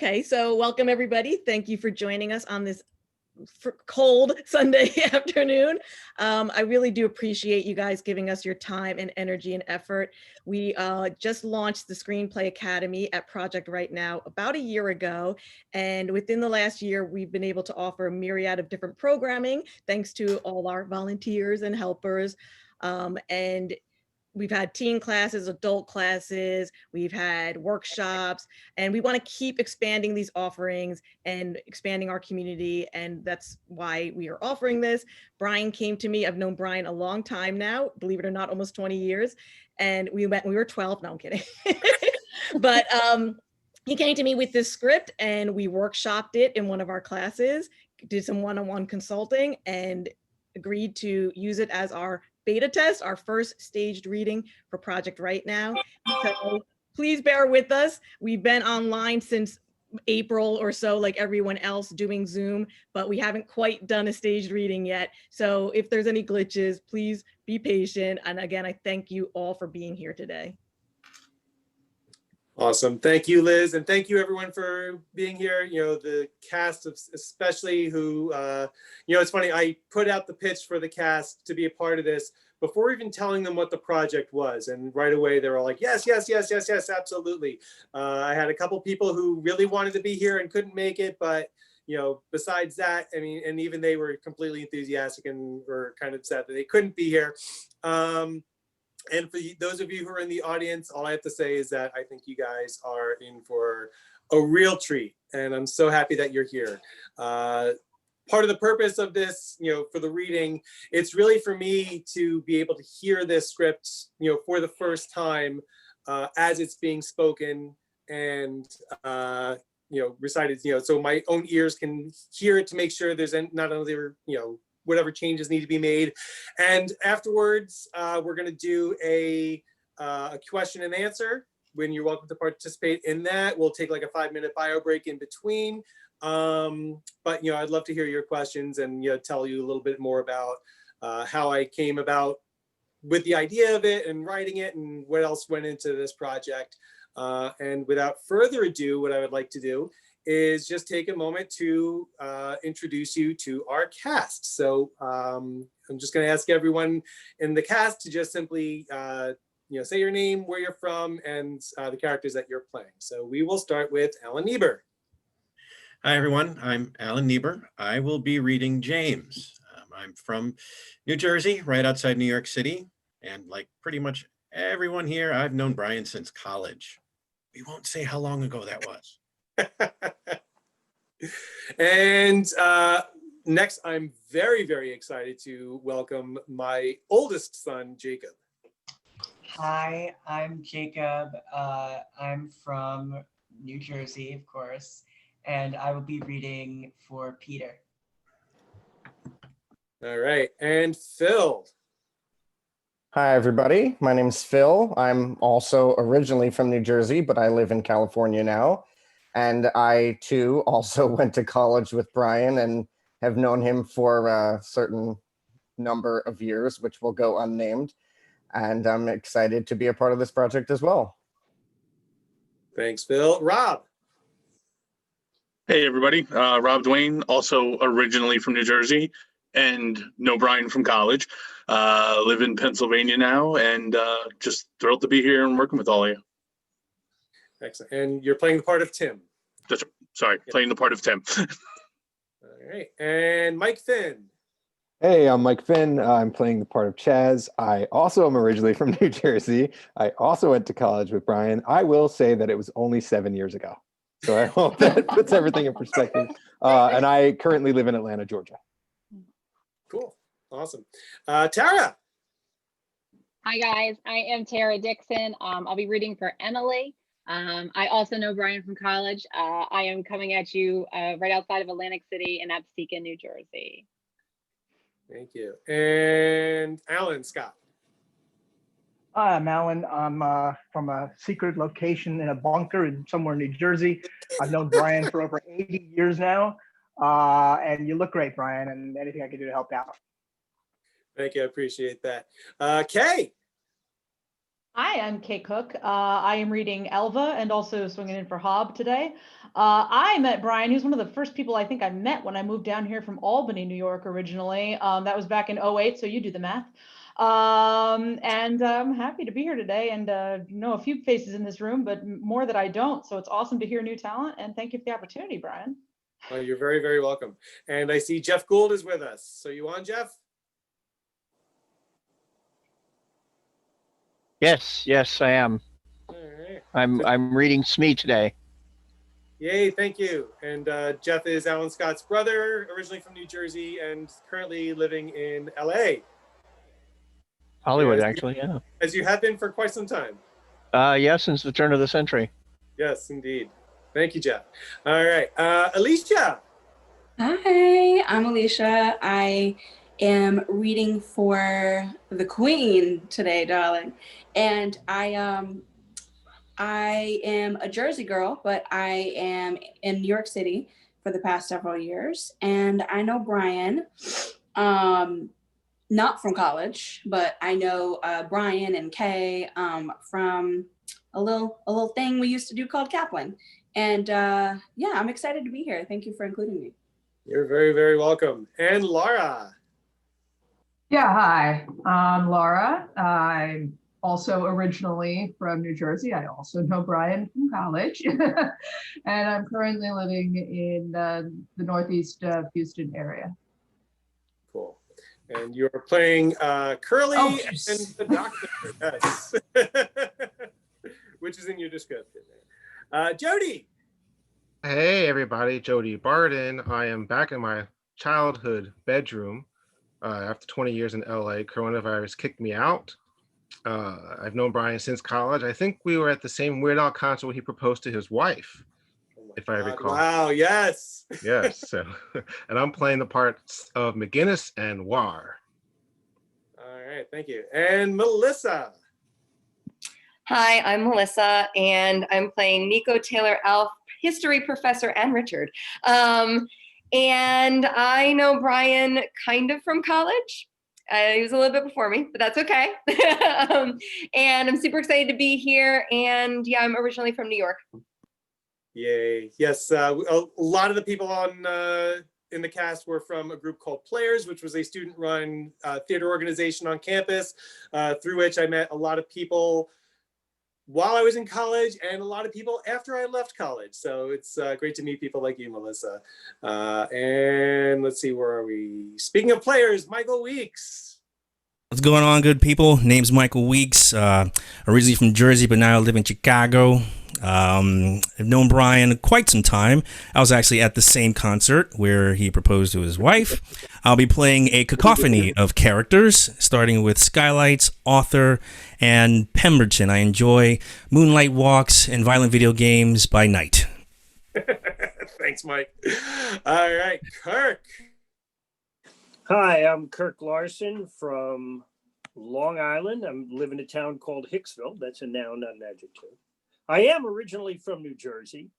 Okay, so welcome everybody. Thank you for joining us on this cold Sunday afternoon. I really do appreciate you guys giving us your time and energy and effort. We just launched the Screenplay Academy at Project Right Now about a year ago. And within the last year, we've been able to offer a myriad of different programming, thanks to all our volunteers and helpers. And we've had teen classes, adult classes, we've had workshops, and we want to keep expanding these offerings and expanding our community. And that's why we are offering this. Brian came to me. I've known Brian a long time now, believe it or not, almost 20 years. And we met when we were 12. No, I'm kidding. But he came to me with this script and we workshopped it in one of our classes, did some one-on-one consulting, and agreed to use it as our beta test, our first staged reading for Project Right Now. So please bear with us. We've been online since April or so, like everyone else, doing Zoom, but we haven't quite done a staged reading yet. So if there's any glitches, please be patient. And again, I thank you all for being here today. Awesome. Thank you, Liz. And thank you everyone for being here. You know, the cast especially who, you know, it's funny, I put out the pitch for the cast to be a part of this before even telling them what the project was. And right away, they were all like, yes, yes, yes, yes, yes, absolutely. I had a couple people who really wanted to be here and couldn't make it, but you know, besides that, I mean, and even they were completely enthusiastic and were kind of sad that they couldn't be here. And for those of you who are in the audience, all I have to say is that I think you guys are in for a real treat. And I'm so happy that you're here. Part of the purpose of this, you know, for the reading, it's really for me to be able to hear this script, you know, for the first time as it's being spoken and, you know, recited, you know, so my own ears can hear it to make sure there's not only, you know, whatever changes need to be made. And afterwards, we're going to do a question and answer. When you're welcome to participate in that. We'll take like a 5-minute bio break in between. But, you know, I'd love to hear your questions and, you know, tell you a little bit more about how I came about with the idea of it and writing it and what else went into this project. And without further ado, what I would like to do is just take a moment to introduce you to our cast. So I'm just going to ask everyone in the cast to just simply, you know, say your name, where you're from, and the characters that you're playing. So we will start with Alan Niebuhr. Hi, everyone. I'm Alan Niebuhr. I will be reading James. I'm from New Jersey, right outside New York City. And like pretty much everyone here, I've known Brian since college. We won't say how long ago that was. And next, I'm very, very excited to welcome my oldest son, Jacob. Hi, I'm Jacob. I'm from New Jersey, of course, and I will be reading for Peter. All right, and Phil. Hi, everybody. My name's Phil. I'm also originally from New Jersey, but I live in California now. And I, too, also went to college with Brian and have known him for a certain number of years, which will go unnamed. And I'm excited to be a part of this project as well. Thanks, Phil. Rob. Hey, everybody. Rob Duane, also originally from New Jersey and know Brian from college. Live in Pennsylvania now and just thrilled to be here and working with all of you. Excellent. And you're playing the part of Tim. Sorry, playing the part of Tim. All right. And Mike Finn. Hey, I'm Mike Finn. I'm playing the part of Chaz. I also am originally from New Jersey. I also went to college with Brian. I will say that it was only 7 years ago. So I hope that puts everything in perspective. And I currently live in Atlanta, Georgia. Cool. Awesome. Tara. Hi, guys. I am Tara Dixon. I'll be reading for Emily. I also know Brian from college. I am coming at you right outside of Atlantic City in Absecon, New Jersey. Thank you. And Alan Scott. Hi, I'm Alan. I'm from a secret location in a bunker in somewhere in New Jersey. I've known Brian for over 80 years now. And you look great, Brian, and anything I can do to help out. Thank you. I appreciate that. Kay. Hi, I'm Kate Cook. I am reading Elva and also swinging in for Hobb today. I met Brian. He was one of the first people I think I met when I moved down here from Albany, New York originally. That was back in '08, so you do the math. And I'm happy to be here today and know a few faces in this room, but more that I don't. So it's awesome to hear new talent, and thank you for the opportunity, Brian. Well, you're very, very welcome. And I see Jeff Gould is with us. So you on, Jeff? Yes, I am. All right. I'm reading Smee today. Yay, thank you. And Jeff is Alan Scott's brother, originally from New Jersey and currently living in LA. Hollywood, Yes, actually, yeah. As you have been for quite some time. Yeah, since the turn of the century. Yes, indeed. Thank you, Jeff. All right, Alicia. Hi, I'm Alicia. I am reading for the Queen today, darling. And I am a Jersey girl, but I am in New York City for the past several years. And I know Brian, not from college, but I know Brian and Kay from a little thing we used to do called Kaplan. And yeah, I'm excited to be here. Thank you for including me. You're very, very welcome. And Laura. Yeah, hi, I'm Laura. I'm also originally from New Jersey. I also know Brian from college. And I'm currently living in the northeast of Houston area. Cool. And you're playing Curly and the Doctor. Yes. Which is in your description. Jody. Hey everybody, Jody Bardin. I am back in my childhood bedroom after 20 years in LA. Coronavirus kicked me out. I've known Brian since college. I think we were at the same Weird Al concert when he proposed to his wife, if I recall. Wow, yes. Yes. So, and I'm playing the parts of McGinnis and War. All right, thank you. And Melissa. Hi, I'm Melissa, and I'm playing Nico Taylor Alf, history professor, and Richard. And I know Brian kind of from college. He was a little bit before me, but that's okay. And I'm super excited to be here. And yeah, I'm originally from New York. Yay. Yes, a lot of the people on in the cast were from a group called Players, which was a student-run theater organization on campus, through which I met a lot of people while I was in college and a lot of people after I left college. So it's great to meet people like you, Melissa. And let's see, where are we? Speaking of Players, Michael Weeks. What's going on, good people? Name's Michael Weeks, originally from Jersey, but now I live in Chicago. I've known Brian quite some time. I was actually at the same concert where he proposed to his wife. I'll be playing a cacophony of characters, starting with Skylights, Author, and Pemberton. I enjoy moonlight walks and violent video games by night. Thanks, Mike. All right, Kirk. Hi, I'm Kirk Larsen from Long Island. I live in a town called Hicksville. That's a noun, not an adjective. I am originally from New Jersey,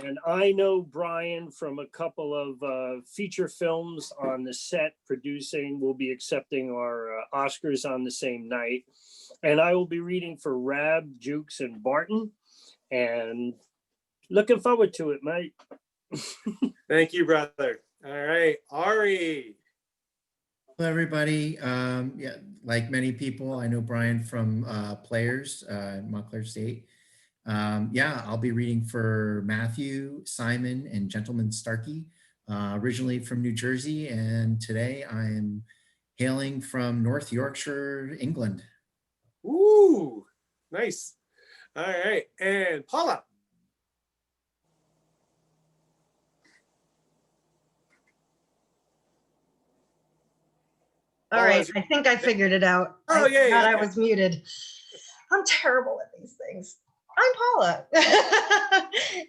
and I know Brian from a couple of feature films on the set producing. We'll be accepting our Oscars on the same night. And I will be reading for Rab, Jukes, and Bardin. And looking forward to it, mate. Thank you, brother. All right, Ari. Hello, everybody. Yeah, like many people, I know Brian from Players in Montclair State. Yeah, I'll be reading for Matthew, Simon, and Gentleman Starkey, originally from New Jersey, and today I am hailing from North Yorkshire, England. Ooh, nice. All right, and Paula. All right, I think I figured it out. Oh, yeah, God, I okay. was muted. I'm terrible at these things. I'm Paula.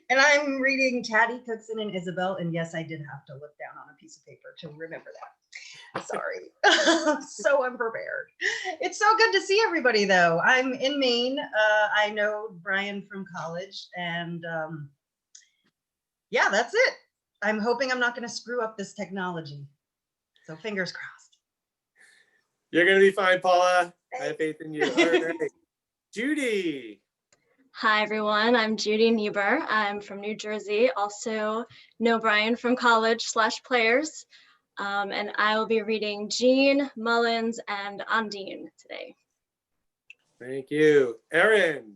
And I'm reading Taddy, Cookson, and Isabel. And yes, I did have to look down on a piece of paper to remember that. Sorry. So unprepared. It's so good to see everybody, though. I'm in Maine. I know Brian from college. And yeah, that's it. I'm hoping I'm not going to screw up this technology. So fingers crossed. You're going to be fine, Paula. I have faith in you. All right. Judy. Hi, everyone. I'm Judy Niebuhr. I'm from New Jersey. Also know Brian from college/players. And I will be reading Jean, Mullins, and Undine today. Thank you. Erin.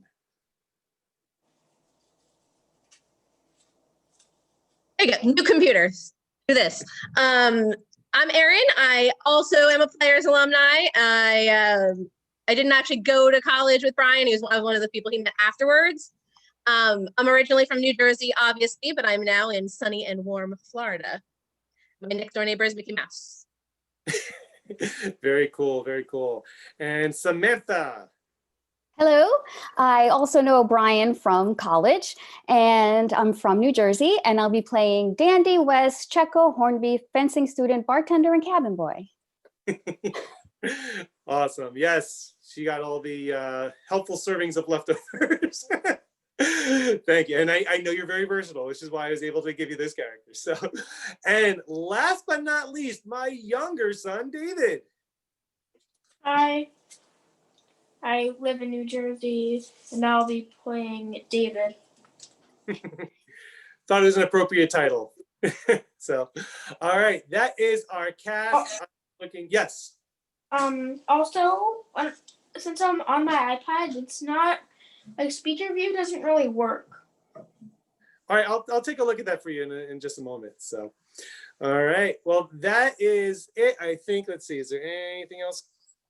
There you go. New computers. Do this. I'm Erin. I also am a Players alumni. I didn't actually go to college with Brian. I was one of the people he met afterwards. I'm originally from New Jersey, obviously, but I'm now in sunny and warm Florida. My next door neighbor is Mickey Mouse. Very cool, very cool. And Samantha. Hello, I also know Brian from college, and I'm from New Jersey, and I'll be playing Dandy, West, Checo, Hornby, fencing student, bartender, and cabin boy. Awesome. Yes, she got all the helpful servings of leftovers. Thank you. And I know you're very versatile, which is why I was able to give you this character. So, and last but not least, my younger son, David. Hi. I live in New Jersey, and I'll be playing David. Thought it was an appropriate title. So, all right, that is our cast. Yes. Also, since I'm on my iPad, it's not like speaker view doesn't really work. All right, I'll take a look at that for you in just a moment. So, all right, well, that is it. I think. Let's see. Is there anything else?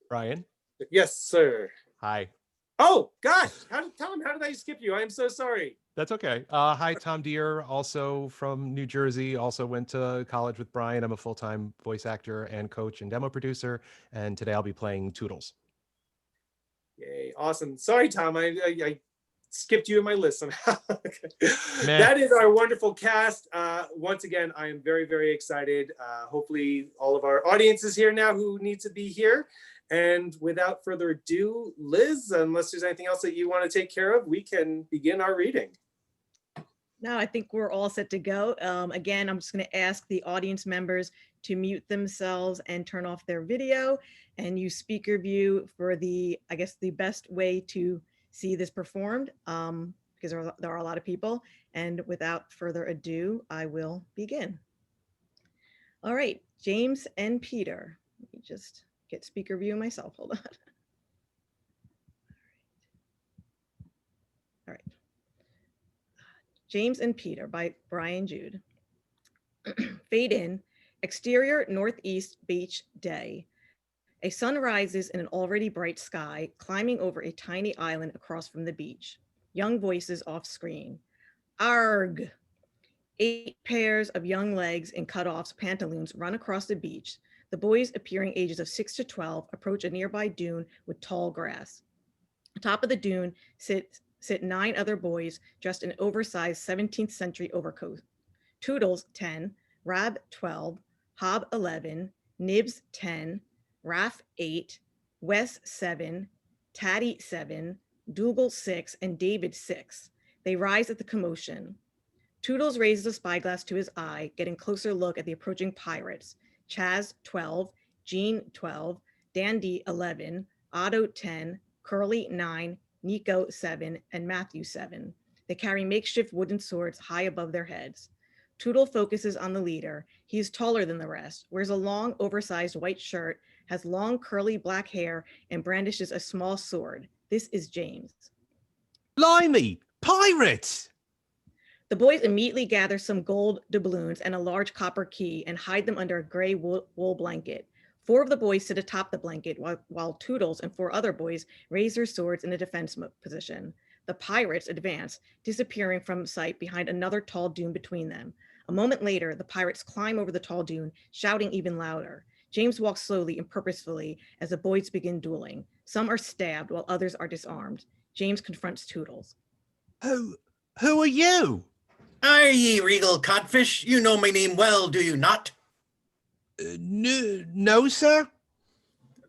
Brian. Yes, sir. Hi. Oh gosh, Tom, how did I skip you? I'm so sorry. That's okay. Hi, Tom Dheere, also from New Jersey. Also went to college with Brian. I'm a full-time voice actor and coach and demo producer. And today I'll be playing Toodles. Yay, awesome. Sorry, Tom, I skipped you in my list somehow. That is our wonderful cast. Once again, I am very, very excited. Hopefully all of our audience is here now who need to be here. And without further ado, Liz, unless there's anything else that you want to take care of, we can begin our reading. No, I think we're all set to go. Again, I'm just going to ask the audience members to mute themselves and turn off their video and use speaker view for the, I guess, the best way to see this performed, because there are a lot of people. And without further ado, I will begin. All right, James and Peter. Let me just get speaker view myself. Hold on. All right. James and Peter by Brian Jude. Fade in. Exterior northeast beach day. A sun rises in an already bright sky, climbing over a tiny island across from the beach. Young voices off screen. Arg! 8 pairs of young legs in cutoffs pantaloons run across the beach. The boys, appearing ages of 6 to 12, approach a nearby dune with tall grass. Atop of the dune sit 9 other boys dressed in oversized 17th century overcoats. Toodles, 10, Rab, 12, Hob, 11, Nibs, 10, Raff, 8, Wes, 7, Taddy, 7, Dougal, 6, and David, 6. They rise at the commotion. Toodles raises a spyglass to his eye, getting closer look at the approaching pirates. Chaz, 12, Jean, 12, Dandy, 11, Otto, 10, Curly, 9, Nico, 7, and Matthew, 7. They carry makeshift wooden swords high above their heads. Toodle focuses on the leader. He is taller than the rest, wears a long, oversized white shirt, has long, curly black hair, and brandishes a small sword. This is James. Blimey, pirates! The boys immediately gather some gold doubloons and a large copper key and hide them under a gray wool blanket. 4 of the boys sit atop the blanket while Toodles and 4 other boys raise their swords in a defense position. The pirates advance, disappearing from sight behind another tall dune between them. A moment later, the pirates climb over the tall dune, shouting even louder. James walks slowly and purposefully as the boys begin dueling. Some are stabbed while others are disarmed. James confronts Toodles. Who are you? Are ye regal codfish? You know my name well, do you not? No, sir.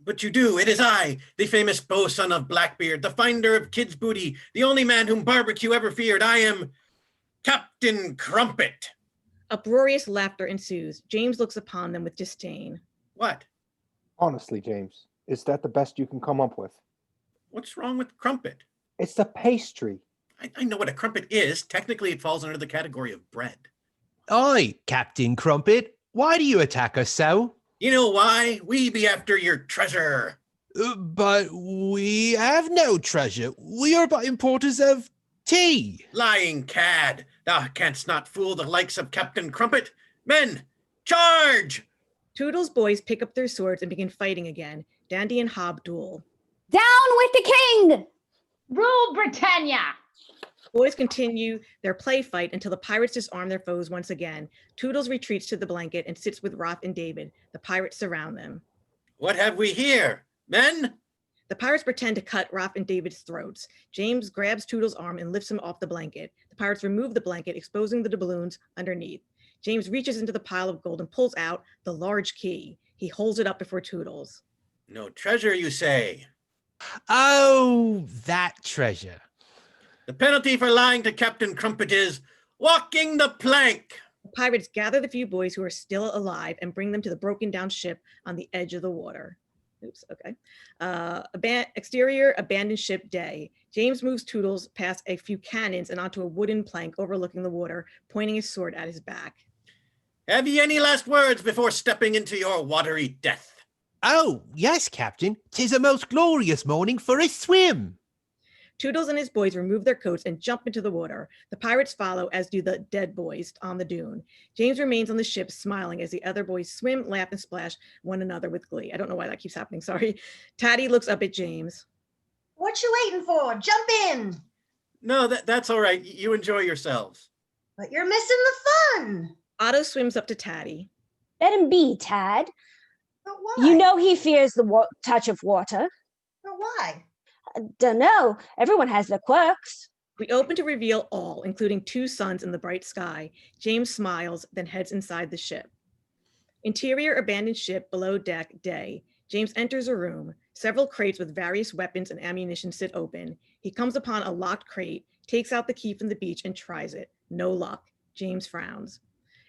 But you do. It is I, the famous bosun of Blackbeard, the finder of kids' booty, the only man whom barbecue ever feared. I am Captain Crumpet. Uproarious laughter ensues. James looks upon them with disdain. What? Honestly, James, is that the best you can come up with? What's wrong with crumpet? It's the pastry. I know what a crumpet is. Technically, it falls under the category of bread. Oi, Captain Crumpet, why do you attack us so? You know why? We be after your treasure. But we have no treasure. We are but importers of tea. Lying cad. Thou canst not fool the likes of Captain Crumpet. Men, charge! Toodle's boys pick up their swords and begin fighting again. Dandy and Hob duel. Down with the king! Rule Britannia! Boys continue their play fight until the pirates disarm their foes once again. Toodles retreats to the blanket and sits with Roth and David. The pirates surround them. What have we here? Men? The pirates pretend to cut Roth and David's throats. James grabs Toodles' arm and lifts him off the blanket. The pirates remove the blanket, exposing the doubloons underneath. James reaches into the pile of gold and pulls out the large key. He holds it up before Toodles. No treasure, you say? Oh, that treasure. The penalty for lying to Captain Crumpet is walking the plank. The pirates gather the few boys who are still alive and bring them to the broken down ship on the edge of the water. Oops, okay. Exterior abandoned ship day. James moves Toodles past a few cannons and onto a wooden plank overlooking the water, pointing his sword at his back. Have ye any last words before stepping into your watery death? Oh, yes, Captain. 'Tis a most glorious morning for a swim. Toodles and his boys remove their coats and jump into the water. The pirates follow, as do the dead boys on the dune. James remains on the ship, smiling as the other boys swim, laugh, and splash one another with glee. I don't know why that keeps happening, sorry. Taddy looks up at James. What you waiting for? Jump in. No, that's all right. You enjoy yourselves. But you're missing the fun. Otto swims up to Taddy. Let him be, Tad. But why? You know he fears the touch of water. But why? Don't know. Everyone has their quirks. We open to reveal all, including two suns in the bright sky. James smiles, then heads inside the ship. Interior abandoned ship, below deck, day. James enters a room. Several crates with various weapons and ammunition sit open. He comes upon a locked crate, takes out the key from the beach and tries it. No luck. James frowns.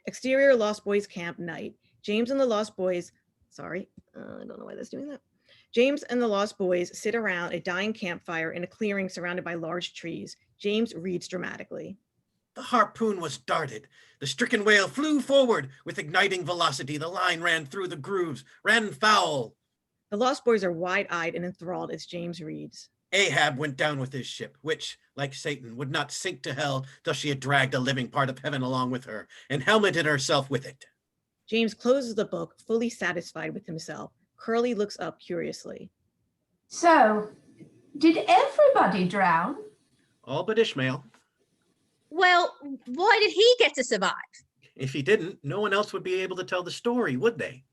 Exterior Lost Boys camp, night. James and the Lost Boys, I don't know why that's doing that. James and the Lost Boys sit around a dying campfire in a clearing surrounded by large trees. James reads dramatically. The harpoon was darted. The stricken whale flew forward with igniting velocity. The line ran through the grooves, ran foul. The Lost Boys are wide-eyed and enthralled as James reads. Ahab went down with his ship, which, like Satan, would not sink to hell till she had dragged a living part of heaven along with her and helmeted herself with it. James closes the book, fully satisfied with himself. Curly looks up curiously. So, did everybody drown? All but Ishmael. Well, why did he get to survive? If he didn't, no one else would be able to tell the story, would they?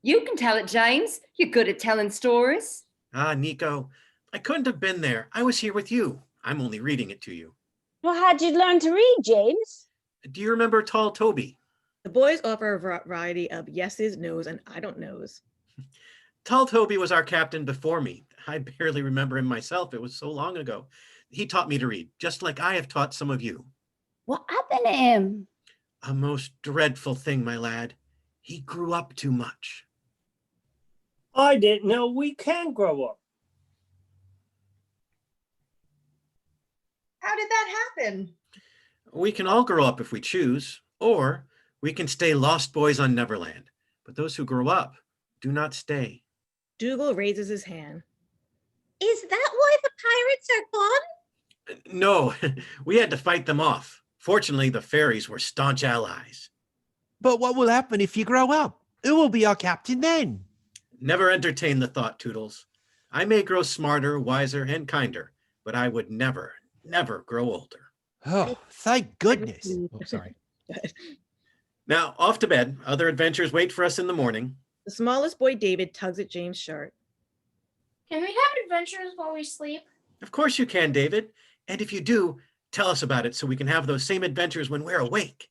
You can tell it, James. You're good at telling stories. Ah, Nico, I couldn't have been there. I was here with you. I'm only reading it to you. Well, how'd you learn to read, James? Do you remember Tall Toby? The boys offer a variety of yeses, nos, and I don't knows. Tall Toby was our captain before me. I barely remember him myself. It was so long ago. He taught me to read, just like I have taught some of you. What happened to him? A most dreadful thing, my lad. He grew up too much. I didn't know we can grow up. How did that happen? We can all grow up if we choose, or we can stay lost boys on Neverland. But those who grow up do not stay. Dougal raises his hand. Is that why the pirates are gone? No, we had to fight them off. Fortunately, the fairies were staunch allies. But what will happen if you grow up? Who will be our captain then? Never entertain the thought, Toodles. I may grow smarter, wiser, and kinder, but I would never, never grow older. Oh, thank goodness. Oh, sorry. Now, off to bed. Other adventures wait for us in the morning. The smallest boy, David, tugs at James' shirt. Can we have adventures while we sleep? Of course you can, David. And if you do, tell us about it so we can have those same adventures when we're awake.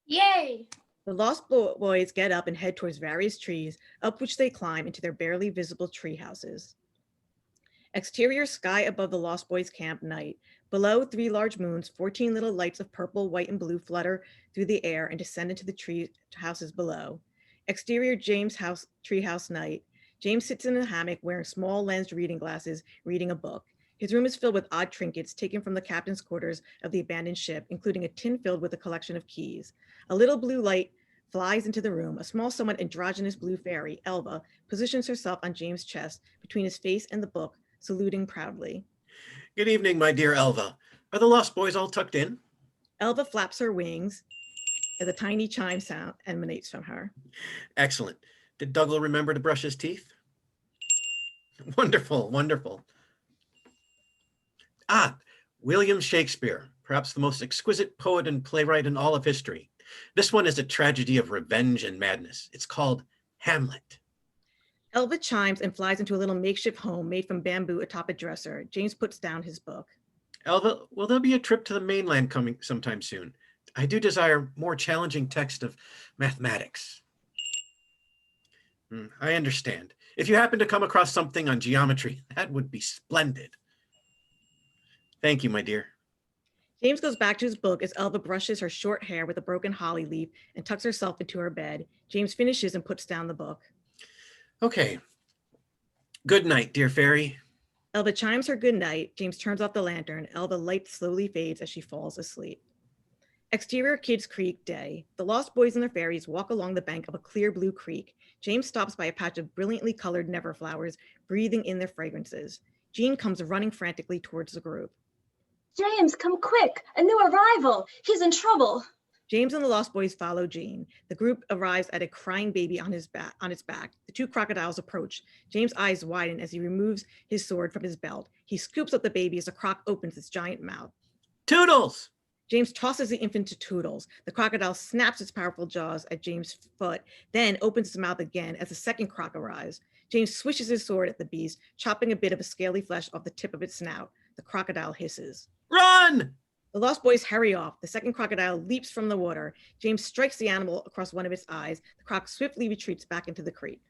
Yay! The Lost Boys get up and head towards various trees, up which they climb into their barely visible tree houses. Exterior sky above the Lost Boys camp, night. Below, 3 large moons, 14 little lights of purple, white, and blue flutter through the air and descend into the tree houses below. Exterior James' house, treehouse, night. James sits in a hammock wearing small lensed reading glasses, reading a book. His room is filled with odd trinkets taken from the captain's quarters of the abandoned ship, including a tin filled with a collection of keys. A little blue light flies into the room. A small, somewhat androgynous blue fairy, Elva, positions herself on James' chest between his face and the book, saluting proudly. Good evening, my dear Elva. Are the Lost Boys all tucked in? Elva flaps her wings as a tiny chime sound emanates from her. Excellent. Did Dougal remember to brush his teeth? Wonderful, wonderful. Ah, William Shakespeare, perhaps the most exquisite poet and playwright in all of history. This one is a tragedy of revenge and madness. It's called Hamlet. Elva chimes and flies into a little makeshift home made from bamboo atop a dresser. James puts down his book. Elva, will there be a trip to the mainland coming sometime soon? I do desire more challenging text of mathematics. I understand. If you happen to come across something on geometry, that would be splendid. Thank you, my dear. James goes back to his book as Elva brushes her short hair with a broken holly leaf and tucks herself into her bed. James finishes and puts down the book. Okay. Good night, dear fairy. Elva chimes her good night. James turns off the lantern. Elva light slowly fades as she falls asleep. Exterior Kids Creek day. The Lost Boys and their fairies walk along the bank of a clear blue creek. James stops by a patch of brilliantly colored never flowers, breathing in their fragrances. Jean comes running frantically towards the group. James, come quick! A new arrival! He's in trouble! James and the Lost Boys follow Jean. The group arrives at a crying baby on its back. The two crocodiles approach. James' eyes widen as he removes his sword from his belt. He scoops up the baby as the croc opens its giant mouth. Toodles! James tosses the infant to Toodles. The crocodile snaps its powerful jaws at James' foot, then opens its mouth again as the second croc arrives. James swishes his sword at the beast, chopping a bit of a scaly flesh off the tip of its snout. The crocodile hisses. Run! The Lost Boys hurry off. The second crocodile leaps from the water. James strikes the animal across one of its eyes. The croc swiftly retreats back into the creek.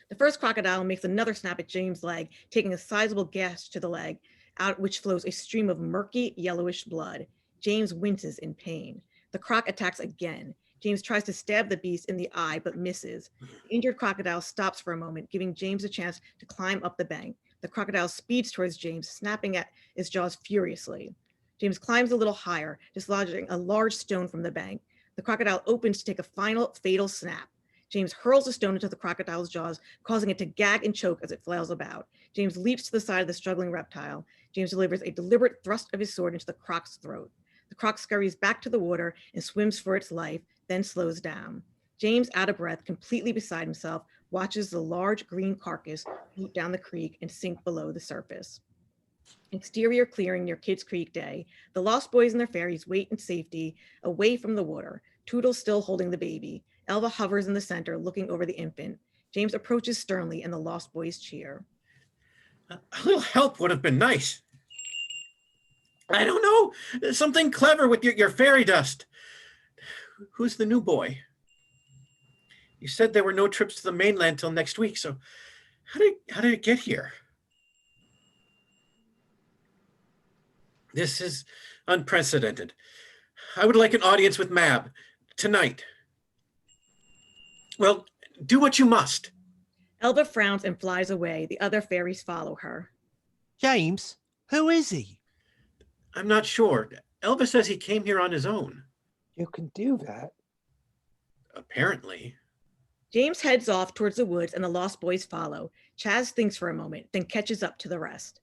The first crocodile makes another snap at James' leg, taking a sizable gash to the leg, out which flows a stream of murky, yellowish blood. James winces in pain. The croc attacks again. James tries to stab the beast in the eye, but misses. The injured crocodile stops for a moment, giving James a chance to climb up the bank. The crocodile speeds towards James, snapping at its jaws furiously. James climbs a little higher, dislodging a large stone from the bank. The crocodile opens to take a final fatal snap. James hurls the stone into the crocodile's jaws, causing it to gag and choke as it flails about. James leaps to the side of the struggling reptile. James delivers a deliberate thrust of his sword into the croc's throat. The croc scurries back to the water and swims for its life, then slows down. James, out of breath, completely beside himself, watches the large green carcass float down the creek and sink below the surface. Exterior clearing near Kids Creek day. The Lost Boys and their fairies wait in safety away from the water. Toodles still holding the baby. Elva hovers in the center, looking over the infant. James approaches sternly and the Lost Boys cheer. A little help would have been nice. I don't know, something clever with your fairy dust. Who's the new boy? You said there were no trips to the mainland till next week, so how did it get here? This is unprecedented. I would like an audience with Mab tonight. Well, do what you must. Elva frowns and flies away. The other fairies follow her. James, who is he? I'm not sure. Elva says he came here on his own. You can do that. Apparently. James heads off towards the woods and the Lost Boys follow. Chaz thinks for a moment, then catches up to the rest.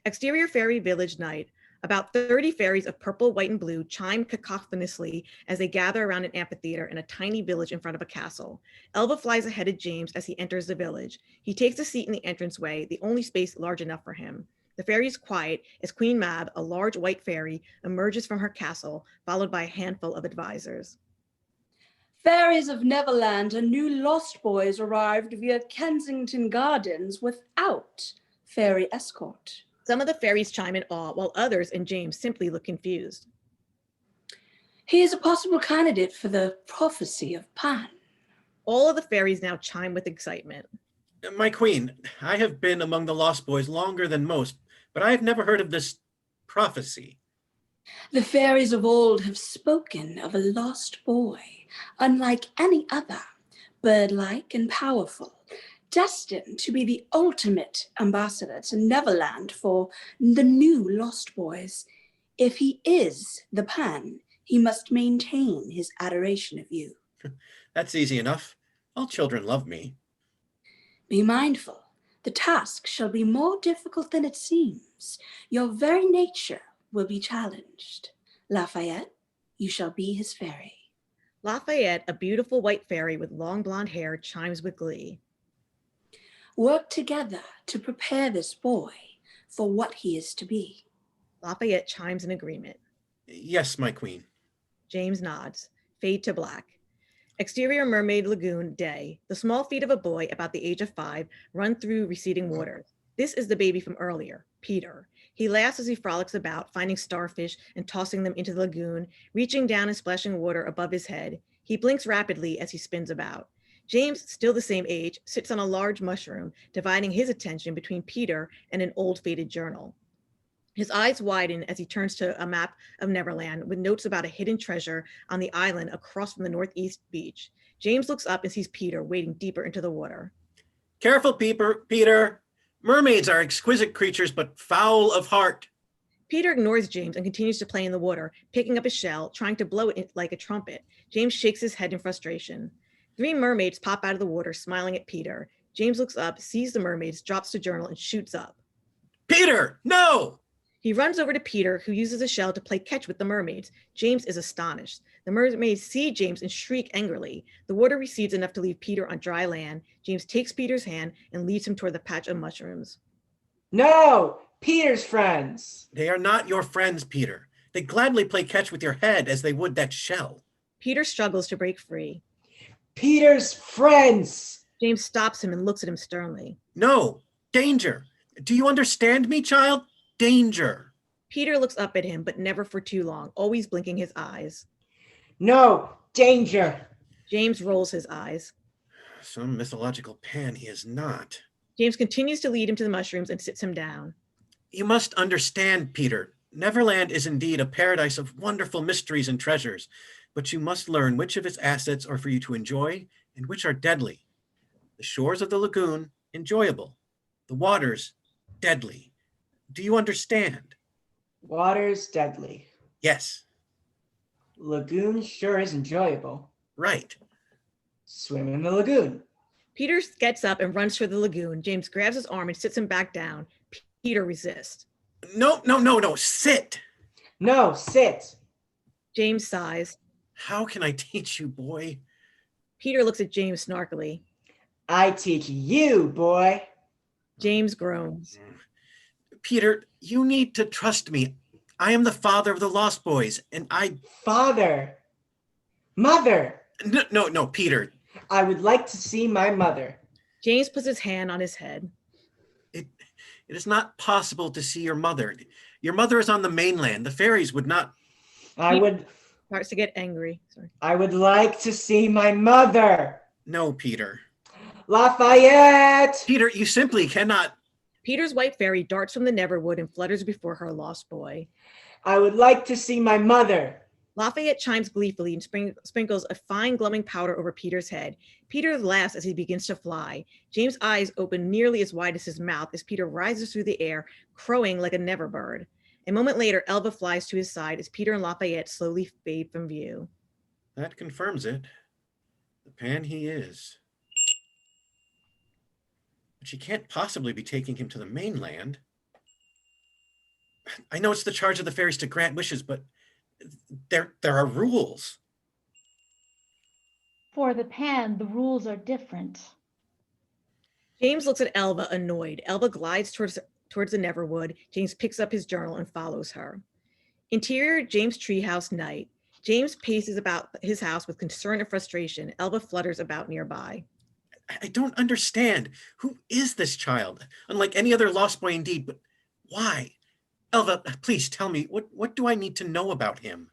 Exterior fairy village night. About 30 fairies of purple, white, and blue chime cacophonously as they gather around an amphitheater in a tiny village in front of a castle. Elva flies ahead of James as he enters the village. He takes a seat in the entranceway, the only space large enough for him. The fairies quiet as Queen Mab, a large white fairy, emerges from her castle, followed by a handful of advisors. Fairies of Neverland and new Lost Boys arrived via Kensington Gardens without fairy escort. Some of the fairies chime in awe, while others and James simply look confused. He is a possible candidate for the prophecy of Pan. All of the fairies now chime with excitement. My queen, I have been among the Lost Boys longer than most, but I have never heard of this prophecy. The fairies of old have spoken of a lost boy, unlike any other, bird-like and powerful, destined to be the ultimate ambassador to Neverland for the new Lost Boys. If he is the Pan, he must maintain his adoration of you. That's easy enough. All children love me. Be mindful. The task shall be more difficult than it seems. Your very nature will be challenged. Lafayette, you shall be his fairy. Lafayette, a beautiful white fairy with long blonde hair, chimes with glee. Work together to prepare this boy for what he is to be. Lafayette chimes in agreement. Yes, my queen. James nods. Fade to black. Exterior Mermaid Lagoon, day. The small feet of a boy about the age of 5 run through receding waters. This is the baby from earlier, Peter. He laughs as he frolics about, finding starfish and tossing them into the lagoon, reaching down and splashing water above his head. He blinks rapidly as he spins about. James, still the same age, sits on a large mushroom, dividing his attention between Peter and an old faded journal. His eyes widen as he turns to a map of Neverland with notes about a hidden treasure on the island across from the northeast beach. James looks up and sees Peter wading deeper into the water. Careful, Peter. Mermaids are exquisite creatures, but foul of heart. Peter ignores James and continues to play in the water, picking up his shell, trying to blow it like a trumpet. James shakes his head in frustration. 3 mermaids pop out of the water, smiling at Peter. James looks up, sees the mermaids, drops the journal, and shoots up. Peter, no! He runs over to Peter, who uses a shell to play catch with the mermaids. James is astonished. The mermaids see James and shriek angrily. The water recedes enough to leave Peter on dry land. James takes Peter's hand and leads him toward the patch of mushrooms. No, Peter's friends. They are not your friends, Peter. They gladly play catch with your head as they would that shell. Peter struggles to break free. Peter's friends. James stops him and looks at him sternly. No, danger. Do you understand me, child? Danger. Peter looks up at him, but never for too long, always blinking his eyes. No, danger. James rolls his eyes. Some mythological Pan he is not. James continues to lead him to the mushrooms and sits him down. You must understand, Peter. Neverland is indeed a paradise of wonderful mysteries and treasures, but you must learn which of its assets are for you to enjoy and which are deadly. The shores of the lagoon, enjoyable. The waters, deadly. Do you understand? Water's deadly. Yes. Lagoon sure is enjoyable. Right. Swim in the lagoon. Peter gets up and runs toward the lagoon. James grabs his arm and sits him back down. Peter resists. No, sit. No, sit. James sighs. How can I teach you, boy? Peter looks at James snarkily. I teach you, boy. James groans. Peter, you need to trust me. I am the father of the Lost Boys, and I... Father. Mother. No, Peter. I would like to see my mother. James puts his hand on his head. It is not possible to see your mother. Your mother is on the mainland. The fairies would not... Starts to get angry. Sorry. I would like to see my mother. No, Peter. Lafayette! Peter, you simply cannot... Peter's white fairy darts from the Neverwood and flutters before her lost boy. I would like to see my mother. Lafayette chimes gleefully and sprinkles a fine glowing powder over Peter's head. Peter laughs as he begins to fly. James' eyes open nearly as wide as his mouth as Peter rises through the air, crowing like a never bird. A moment later, Elva flies to his side as Peter and Lafayette slowly fade from view. That confirms it. The Pan he is. But she can't possibly be taking him to the mainland. I know it's the charge of the fairies to grant wishes, but there are rules. For the Pan, the rules are different. James looks at Elva, annoyed. Elva glides towards the Neverwood. James picks up his journal and follows her. Interior James' treehouse, night. James paces about his house with concern and frustration. Elva flutters about nearby. I don't understand. Who is this child? Unlike any other lost boy indeed, but why? Elva, please tell me, what do I need to know about him?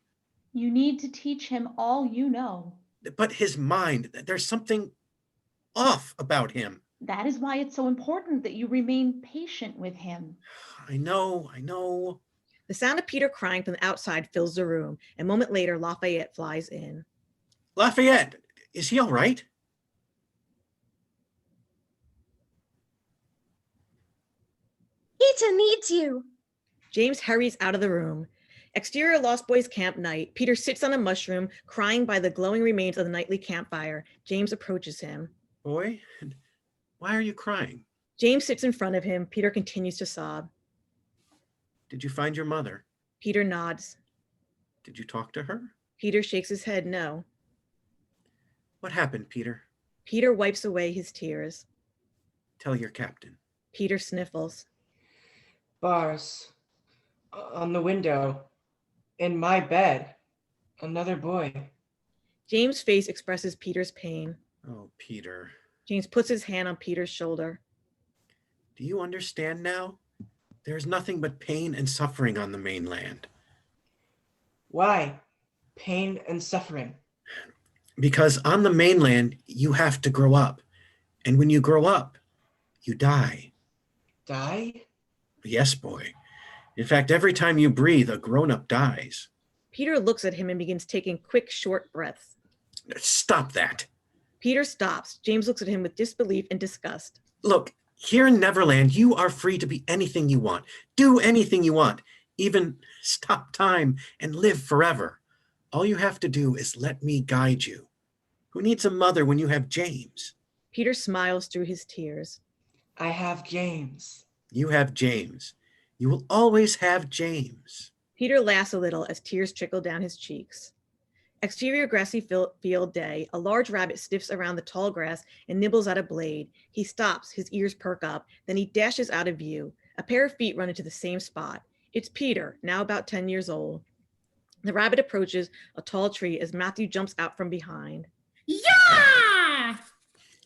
You need to teach him all you know. But his mind, there's something off about him. That is why it's so important that you remain patient with him. I know. The sound of Peter crying from the outside fills the room. A moment later, Lafayette flies in. Lafayette, is he all right? Peter needs you. James hurries out of the room. Exterior Lost Boys camp night. Peter sits on a mushroom, crying by the glowing remains of the nightly campfire. James approaches him. Boy, why are you crying? James sits in front of him. Peter continues to sob. Did you find your mother? Peter nods. Did you talk to her? Peter shakes his head no. What happened, Peter? Peter wipes away his tears. Tell your captain. Peter sniffles. Bars. On the window. In my bed. Another boy. James' face expresses Peter's pain. Oh, Peter. James puts his hand on Peter's shoulder. Do you understand now? There's nothing but pain and suffering on the mainland. Why? Pain and suffering. Because on the mainland, you have to grow up. And when you grow up, you die. Die? Yes, boy. In fact, every time you breathe, a grown-up dies. Peter looks at him and begins taking quick, short breaths. Stop that. Peter stops. James looks at him with disbelief and disgust. Look, here in Neverland, you are free to be anything you want. Do anything you want. Even stop time and live forever. All you have to do is let me guide you. Who needs a mother when you have James? Peter smiles through his tears. I have James. You have James. You will always have James. Peter laughs a little as tears trickle down his cheeks. Exterior grassy field day. A large rabbit sniffs around the tall grass and nibbles at a blade. He stops, his ears perk up, then he dashes out of view. A pair of feet run into the same spot. It's Peter, now about 10 years old. The rabbit approaches a tall tree as Matthew jumps out from behind. Yeah!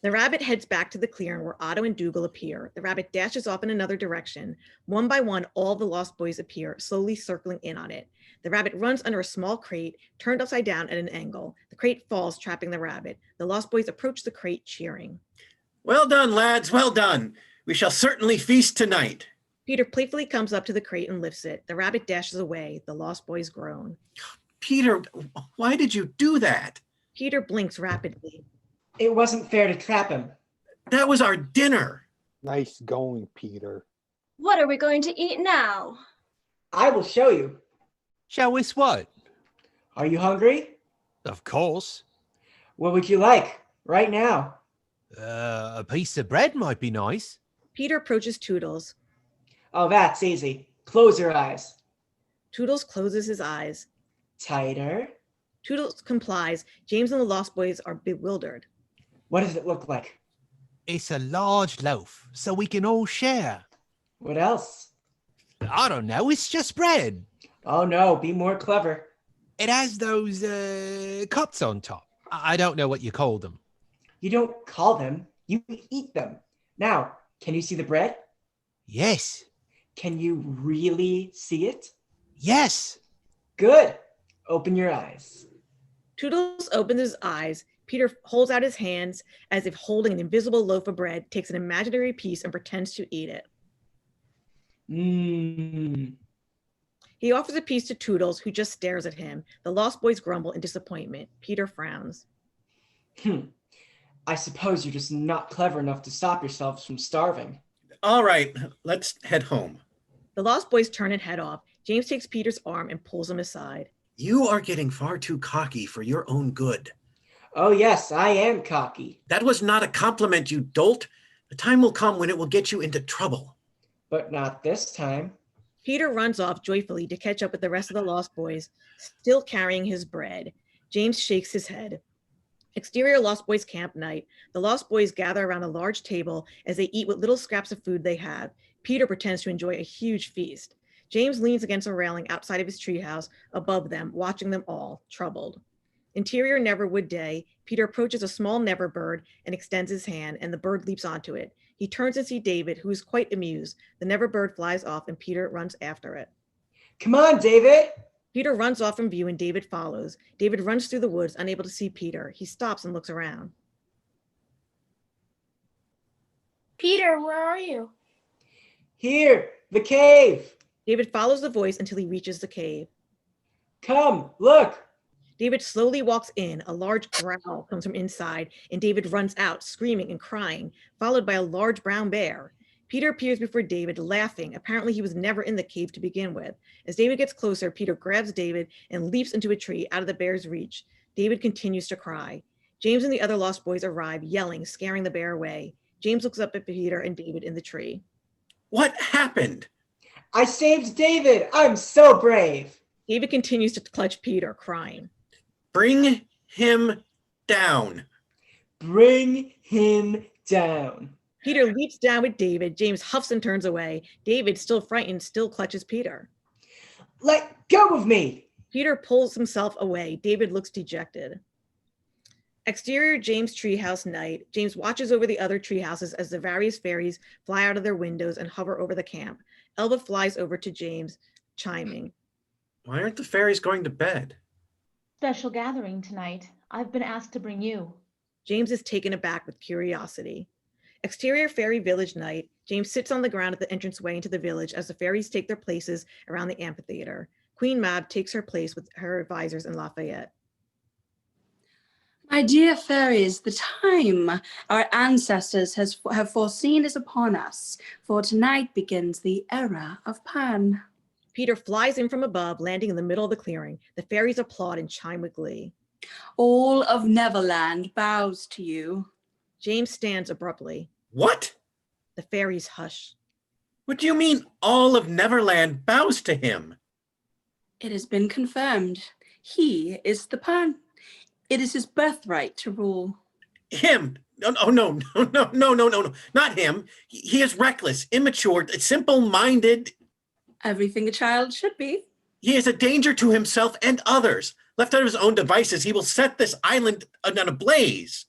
The rabbit heads back to the clearing where Otto and Dougal appear. The rabbit dashes off in another direction. One by one, all the Lost Boys appear, slowly circling in on it. The rabbit runs under a small crate, turned upside down at an angle. The crate falls, trapping the rabbit. The Lost Boys approach the crate, cheering. Well done, lads, well done. We shall certainly feast tonight. Peter playfully comes up to the crate and lifts it. The rabbit dashes away. The Lost Boys groan. Peter, why did you do that? Peter blinks rapidly. It wasn't fair to trap him. That was our dinner. Nice going, Peter. What are we going to eat now? I will show you. Shall we what? Are you hungry? Of course. What would you like right now? A piece of bread might be nice. Peter approaches Toodles. Oh, that's easy. Close your eyes. Toodles closes his eyes. Tighter. Toodles complies. James and the Lost Boys are bewildered. What does it look like? It's a large loaf, so we can all share. What else? I don't know, it's just bread. Oh no, be more clever. It has those cups on top. I don't know what you call them. You don't call them, you eat them. Now, can you see the bread? Yes. Can you really see it? Yes. Good. Open your eyes. Toodles opens his eyes. Peter holds out his hands as if holding an invisible loaf of bread, takes an imaginary piece and pretends to eat it. Mmm. He offers a piece to Toodles, who just stares at him. The Lost Boys grumble in disappointment. Peter frowns. I suppose you're just not clever enough to stop yourselves from starving. All right, let's head home. The Lost Boys turn and head off. James takes Peter's arm and pulls him aside. You are getting far too cocky for your own good. Oh yes, I am cocky. That was not a compliment, you dolt. The time will come when it will get you into trouble. But not this time. Peter runs off joyfully to catch up with the rest of the Lost Boys, still carrying his bread. James shakes his head. Exterior Lost Boys camp night. The Lost Boys gather around a large table as they eat what little scraps of food they have. Peter pretends to enjoy a huge feast. James leans against a railing outside of his treehouse above them, watching them all, troubled. Interior Neverwood day. Peter approaches a small never bird and extends his hand, and the bird leaps onto it. He turns to see David, who is quite amused. The never bird flies off and Peter runs after it. Come on, David! Peter runs off from view and David follows. David runs through the woods, unable to see Peter. He stops and looks around. Peter, where are you? Here, the cave! David follows the voice until he reaches the cave. Come, look! David slowly walks in. A large growl comes from inside, and David runs out, screaming and crying, followed by a large brown bear. Peter appears before David, laughing. Apparently, he was never in the cave to begin with. As David gets closer, Peter grabs David and leaps into a tree out of the bear's reach. David continues to cry. James and the other lost boys arrive, yelling, scaring the bear away. James looks up at Peter and David in the tree. What happened? I saved David. I'm so brave. David continues to clutch Peter, crying. Bring him down. Bring him down. Peter leaps down with David. James huffs and turns away. David, still frightened, still clutches Peter. Let go of me. Peter pulls himself away. David looks dejected. Exterior James treehouse night. James watches over the other treehouses as the various fairies fly out of their windows and hover over the camp. Elva flies over to James, chiming. Why aren't the fairies going to bed? Special gathering tonight. I've been asked to bring you. James is taken aback with curiosity. Exterior fairy village night. James sits on the ground at the entranceway into the village as the fairies take their places around the amphitheater. Queen Mab takes her place with her advisors in Lafayette. My dear fairies, the time our ancestors have foreseen is upon us, for tonight begins the era of Pan. Peter flies in from above, landing in the middle of the clearing. The fairies applaud and chime with glee. All of Neverland bows to you. James stands abruptly. What? The fairies hush. What do you mean all of Neverland bows to him? It has been confirmed. He is the Pan. It is his birthright to rule. Him? No, not him. He is reckless, immature, simple-minded. Everything a child should be. He is a danger to himself and others. Left out of his own devices, he will set this island on a blaze.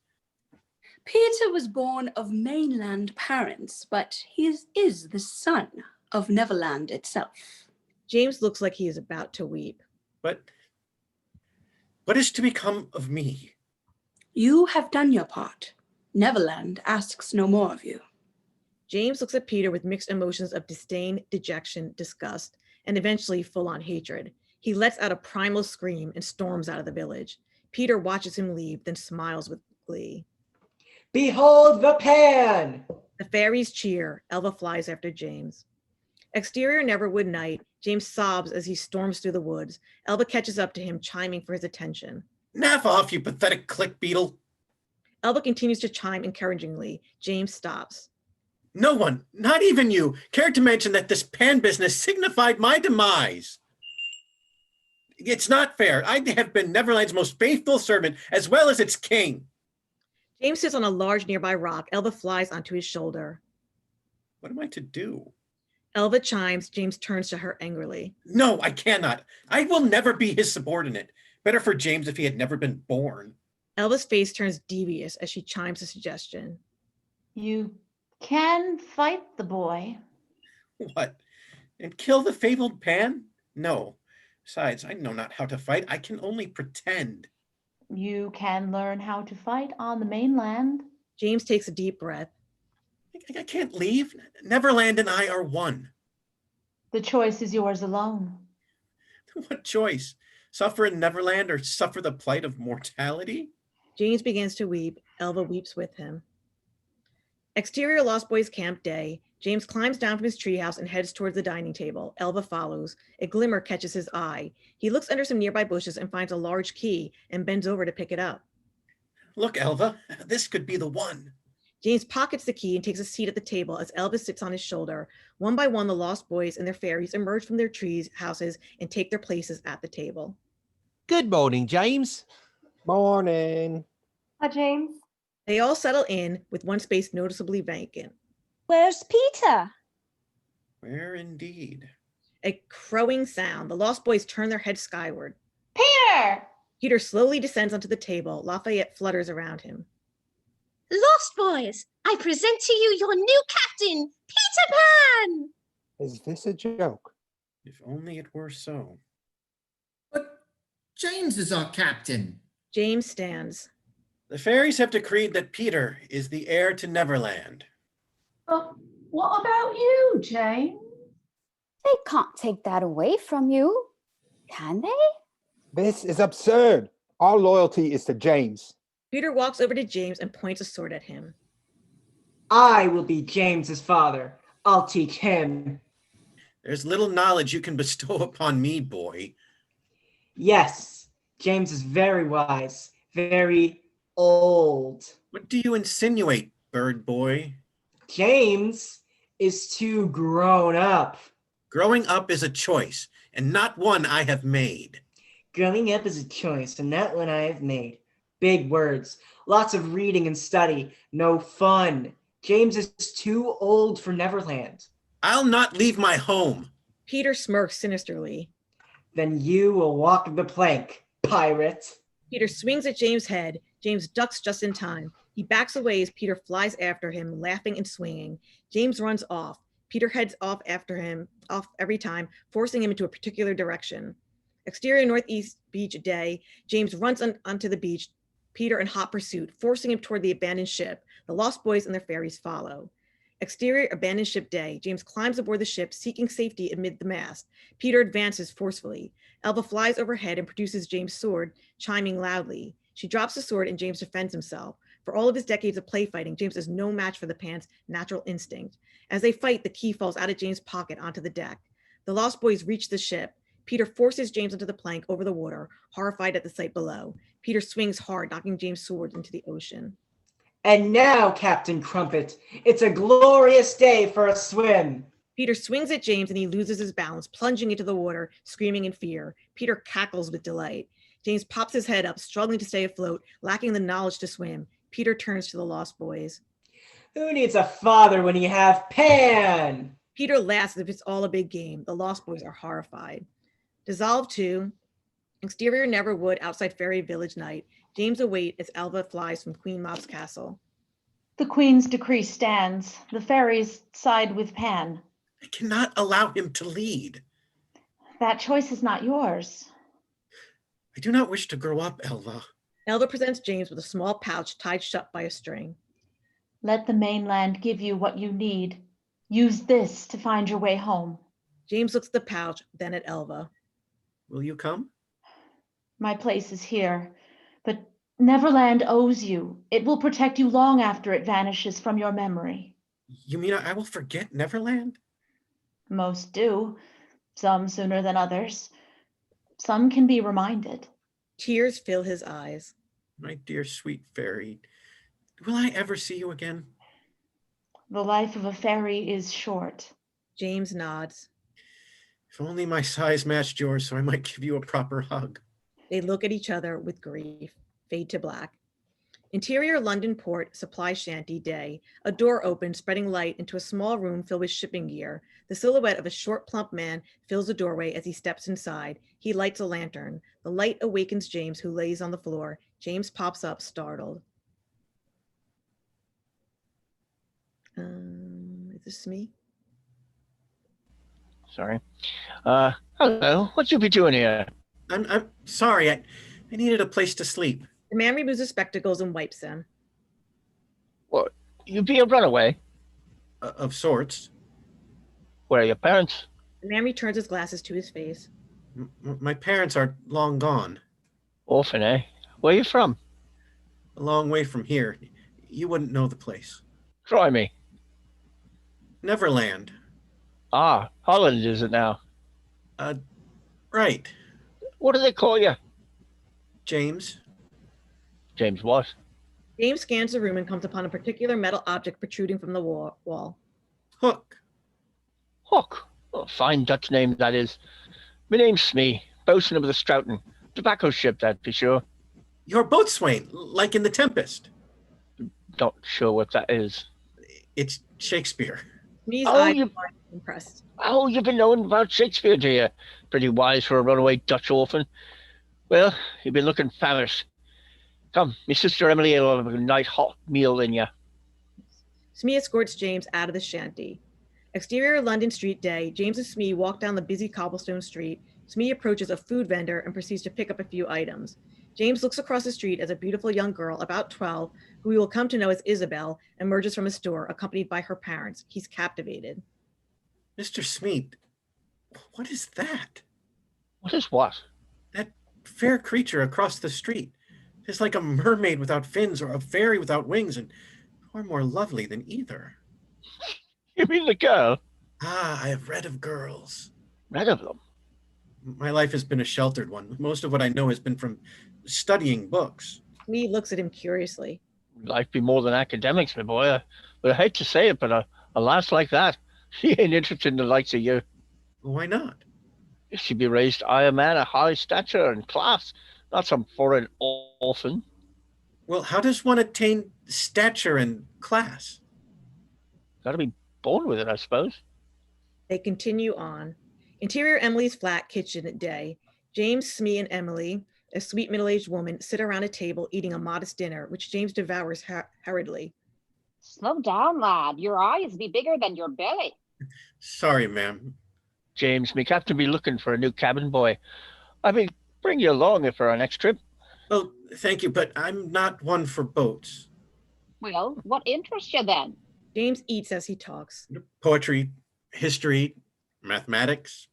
Peter was born of mainland parents, but he is the son of Neverland itself. James looks like he is about to weep. But what is to become of me? You have done your part. Neverland asks no more of you. James looks at Peter with mixed emotions of disdain, dejection, disgust, and eventually full-on hatred. He lets out a primal scream and storms out of the village. Peter watches him leave, then smiles with glee. Behold the Pan! The fairies cheer. Elva flies after James. Exterior Neverwood night. James sobs as he storms through the woods. Elva catches up to him, chiming for his attention. Naff off, you pathetic click beetle. Elva continues to chime encouragingly. James stops. No one, not even you, cared to mention that this Pan business signified my demise. It's not fair. I have been Neverland's most faithful servant, as well as its king. James sits on a large nearby rock. Elva flies onto his shoulder. What am I to do? Elva chimes. James turns to her angrily. No, I cannot. I will never be his subordinate. Better for James if he had never been born. Elva's face turns devious as she chimes a suggestion. You can fight the boy. What? And kill the fabled Pan? No. Besides, I know not how to fight. I can only pretend. You can learn how to fight on the mainland. James takes a deep breath. I can't leave. Neverland and I are one. The choice is yours alone. What choice? Suffer in Neverland or suffer the plight of mortality? James begins to weep. Elva weeps with him. Exterior Lost Boys Camp day. James climbs down from his treehouse and heads towards the dining table. Elva follows. A glimmer catches his eye. He looks under some nearby bushes and finds a large key and bends over to pick it up. Look, Elva, this could be the one. James pockets the key and takes a seat at the table as Elva sits on his shoulder. One by one, the Lost Boys and their fairies emerge from their trees, houses, and take their places at the table. Good morning, James. Morning. Hi, James. They all settle in, with one space noticeably vacant. Where's Peter? Where indeed? A crowing sound. The Lost Boys turn their heads skyward. Peter! Peter slowly descends onto the table. Lafayette flutters around him. Lost Boys, I present to you your new captain, Peter Pan! Is this a joke? If only it were so. But James is our captain. James stands. The fairies have decreed that Peter is the heir to Neverland. What about you, James? They can't take that away from you, can they? This is absurd. Our loyalty is to James. Peter walks over to James and points a sword at him. I will be James's father. I'll teach him. There's little knowledge you can bestow upon me, boy. Yes, James is very wise, very old. What do you insinuate, bird boy? James is too grown up. Growing up is a choice, and not one I have made. Growing up is a choice, and not one I have made. Big words, lots of reading and study, no fun. James is too old for Neverland. I'll not leave my home. Peter smirks sinisterly. Then you will walk the plank, pirate. Peter swings at James' head. James ducks just in time. He backs away as Peter flies after him, laughing and swinging. James runs off. Peter heads off after him, off every time, forcing him into a particular direction. Exterior Northeast Beach day, James runs onto the beach, Peter in hot pursuit, forcing him toward the abandoned ship. The Lost Boys and their ferries follow. Exterior abandoned ship day, James climbs aboard the ship, seeking safety amid the mast. Peter advances forcefully. Elva flies overhead and produces James' sword, chiming loudly. She drops the sword and James defends himself. For all of his decades of play fighting, James is no match for the Pan's natural instinct. As they fight, the key falls out of James' pocket onto the deck. The Lost Boys reach the ship. Peter forces James onto the plank over the water, horrified at the sight below. Peter swings hard, knocking James' sword into the ocean. And now, Captain Crumpet, it's a glorious day for a swim. Peter swings at James and he loses his balance, plunging into the water, screaming in fear. Peter cackles with delight. James pops his head up, struggling to stay afloat, lacking the knowledge to swim. Peter turns to the Lost Boys. Who needs a father when you have Pan? Peter laughs as if it's all a big game. The Lost Boys are horrified. Dissolve to exterior Neverwood outside Fairy Village night. James await as Elva flies from Queen Mob's castle. The Queen's decree stands. The fairies side with Pan. I cannot allow him to lead. That choice is not yours. I do not wish to grow up, Elva. Elva presents James with a small pouch tied shut by a string. Let the mainland give you what you need. Use this to find your way home. James looks at the pouch, then at Elva. Will you come? My place is here, but Neverland owes you. It will protect you long after it vanishes from your memory. You mean I will forget Neverland? Most do, some sooner than others. Some can be reminded. Tears fill his eyes. My dear sweet fairy, will I ever see you again? The life of a fairy is short. James nods. If only my size matched yours so I might give you a proper hug. They look at each other with grief. Fade to black. Interior London Port Supply Shanty day. A door opens, spreading light into a small room filled with shipping gear. The silhouette of a short, plump man fills the doorway as he steps inside. He lights a lantern. The light awakens James, who lays on the floor. James pops up, startled. Is this me? Sorry. Hello. What you be doing here? I'm sorry. I needed a place to sleep. The man removes his spectacles and wipes them. What? You be a runaway? Of sorts. Where are your parents? The man returns his glasses to his face. My parents are long gone. Orphan, eh? Where are you from? A long way from here. You wouldn't know the place. Try me. Neverland. Ah, Holland is it now? Right. What do they call you? James. James what? James scans the room and comes upon a particular metal object protruding from the wall. Hook. Hook? Oh, fine Dutch name that is. My name's Smee, boatswain of the Stroughton. Tobacco ship, that be sure. You're boatswain, like in The Tempest. Not sure what that is. It's Shakespeare. Smee's eyes are impressed. Oh, you've been knowing about Shakespeare, do you? Pretty wise for a runaway Dutch orphan. Well, you've been looking famished. Come, my sister Emily will have a nice hot meal in you. Smee escorts James out of the shanty. Exterior London street day. James and Smee walk down the busy cobblestone street. Smee approaches a food vendor and proceeds to pick up a few items. James looks across the street as a beautiful young girl, about 12, who we will come to know as Isabel, emerges from a store, accompanied by her parents. He's captivated. Mr. Smee, what is that? What is what? That fair creature across the street. It's like a mermaid without fins or a fairy without wings, and far more lovely than either. You mean the girl? Ah, I have read of girls. Read of them? My life has been a sheltered one. Most of what I know has been from studying books. Smee looks at him curiously. Life be more than academics, my boy. But I hate to say it, but a lass like that, she ain't interested in the likes of you. Why not? She'd be raised by a man of high stature and class, not some foreign orphan. Well, how does one attain stature and class? Gotta be born with it, I suppose. They continue on. Interior Emily's flat kitchen day. James, Smee, and Emily, a sweet middle-aged woman, sit around a table eating a modest dinner, which James devours hurriedly. Slow down, lad. Your eyes be bigger than your belly. Sorry, ma'am. James, me captain be looking for a new cabin boy. I mean, bring you along for our next trip. Oh, thank you, but I'm not one for boats. Well, what interests you then? James eats as he talks. Poetry, history, mathematics.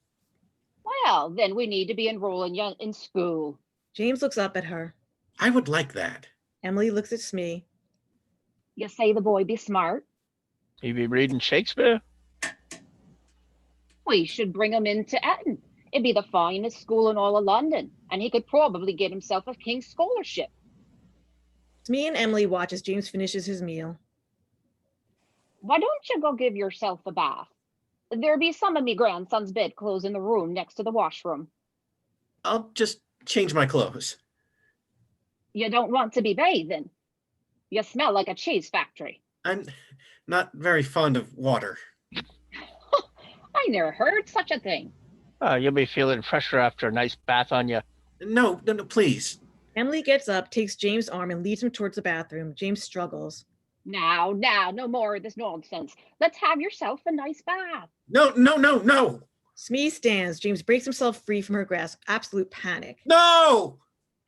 Well, then we need to be enrolling you in school. James looks up at her. I would like that. Emily looks at Smee. You say the boy be smart? He be reading Shakespeare? We should bring him into Eton. It'd be the finest school in all of London, and he could probably get himself a King's Scholarship. Smee and Emily watch as James finishes his meal. Why don't you go give yourself a bath? There be some of me grandson's bedclothes in the room next to the washroom. I'll just change my clothes. You don't want to be bathing. You smell like a cheese factory. I'm not very fond of water. I never heard such a thing. You'll be feeling fresher after a nice bath on you. No, please. Emily gets up, takes James' arm, and leads him towards the bathroom. James struggles. Now, no more of this nonsense. Let's have yourself a nice bath. No. Smee stands. James breaks himself free from her grasp. Absolute panic. No!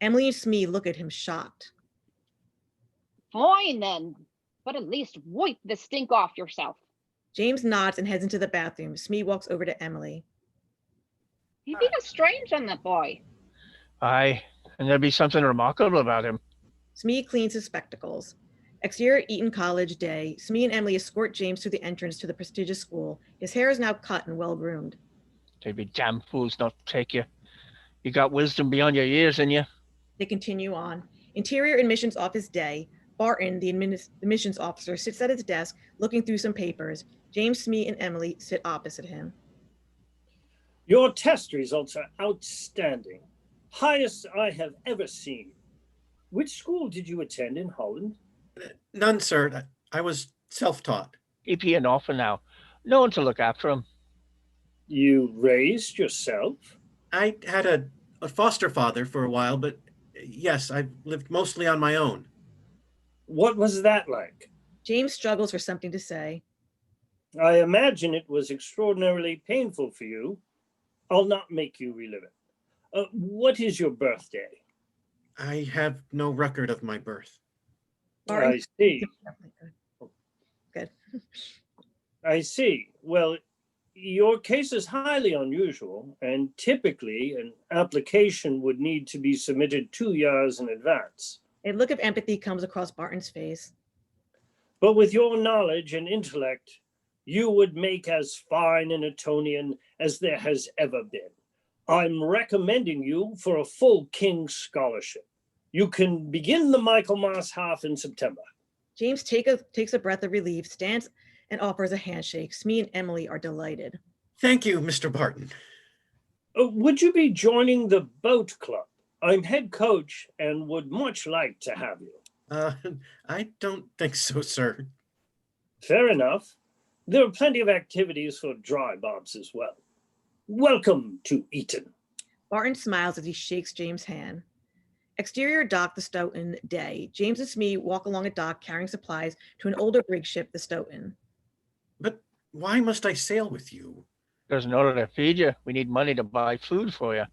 Emily and Smee look at him shocked. Fine then, but at least wipe the stink off yourself. James nods and heads into the bathroom. Smee walks over to Emily. You be a strange on that boy. Aye, and there'd be something remarkable about him. Smee cleans his spectacles. Exterior Eton College day. Smee and Emily escort James to the entrance to the prestigious school. His hair is now cut and well groomed. They'd be damn fools not to take you. You got wisdom beyond your years in you. They continue on. Interior admissions office day. Bardin, the admissions officer, sits at his desk looking through some papers. James, Smee, and Emily sit opposite him. Your test results are outstanding. Highest I have ever seen. Which school did you attend in Holland? None, sir. I was self-taught. He'd be an orphan now. No one to look after him. You raised yourself? I had a foster father for a while, but yes, I've lived mostly on my own. What was that like? James struggles for something to say. I imagine it was extraordinarily painful for you. I'll not make you relive it. What is your birthday? I have no record of my birth. I see. Good. I see. Well, your case is highly unusual, and typically an application would need to be submitted 2 years in advance. A look of empathy comes across Barton's face. But with your knowledge and intellect, you would make as fine an Etonian as there has ever been. I'm recommending you for a full King's Scholarship. You can begin the Michaelmas half in September. James takes a breath of relief, stands and offers a handshake. Smee and Emily are delighted. Thank you, Mr. Bardin. Would you be joining the boat club? I'm head coach and would much like to have you. I don't think so, sir. Fair enough. There are plenty of activities for dry bobs as well. Welcome to Eton. Barton smiles as he shakes James' hand. Exterior dock, the Stoughton day. James and Smee walk along a dock carrying supplies to an older brig ship, the Stoughton. But why must I sail with you? Because in order to feed you, we need money to buy food for you.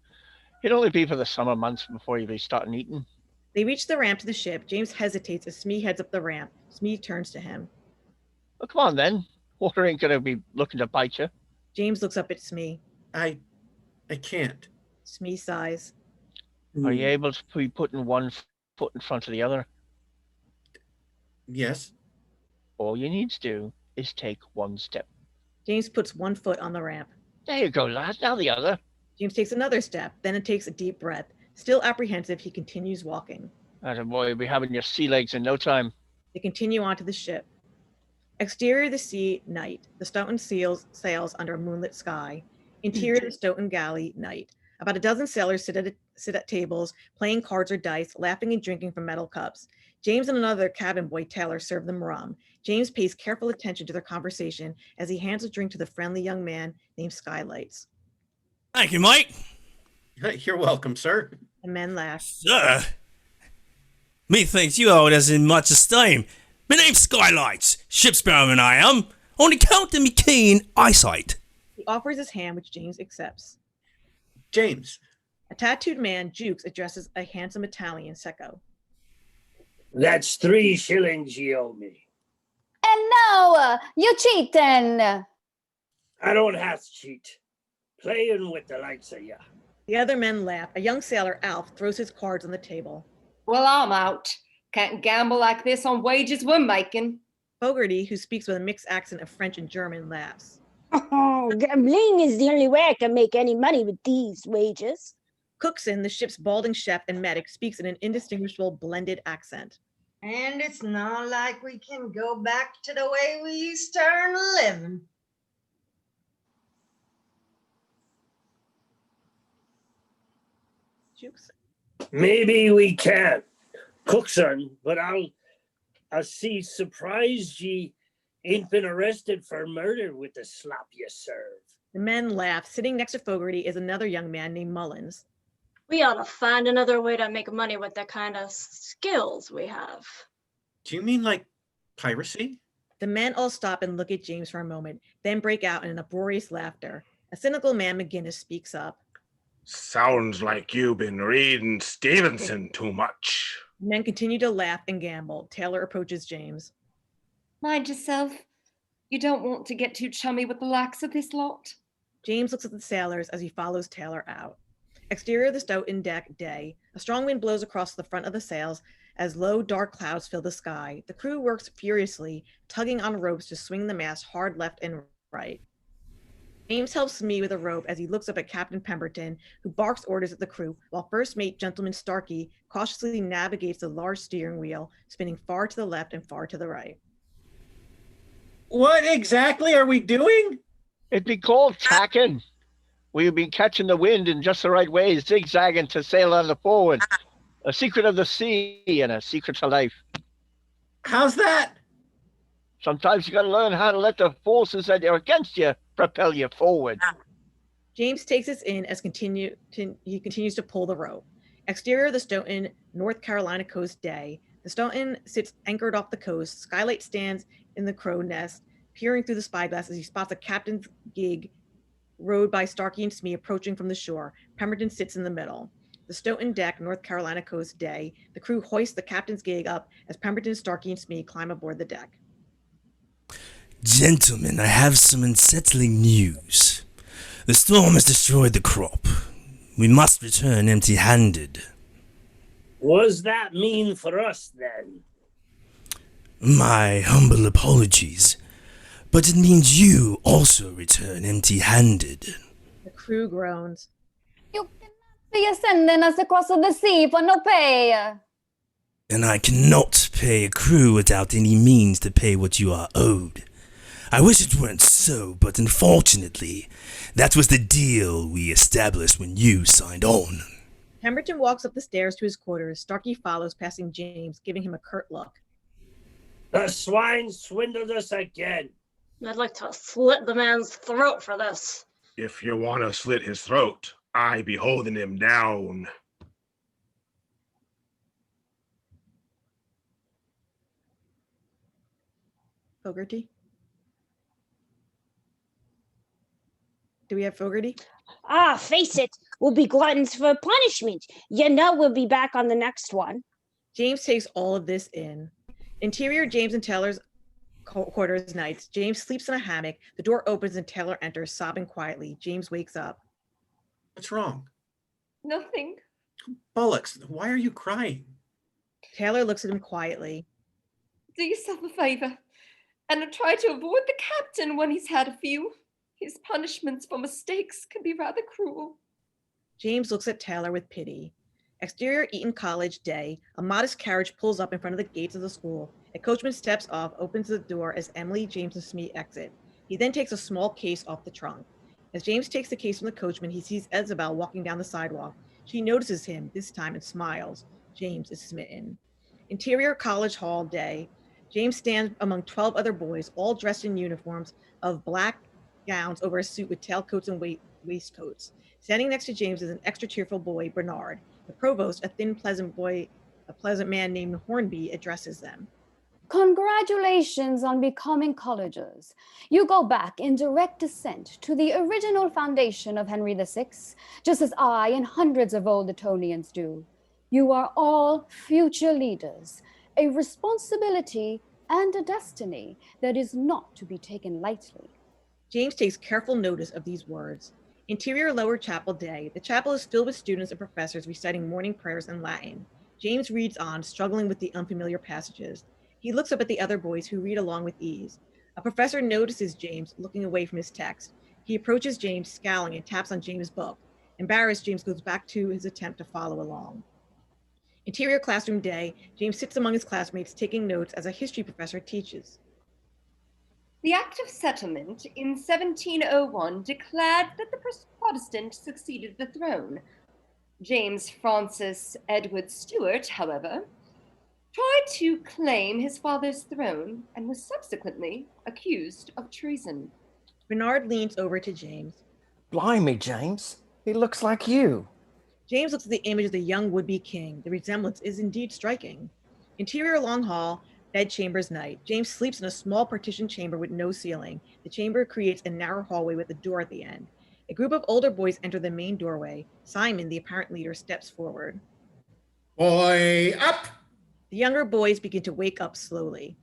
It'd only be for the summer months before you be starting eating. They reach the ramp to the ship. James hesitates as Smee heads up the ramp. Smee turns to him. Well, come on then. Water ain't gonna be looking to bite you. James looks up at Smee. I can't. Smee sighs. Are you able to be putting one foot in front of the other? Yes. All you need to do is take one step. James puts one foot on the ramp. There you go, lad. Now the other. James takes another step, then it takes a deep breath. Still apprehensive, he continues walking. Boy, you'll be having your sea legs in no time. They continue onto the ship. Exterior of the sea, night. The Stoughton sails under a moonlit sky. Interior of the Stoughton galley, night. About a dozen sailors sit at tables, playing cards or dice, laughing and drinking from metal cups. James and another cabin boy, Taylor, serve them rum. James pays careful attention to their conversation as he hands a drink to the friendly young man named Skylights. Thank you, mate. You're welcome, sir. The men laugh. Sir? Methinks you hold us in much esteem. My name's Skylights, ship's bowman I am, on account of me keen eyesight. He offers his hand, which James accepts. James. A tattooed man, Jukes, addresses a handsome Italian, Secco. That's 3 shillings you owe me. And now, you cheating. I don't have to cheat. Playing with the likes of ya. The other men laugh. A young sailor, Alf, throws his cards on the table. Well, I'm out. Can't gamble like this on wages we're making. Fogarty, who speaks with a mixed accent of French and German, laughs. Oh, gambling is the only way I can make any money with these wages. Cookson, the ship's balding chef and medic, speaks in an indistinguishable blended accent. And it's not like we can go back to the way we used to earn a living. Jukes. Maybe we can, Cookson, but I'll see surprised ye ain't been arrested for murder with the slop you serve. The men laugh. Sitting next to Fogarty is another young man named Mullins. We ought to find another way to make money with the kind of skills we have. Do you mean like piracy? The men all stop and look at James for a moment, then break out in an uproarious laughter. A cynical man, McGinnis, speaks up. Sounds like you've been reading Stevenson too much. The men continue to laugh and gamble. Taylor approaches James. Mind yourself. You don't want to get too chummy with the likes of this lot. James looks at the sailors as he follows Taylor out. Exterior of the Stoughton deck, day. A strong wind blows across the front of the sails as low, dark clouds fill the sky. The crew works furiously, tugging on ropes to swing the mast hard left and right. James helps me with a rope as he looks up at Captain Pemberton, who barks orders at the crew, while First Mate Gentleman Starkey cautiously navigates the large steering wheel, spinning far to the left and far to the right. What exactly are we doing? It'd be called tacking. We've been catching the wind in just the right way, zigzagging to sail on the forward. A secret of the sea and a secret to life. How's that? Sometimes you gotta learn how to let the forces that are against you propel you forward. James takes us in as he continues to pull the rope. Exterior of the Stoughton, North Carolina coast, day. The Stoughton sits anchored off the coast. Skylight stands in the crow nest, peering through the spyglass as he spots a captain's gig rowed by Starkey and Smee approaching from the shore. Pemberton sits in the middle. The Stoughton deck, North Carolina coast, day. The crew hoists the captain's gig up as Pemberton, Starkey, and Smee climb aboard the deck. Gentlemen, I have some unsettling news. The storm has destroyed the crop. We must return empty-handed. What's that mean for us then? My humble apologies, but it means you also return empty-handed. The crew groans. You cannot be sending us across the sea for no pay. And I cannot pay a crew without any means to pay what you are owed. I wish it weren't so, but unfortunately, that was the deal we established when you signed on. Pemberton walks up the stairs to his quarters. Starkey follows, passing James, giving him a curt look. The swine swindled us again. I'd like to slit the man's throat for this. If you want to slit his throat, I be holding him down. Fogarty? Do we have Fogarty? Ah, face it, we'll be gluttons for punishment. You know we'll be back on the next one. James takes all of this in. Interior James and Taylor's quarters nights. James sleeps in a hammock. The door opens and Taylor enters, sobbing quietly. James wakes up. What's wrong? Nothing. Bollocks, why are you crying? Taylor looks at him quietly. Do yourself a favor. and try to avoid the captain when he's had a few. His punishments for mistakes can be rather cruel. James looks at Taylor with pity. Exterior Eton College day, a modest carriage pulls up in front of the gates of the school. A coachman steps off, opens the door as Emily, James, and Smee exit. He then takes a small case off the trunk. As James takes the case from the coachman, he sees Isabel walking down the sidewalk. She notices him this time and smiles. James is smitten. Interior College Hall day. James stands among 12 other boys, all dressed in uniforms of black gowns over a suit with tailcoats and waistcoats. Standing next to James is an extra cheerful boy, Bernard. The provost, a thin, pleasant man named Hornby, addresses them. Congratulations on becoming collegers. You go back in direct descent to the original foundation of Henry VI, just as I and hundreds of old Etonians do. You are all future leaders, a responsibility and a destiny that is not to be taken lightly. James takes careful notice of these words. Interior Lower Chapel day. The chapel is filled with students and professors reciting morning prayers in Latin. James reads on, struggling with the unfamiliar passages. He looks up at the other boys who read along with ease. A professor notices James looking away from his text. He approaches James, scowling, and taps on James' book. Embarrassed, James goes back to his attempt to follow along. Interior classroom day. James sits among his classmates, taking notes as a history professor teaches. The Act of Settlement in 1701 declared that the Protestant succeeded the throne. James Francis Edward Stuart, however, tried to claim his father's throne and was subsequently accused of treason. Bernard leans over to James. Blimey, James. He looks like you. James looks at the image of the young would-be king. The resemblance is indeed striking. Interior long hall, bedchambers night. James sleeps in a small partitioned chamber with no ceiling. The chamber creates a narrow hallway with a door at the end. A group of older boys enter the main doorway. Simon, the apparent leader, steps forward. Boy up! The younger boys begin to wake up slowly.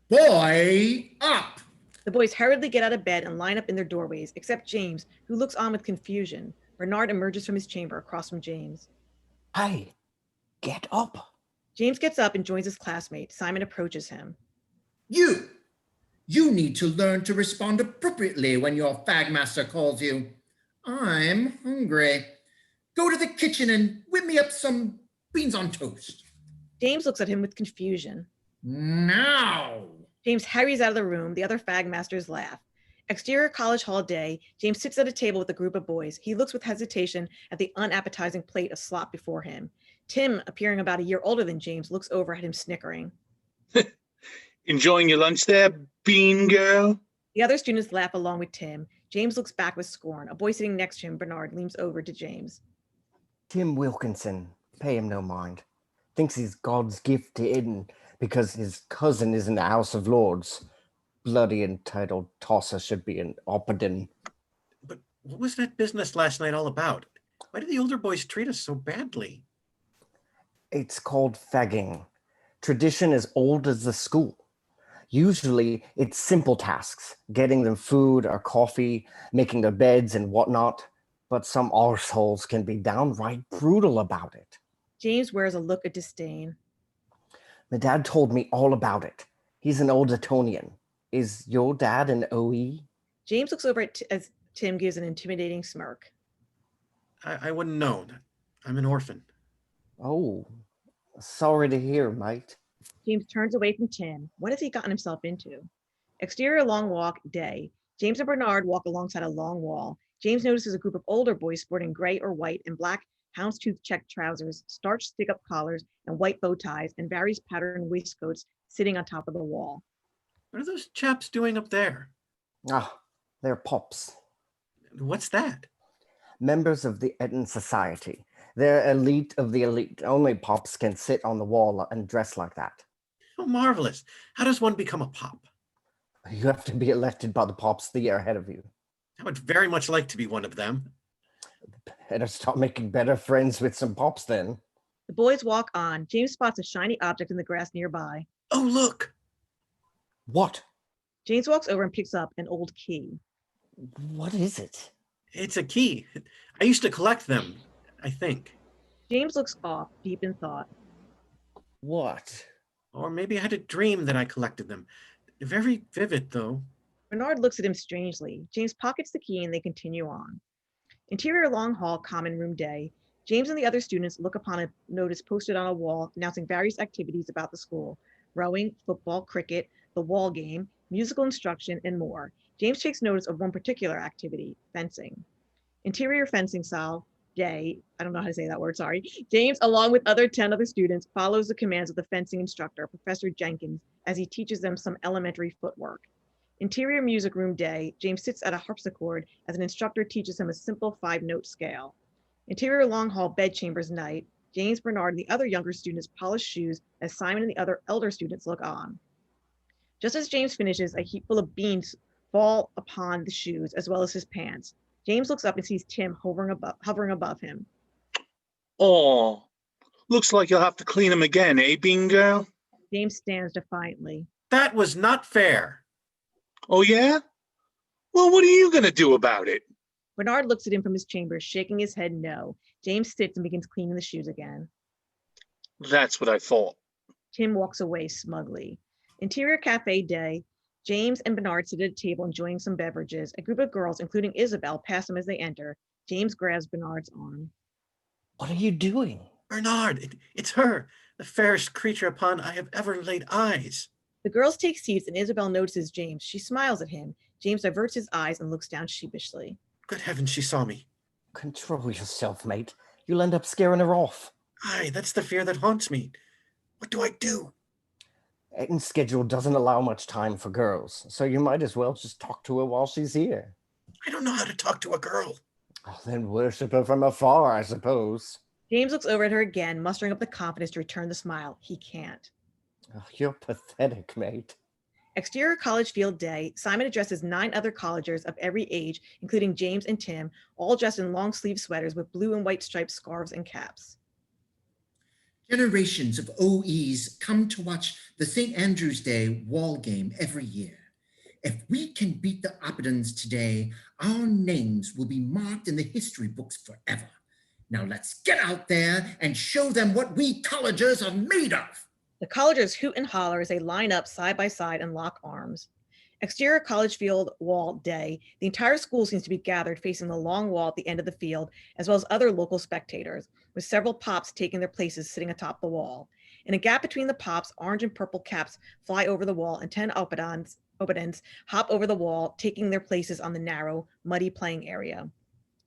Boy up! The boys hurriedly get out of bed and line up in their doorways, except James, who looks on with confusion. Bernard emerges from his chamber across from James. Hey, get up. James gets up and joins his classmate. Simon approaches him. You need to learn to respond appropriately when your fag master calls you. I'm hungry. Go to the kitchen and whip me up some beans on toast. James looks at him with confusion. Now! James hurries out of the room. The other fag masters laugh. Exterior college hall day. James sits at a table with a group of boys. He looks with hesitation at the unappetizing plate of slop before him. Tim, appearing about a year older than James, looks over at him snickering. Enjoying your lunch there, bean girl? The other students laugh along with Tim. James looks back with scorn. A boy sitting next to him, Bernard, leans over to James. Tim Wilkinson, pay him no mind. Thinks he's God's gift to Eden because his cousin is in the House of Lords. Bloody entitled tosser should be an Opperden. But what was that business last night all about? Why did the older boys treat us so badly? It's called fagging. Tradition as old as the school. Usually it's simple tasks, getting them food or coffee, making their beds and whatnot, but some arseholes can be downright brutal about it. James wears a look of disdain. My dad told me all about it. He's an old Etonian. Is your dad an OE? James looks over at as Tim gives an intimidating smirk. I wouldn't know. I'm an orphan. Oh, sorry to hear, mate. James turns away from Tim. What has he gotten himself into? Exterior long walk day. James and Bernard walk alongside a long wall. James notices a group of older boys sporting gray or white and black houndstooth check trousers, starched stick-up collars, and white bow ties, and various patterned waistcoats sitting on top of the wall. What are those chaps doing up there? Ah, they're pops. What's that? Members of the Eton Society. They're elite of the elite. Only pops can sit on the wall and dress like that. Oh, marvelous. How does one become a pop? You have to be elected by the pops the year ahead of you. I would very much like to be one of them. Better start making better friends with some pops then. The boys walk on. James spots a shiny object in the grass nearby. Oh, look. What? James walks over and picks up an old key. What is it? It's a key. I used to collect them, I think. James looks off, deep in thought. What? Or maybe I had a dream that I collected them. Very vivid, though. Bernard looks at him strangely. James pockets the key and they continue on. Interior long hall, common room day. James and the other students look upon a notice posted on a wall announcing various activities about the school: rowing, football, cricket, the wall game, musical instruction, and more. James takes notice of one particular activity: fencing. Interior fencing style day. I don't know how to say that word, sorry. James, along with 10 other students, follows the commands of the fencing instructor, Professor Jenkins, as he teaches them some elementary footwork. Interior music room day. James sits at a harpsichord as an instructor teaches him a simple 5-note scale. Interior long hall bedchambers night. James, Bernard, and the other younger students polish shoes as Simon and the other elder students look on. Just as James finishes, a heap full of beans fall upon the shoes as well as his pants. James looks up and sees Tim hovering above him. Oh, looks like you'll have to clean them again, eh, Bean Girl? James stands defiantly. That was not fair. Oh, yeah? Well, what are you going to do about it? Bernard looks at him from his chambers, shaking his head no. James sits and begins cleaning the shoes again. That's what I thought. Tim walks away smugly. Interior cafe day. James and Bernard sit at a table enjoying some beverages. A group of girls, including Isabel, pass them as they enter. James grabs Bernard's arm. What are you doing? Bernard, it's her, the fairest creature upon I have ever laid eyes. The girls take seats and Isabel notices James. She smiles at him. James diverts his eyes and looks down sheepishly. Good heavens, she saw me. Control yourself, mate. You'll end up scaring her off. Aye, that's the fear that haunts me. What do I do? Eden's schedule doesn't allow much time for girls, so you might as well just talk to her while she's here. I don't know how to talk to a girl. Oh, then worship her from afar, I suppose. James looks over at her again, mustering up the confidence to return the smile. He can't. Oh, you're pathetic, mate. Exterior college field day. Simon addresses 9 other collegers of every age, including James and Tim, all dressed in long sleeve sweaters with blue and white striped scarves and caps. Generations of OEs come to watch the St. Andrew's Day wall game every year. If we can beat the Opidans today, our names will be marked in the history books forever. Now let's get out there and show them what we collegers are made of. The collegers hoot and holler as they line up side by side and lock arms. Exterior college field wall day. The entire school seems to be gathered facing the long wall at the end of the field, as well as other local spectators, with several pops taking their places sitting atop the wall. In a gap between the pops, orange and purple caps fly over the wall, and 10 Opidans hop over the wall, taking their places on the narrow, muddy playing area.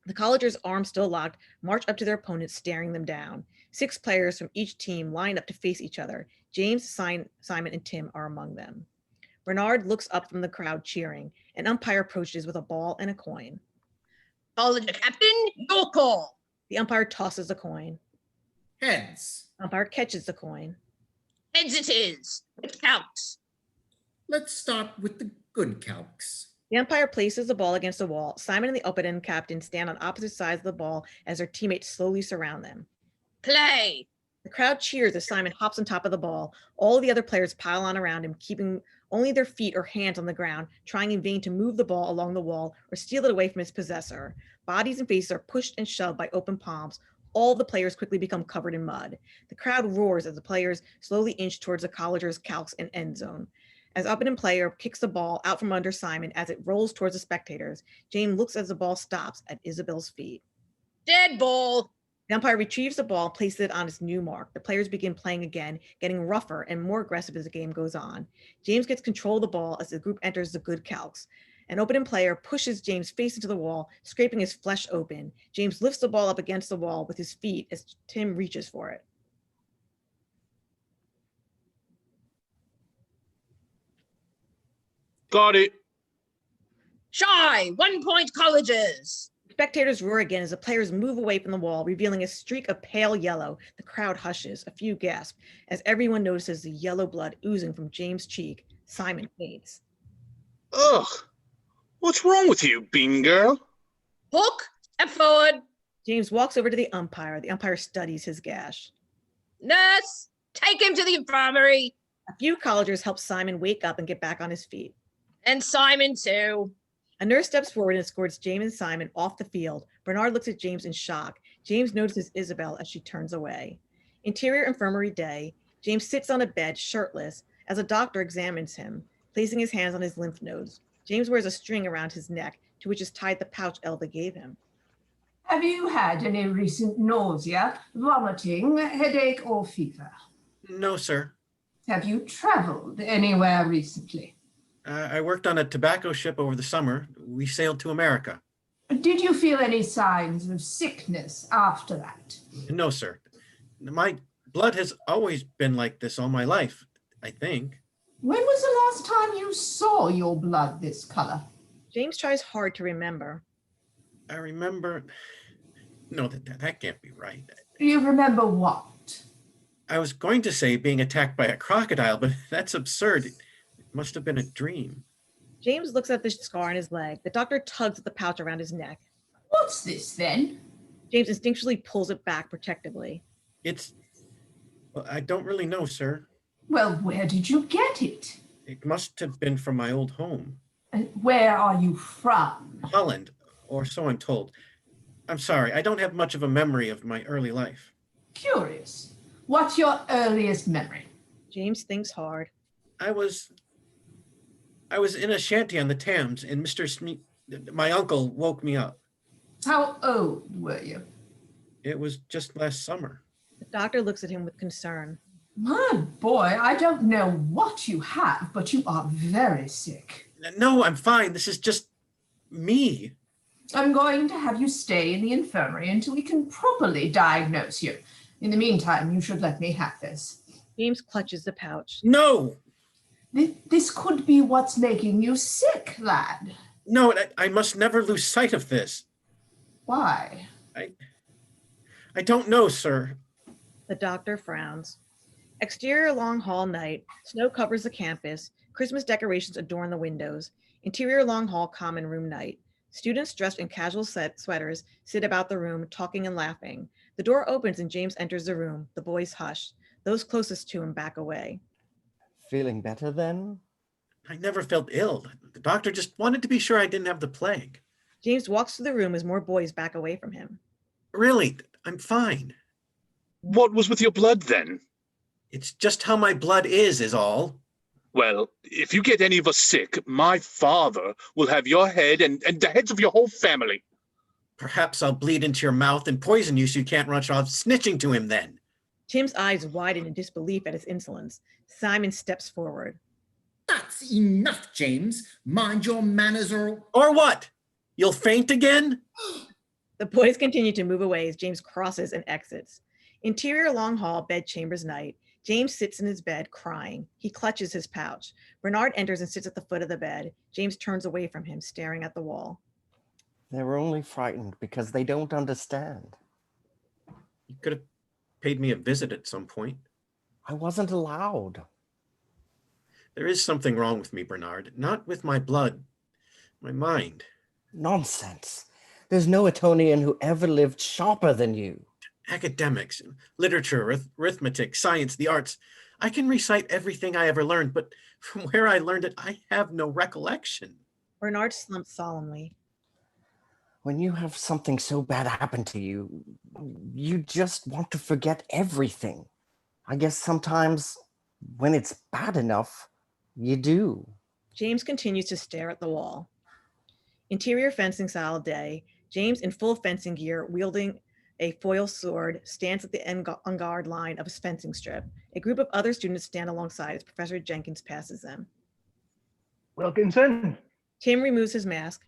The collegers, arms still locked, march up to their opponents, staring them down. 6 players from each team line up to face each other. James, Simon, and Tim are among them. Bernard looks up from the crowd cheering. An umpire approaches with a ball and a coin. College captain, your call. The umpire tosses a coin. Heads. Umpire catches the coin. Heads it is. It counts. Let's start with the good calcs. The umpire places the ball against the wall. Simon and the Opedan captain stand on opposite sides of the ball as their teammates slowly surround them. Play. The crowd cheers as Simon hops on top of the ball. All the other players pile on around him, keeping only their feet or hands on the ground, trying in vain to move the ball along the wall or steal it away from its possessor. Bodies and faces are pushed and shoved by open palms. All the players quickly become covered in mud. The crowd roars as the players slowly inch towards the collegers' calcs and end zone. As Opedan player kicks the ball out from under Simon as it rolls towards the spectators, James looks as the ball stops at Isabel's feet. Dead ball. The umpire retrieves the ball and places it on its new mark. The players begin playing again, getting rougher and more aggressive as the game goes on. James gets control of the ball as the group enters the good calcs. An Opedan player pushes James face into the wall, scraping his flesh open. James lifts the ball up against the wall with his feet as Tim reaches for it. Got it. Shy, 1 point colleges. Spectators roar again as the players move away from the wall, revealing a streak of pale yellow. The crowd hushes, a few gasp, as everyone notices the yellow blood oozing from James' cheek. Simon faints. Ugh. What's wrong with you, Bean Girl? Hook, step forward. James walks over to the umpire. The umpire studies his gash. Nurse, take him to the infirmary. A few collegers help Simon wake up and get back on his feet. And Simon too. A nurse steps forward and escorts James and Simon off the field. Bernard looks at James in shock. James notices Isabel as she turns away. Interior infirmary day. James sits on a bed, shirtless, as a doctor examines him. placing his hands on his lymph nodes. James wears a string around his neck, to which is tied the pouch Elva gave him. Have you had any recent nausea, vomiting, headache, or fever? No, sir. Have you traveled anywhere recently? I worked on a tobacco ship over the summer. We sailed to America. Did you feel any signs of sickness after that? No, sir. My blood has always been like this all my life, I think. When was the last time you saw your blood this color? James tries hard to remember. I remember... No, that can't be right. You remember what? I was going to say being attacked by a crocodile, but that's absurd. It must have been a dream. James looks at the scar on his leg. The doctor tugs at the pouch around his neck. What's this then? James instinctually pulls it back protectively. Well, I don't really know, sir. Well, where did you get it? It must have been from my old home. Where are you from? Holland, or so I'm told. I'm sorry, I don't have much of a memory of my early life. Curious. What's your earliest memory? James thinks hard. I was in a shanty on the Thames, and my uncle woke me up. How old were you? It was just last summer. The doctor looks at him with concern. My boy, I don't know what you have, but you are very sick. No, I'm fine. This is just me. I'm going to have you stay in the infirmary until we can properly diagnose you. In the meantime, you should let me have this. James clutches the pouch. No! This could be what's making you sick, lad. No, I must never lose sight of this. Why? I don't know, sir. The doctor frowns. Exterior long hall night. Snow covers the campus. Christmas decorations adorn the windows. Interior long hall common room night. Students dressed in casual sweaters sit about the room, talking and laughing. The door opens and James enters the room. The boys hush. Those closest to him back away. Feeling better then? I never felt ill. The doctor just wanted to be sure I didn't have the plague. James walks through the room as more boys back away from him. Really, I'm fine. What was with your blood then? It's just how my blood is all. Well, if you get any of us sick, my father will have your head and the heads of your whole family. Perhaps I'll bleed into your mouth and poison you so you can't rush off snitching to him then. Tim's eyes widen in disbelief at his insolence. Simon steps forward. That's enough, James. Mind your manners or what? You'll faint again? The boys continue to move away as James crosses and exits. Interior long hall, bed chambers night. James sits in his bed crying. He clutches his pouch. Bernard enters and sits at the foot of the bed. James turns away from him, staring at the wall. They're only frightened because they don't understand. You could have paid me a visit at some point. I wasn't allowed. There is something wrong with me, Bernard. Not with my blood, my mind. Nonsense. There's no Etonian who ever lived sharper than you. Academics, literature, arithmetic, science, the arts. I can recite everything I ever learned, but from where I learned it, I have no recollection. Bernard slumps solemnly. When you have something so bad happen to you, you just want to forget everything. I guess sometimes when it's bad enough, you do. James continues to stare at the wall. Interior fencing style day. James in full fencing gear, wielding a foil sword, stands at the en-garde line of his fencing strip. A group of other students stand alongside as Professor Jenkins passes them. Wilkinson? Tim removes his mask.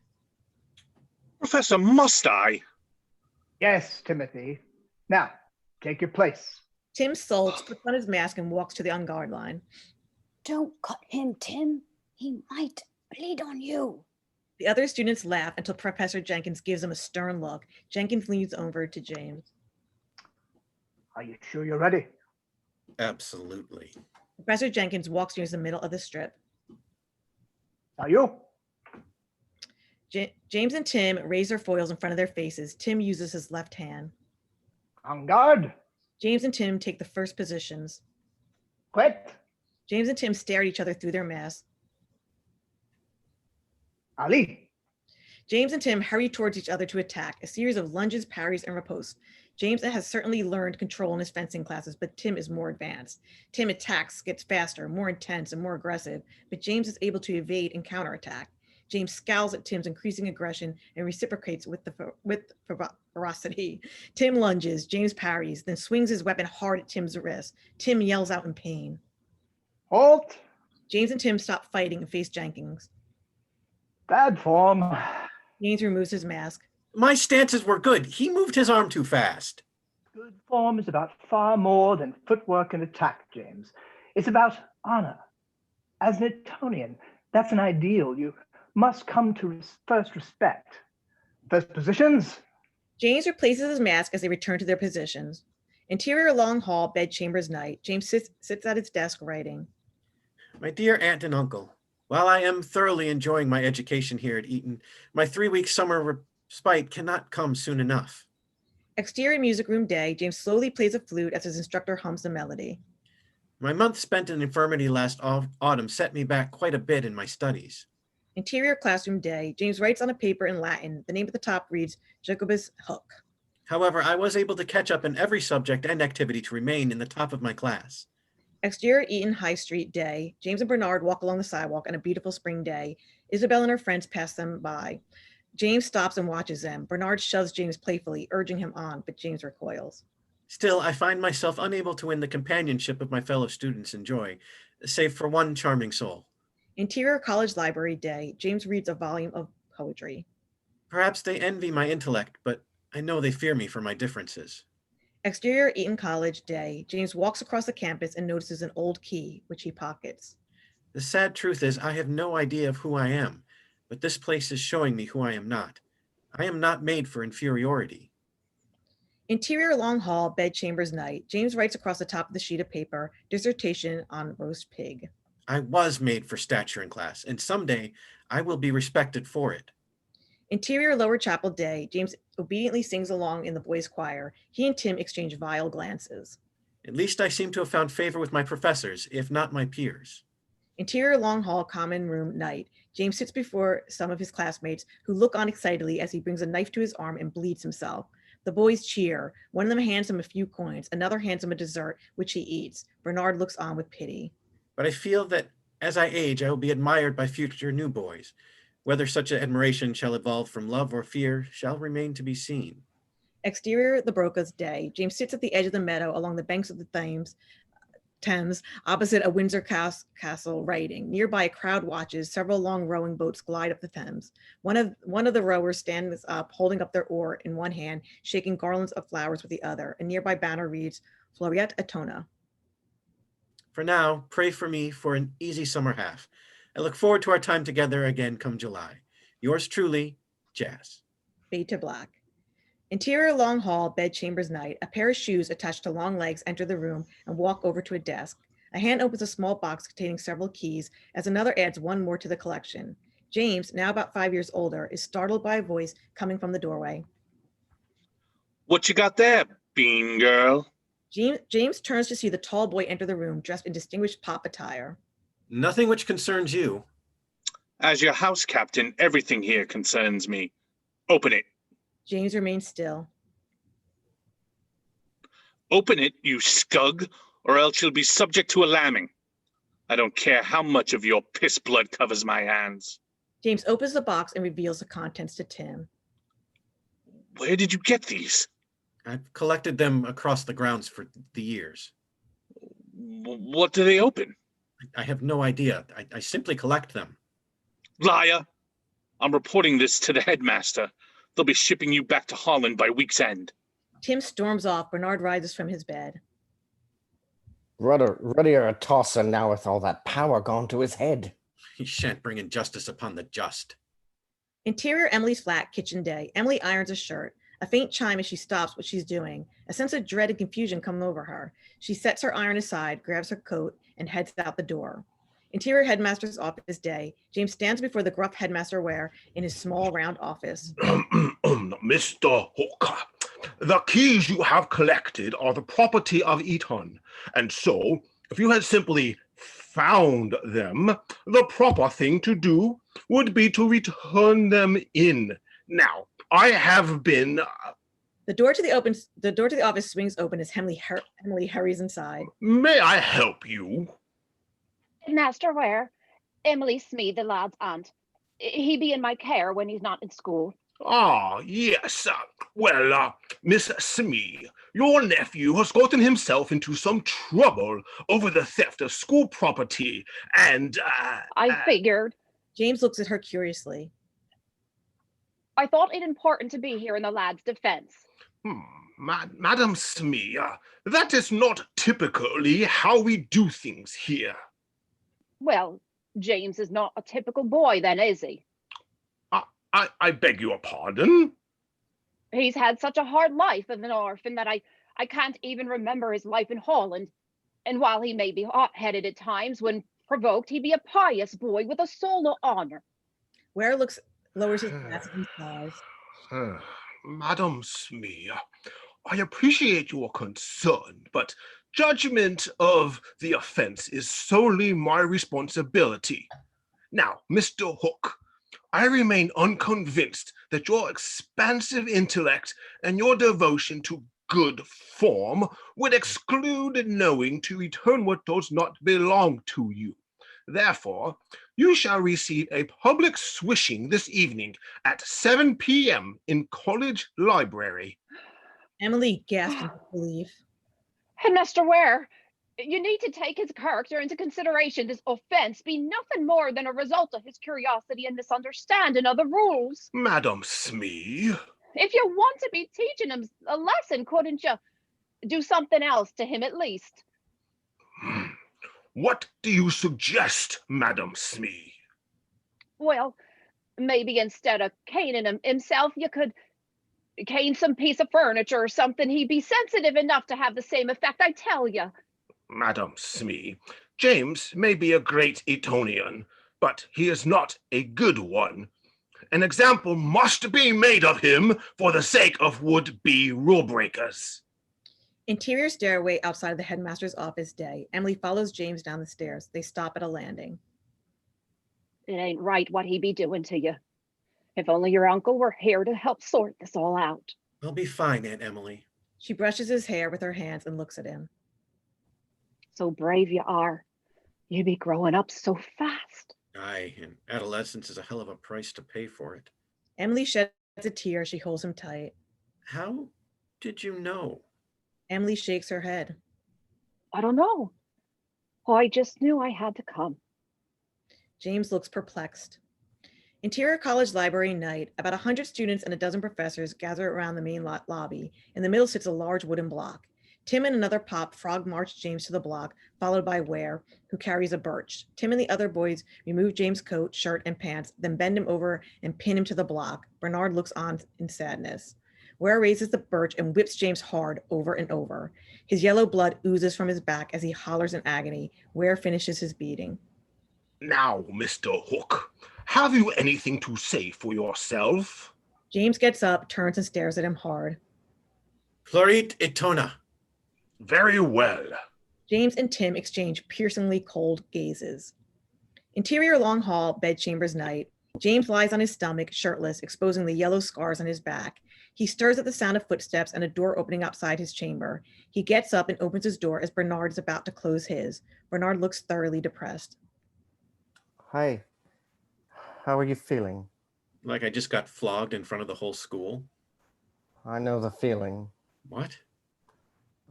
Professor, must I? Yes, Timothy. Now, take your place. Tim sulks, puts on his mask, and walks to the en-garde line. Don't cut him, Tim. He might bleed on you. The other students laugh until Professor Jenkins gives him a stern look. Jenkins leans over to James. Are you sure you're ready? Absolutely. Professor Jenkins walks near the middle of the strip. Are you? James and Tim raise their foils in front of their faces. Tim uses his left hand. On guard. James and Tim take the first positions. Quit. James and Tim stare at each other through their masks. Ali. James and Tim hurry towards each other to attack, a series of lunges, parries, and ripostes. James has certainly learned control in his fencing classes, but Tim is more advanced. Tim attacks, gets faster, more intense, and more aggressive, but James is able to evade and counterattack. James scowls at Tim's increasing aggression and reciprocates with ferocity. Tim lunges, James parries, then swings his weapon hard at Tim's wrist. Tim yells out in pain. Halt! James and Tim stop fighting and face Jenkins. Bad form. James removes his mask. My stances were good. He moved his arm too fast. Good form is about far more than footwork and attack, James. It's about honor. As an Etonian, that's an ideal you must come to first respect. First positions. James replaces his mask as they return to their positions. Interior long hall, bed chambers night. James sits at his desk writing. My dear aunt and uncle, while I am thoroughly enjoying my education here at Eton, my 3-week summer respite cannot come soon enough. Exterior music room day. James slowly plays a flute as his instructor hums the melody. My month spent in infirmity last autumn set me back quite a bit in my studies. Interior classroom day. James writes on a paper in Latin. The name at the top reads Jacobus Hook. However, I was able to catch up in every subject and activity to remain in the top of my class. Exterior Eton High Street day. James and Bernard walk along the sidewalk on a beautiful spring day. Isabel and her friends pass them by. James stops and watches them. Bernard shoves James playfully, urging him on, but James recoils. Still, I find myself unable to win the companionship of my fellow students in joy, save for one charming soul. Interior College Library day. James reads a volume of poetry. Perhaps they envy my intellect, but I know they fear me for my differences. Exterior Eton College day. James walks across the campus and notices an old key, which he pockets. The sad truth is I have no idea of who I am, but this place is showing me who I am not. I am not made for inferiority. Interior long hall, bed chambers night. James writes across the top of the sheet of paper, dissertation on roast pig. I was made for stature in class, and someday I will be respected for it. Interior lower chapel day. James obediently sings along in the boys' choir. He and Tim exchange vile glances. At least I seem to have found favor with my professors, if not my peers. Interior long hall, common room night. James sits before some of his classmates who look on excitedly as he brings a knife to his arm and bleeds himself. The boys cheer. One of them hands him a few coins. Another hands him a dessert, which he eats. Bernard looks on with pity. But I feel that as I age, I will be admired by future new boys. Whether such admiration shall evolve from love or fear shall remain to be seen. Exterior the Broca's day. James sits at the edge of the meadow along the banks of the Thames, opposite a Windsor castle, writing. Nearby, a crowd watches. Several long rowing boats glide up the Thames. One of the rowers stands up, holding up their oar in one hand, shaking garlands of flowers with the other. A nearby banner reads, Floriat Atona. For now, pray for me for an easy summer half. I look forward to our time together again come July. Yours truly, Jazz. Fade to black. Interior long hall, bed chambers night. A pair of shoes attached to long legs enter the room and walk over to a desk. A hand opens a small box containing several keys as another adds one more to the collection. James, now about 5 years older, is startled by a voice coming from the doorway. What you got there, bean girl? James turns to see the tall boy enter the room dressed in distinguished pop attire. Nothing which concerns you. As your house captain, everything here concerns me. Open it. James remains still. Open it, you scug, or else you'll be subject to a lambing. I don't care how much of your piss blood covers my hands. James opens the box and reveals the contents to Tim. Where did you get these? I've collected them across the grounds for the years. What do they open? I have no idea. I simply collect them. Liar! I'm reporting this to the headmaster. They'll be shipping you back to Holland by week's end. Tim storms off. Bernard rises from his bed. Ruddier a tosser now with all that power gone to his head. He shan't bring injustice upon the just. Interior Emily's flat, kitchen day. Emily irons a shirt. A faint chime as she stops what she's doing. A sense of dread and confusion come over her. She sets her iron aside, grabs her coat, and heads out the door. Interior headmaster's office day. James stands before the gruff headmaster Ware in his small round office. Mr. Hooker, the keys you have collected are the property of Eton, and so if you had simply found them, the proper thing to do would be to return them in. Now, I have been... The door to the office swings open as Emily hurries inside. May I help you? Master Ware, Emily Smee, the lad's aunt. He be in my care when he's not in school. Ah, yes. Well, Miss Smee, your nephew has gotten himself into some trouble over the theft of school property, and... I figured. James looks at her curiously. I thought it important to be here in the lad's defense. Madam Smee, that is not typically how we do things here. Well, James is not a typical boy then, is he? I beg your pardon? He's had such a hard life as an orphan that I can't even remember his life in Holland. And while he may be hot-headed at times, when provoked, he be a pious boy with a soul of honor. Ware lowers his glass and sighs. Madam Smee, I appreciate your concern, but judgment of the offense is solely my responsibility. Now, Mr. Hook, I remain unconvinced that your expansive intellect and your devotion to good form would exclude knowing to return what does not belong to you. Therefore, you shall receive a public swishing this evening at 7 p.m. in College Library. Emily gasped in disbelief. And Mr. Ware, you need to take his character into consideration. This offense be nothing more than a result of his curiosity and misunderstanding of the rules. Madam Smee. If you want to be teaching him a lesson, couldn't you do something else to him at least? What do you suggest, Madam Smee? Well, maybe instead of caning him himself, you could cane some piece of furniture or something. He'd be sensitive enough to have the same effect, I tell you. Madam Smee, James may be a great Etonian, but he is not a good one. An example must be made of him for the sake of would-be rule-breakers. Interior stairway outside the headmaster's office day. Emily follows James down the stairs. They stop at a landing. It ain't right what he be doing to you. If only your uncle were here to help sort this all out. We'll be fine, Aunt Emily. She brushes his hair with her hands and looks at him. So brave you are. You be growing up so fast. Aye, and adolescence is a hell of a price to pay for it. Emily sheds a tear. She holds him tight. How did you know? Emily shakes her head. I don't know. I just knew I had to come. James looks perplexed. Interior College Library night. About 100 students and a dozen professors gather around the main lobby. In the middle sits a large wooden block. Tim and another pop frog march James to the block, followed by Ware, who carries a birch. Tim and the other boys remove James' coat, shirt, and pants, then bend him over and pin him to the block. Bernard looks on in sadness. Ware raises the birch and whips James hard over and over. His yellow blood oozes from his back as he hollers in agony. Ware finishes his beating. Now, Mr. Hook, have you anything to say for yourself? James gets up, turns and stares at him hard. Florit Etona. Very well. James and Tim exchange piercingly cold gazes. Interior long hall, bedchambers night. James lies on his stomach, shirtless, exposing the yellow scars on his back. He stirs at the sound of footsteps and a door opening outside his chamber. He gets up and opens his door as Bernard is about to close his. Bernard looks thoroughly depressed. Hi. How are you feeling? Like I just got flogged in front of the whole school. I know the feeling. What?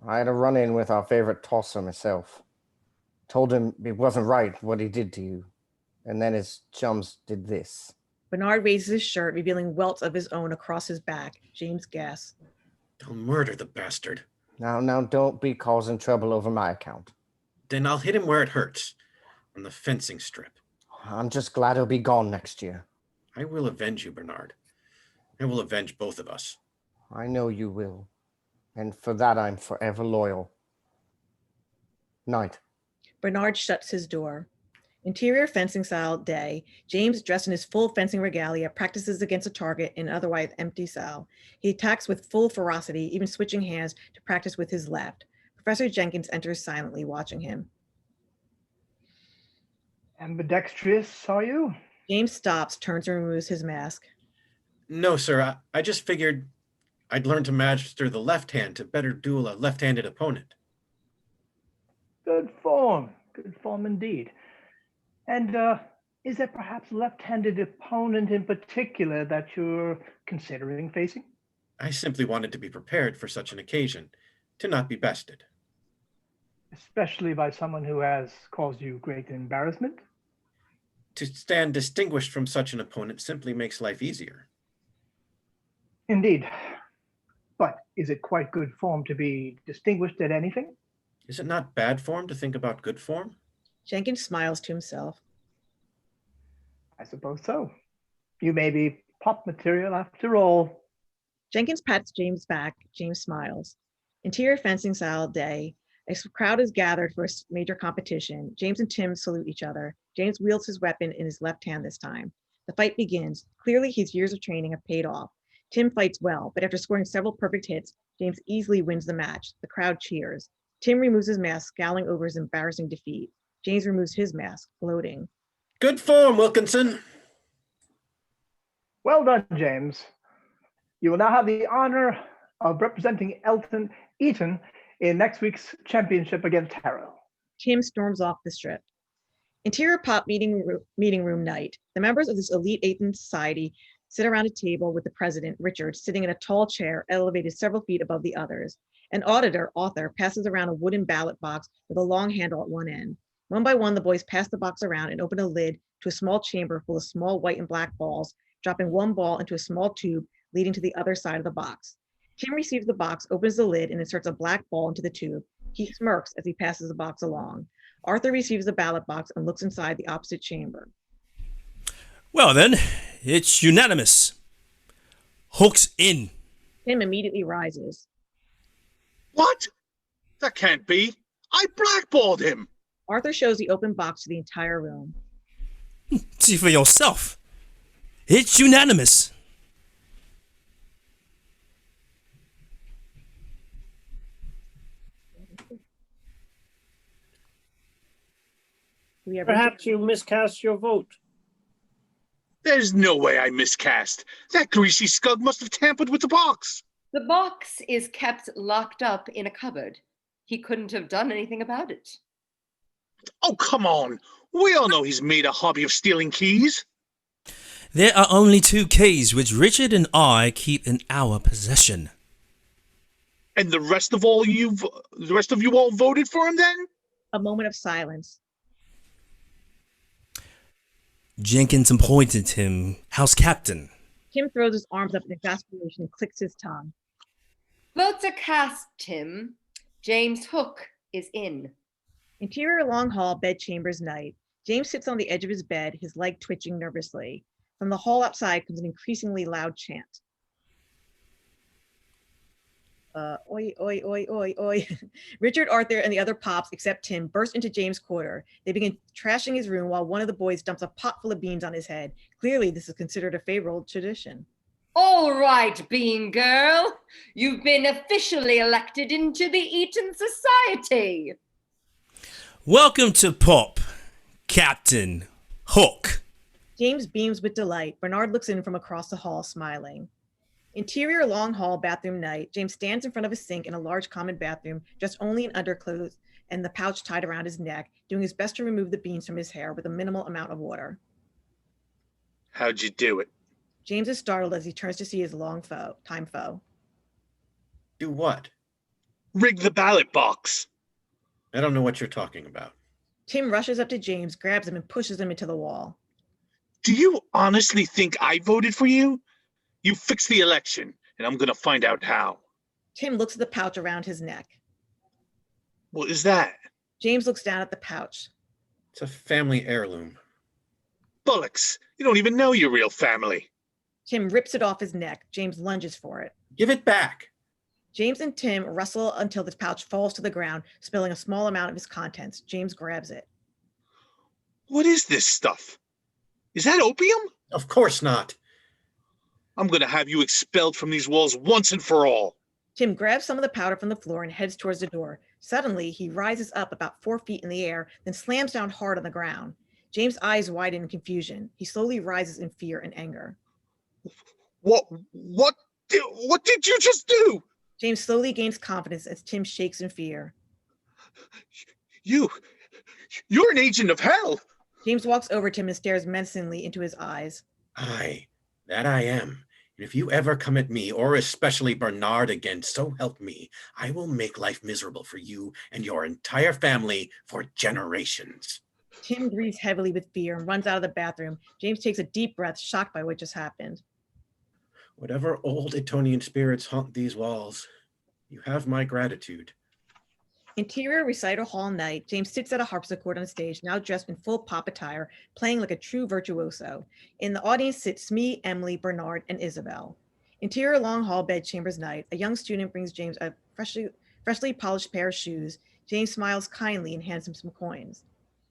I had a run-in with our favorite tosser myself. Told him it wasn't right what he did to you. And then his chums did this. Bernard raises his shirt, revealing welts of his own across his back. James gasps. They'll murder the bastard. Now, don't be causing trouble over my account. Then I'll hit him where it hurts, on the fencing strip. I'm just glad he'll be gone next year. I will avenge you, Bernard. I will avenge both of us. I know you will. And for that, I'm forever loyal. Night. Bernard shuts his door. Interior fencing style day. James, dressed in his full fencing regalia, practices against a target in an otherwise empty cell. He attacks with full ferocity, even switching hands to practice with his left. Professor Jenkins enters silently, watching him. Ambidextrous, are you? James stops, turns and removes his mask. No, sir. I just figured I'd learn to master the left hand to better duel a left-handed opponent. Good form indeed. And is there perhaps a left-handed opponent in particular that you're considering facing? I simply wanted to be prepared for such an occasion, to not be bested. Especially by someone who has caused you great embarrassment? To stand distinguished from such an opponent simply makes life easier. Indeed. But is it quite good form to be distinguished at anything? Is it not bad form to think about good form? Jenkins smiles to himself. I suppose so. You may be pop material after all. Jenkins pats James' back. James smiles. Interior fencing style day. A crowd is gathered for a major competition. James and Tim salute each other. James wields his weapon in his left hand this time. The fight begins. Clearly, his years of training have paid off. Tim fights well, but after scoring several perfect hits, James easily wins the match. The crowd cheers. Tim removes his mask, scowling over his embarrassing defeat. James removes his mask, gloating. Good form, Wilkinson. Well done, James. You will now have the honor of representing Eton in next week's championship against Harrow. Tim storms off the strip. Interior pop meeting room night. The members of this elite Eton society sit around a table with the president, Richard, sitting in a tall chair elevated several feet above the others. An author, passes around a wooden ballot box with a long handle at one end. One by one, the boys pass the box around and open a lid to a small chamber full of small white and black balls, dropping one ball into a small tube leading to the other side of the box. Tim receives the box, opens the lid, and inserts a black ball into the tube. He smirks as he passes the box along. Arthur receives the ballot box and looks inside the opposite chamber. Well then, it's unanimous. Hook's in. Tim immediately rises. What? That can't be. I blackballed him. Arthur shows the open box to the entire room. See for yourself. It's unanimous. Perhaps you miscast your vote. There's no way I miscast. That greasy scug must have tampered with the box. The box is kept locked up in a cupboard. He couldn't have done anything about it. Oh, come on. We all know he's made a hobby of stealing keys. There are only 2 keys which Richard and I keep in our possession. And the rest of you all voted for him then? A moment of silence. Jenkins appointed him house captain. Tim throws his arms up in exasperation and clicks his tongue. Votes are cast, Tim. James Hook is in. Interior long hall bedchambers night. James sits on the edge of his bed, his leg twitching nervously. From the hall outside comes an increasingly loud chant. Oi, oi, oi, oi, oi. Richard, Arthur, and the other pops, except Tim, burst into James' quarter. They begin trashing his room while one of the boys dumps a pot full of beans on his head. Clearly, this is considered a favorable tradition. All right, Bean Girl. You've been officially elected into the Eton Society. Welcome to Pop, Captain Hook. James beams with delight. Bernard looks in from across the hall, smiling. Interior long hall bathroom night. James stands in front of a sink in a large common bathroom, dressed only in underclothes and the pouch tied around his neck, doing his best to remove the beans from his hair with a minimal amount of water. How'd you do it? James is startled as he turns to see his time foe. Do what? Rig the ballot box. I don't know what you're talking about. Tim rushes up to James, grabs him, and pushes him into the wall. Do you honestly think I voted for you? You fixed the election, and I'm gonna find out how. Tim looks at the pouch around his neck. What is that? James looks down at the pouch. It's a family heirloom. Bullocks, you don't even know your real family. Tim rips it off his neck. James lunges for it. Give it back. James and Tim wrestle until the pouch falls to the ground, spilling a small amount of its contents. James grabs it. What is this stuff? Is that opium? Of course not. I'm gonna have you expelled from these walls once and for all. Tim grabs some of the powder from the floor and heads towards the door. Suddenly, he rises up about 4 feet in the air, then slams down hard on the ground. James' eyes widen in confusion. He slowly rises in fear and anger. What did you just do? James slowly gains confidence as Tim shakes in fear. You're an agent of hell. James walks over to him and stares menacingly into his eyes. Aye, that I am. And if you ever come at me, or especially Bernard again, so help me, I will make life miserable for you and your entire family for generations. Tim breathes heavily with fear and runs out of the bathroom. James takes a deep breath, shocked by what just happened. Whatever old Etonian spirits haunt these walls, you have my gratitude. Interior recital hall night. James sits at a harpsichord on stage, now dressed in full pop attire, playing like a true virtuoso. In the audience sit Smee, Emily, Bernard, and Isabel. Interior long hall bedchambers night. A young student brings James a freshly polished pair of shoes. James smiles kindly and hands him some coins.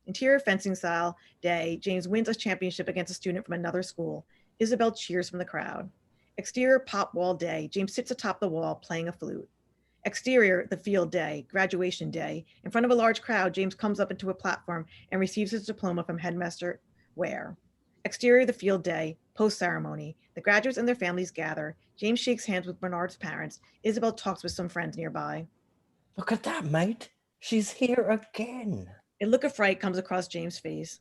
Interior fencing style day. James wins a championship against a student from another school. Isabel cheers from the crowd. Exterior pop wall day. James sits atop the wall playing a flute. Exterior, the field day, graduation day. In front of a large crowd, James comes up into a platform and receives his diploma from Headmaster Ware. Exterior, the field day, post-ceremony. The graduates and their families gather. James shakes hands with Bernard's parents. Isabel talks with some friends nearby. Look at that, mate. She's here again. A look of fright comes across James' face.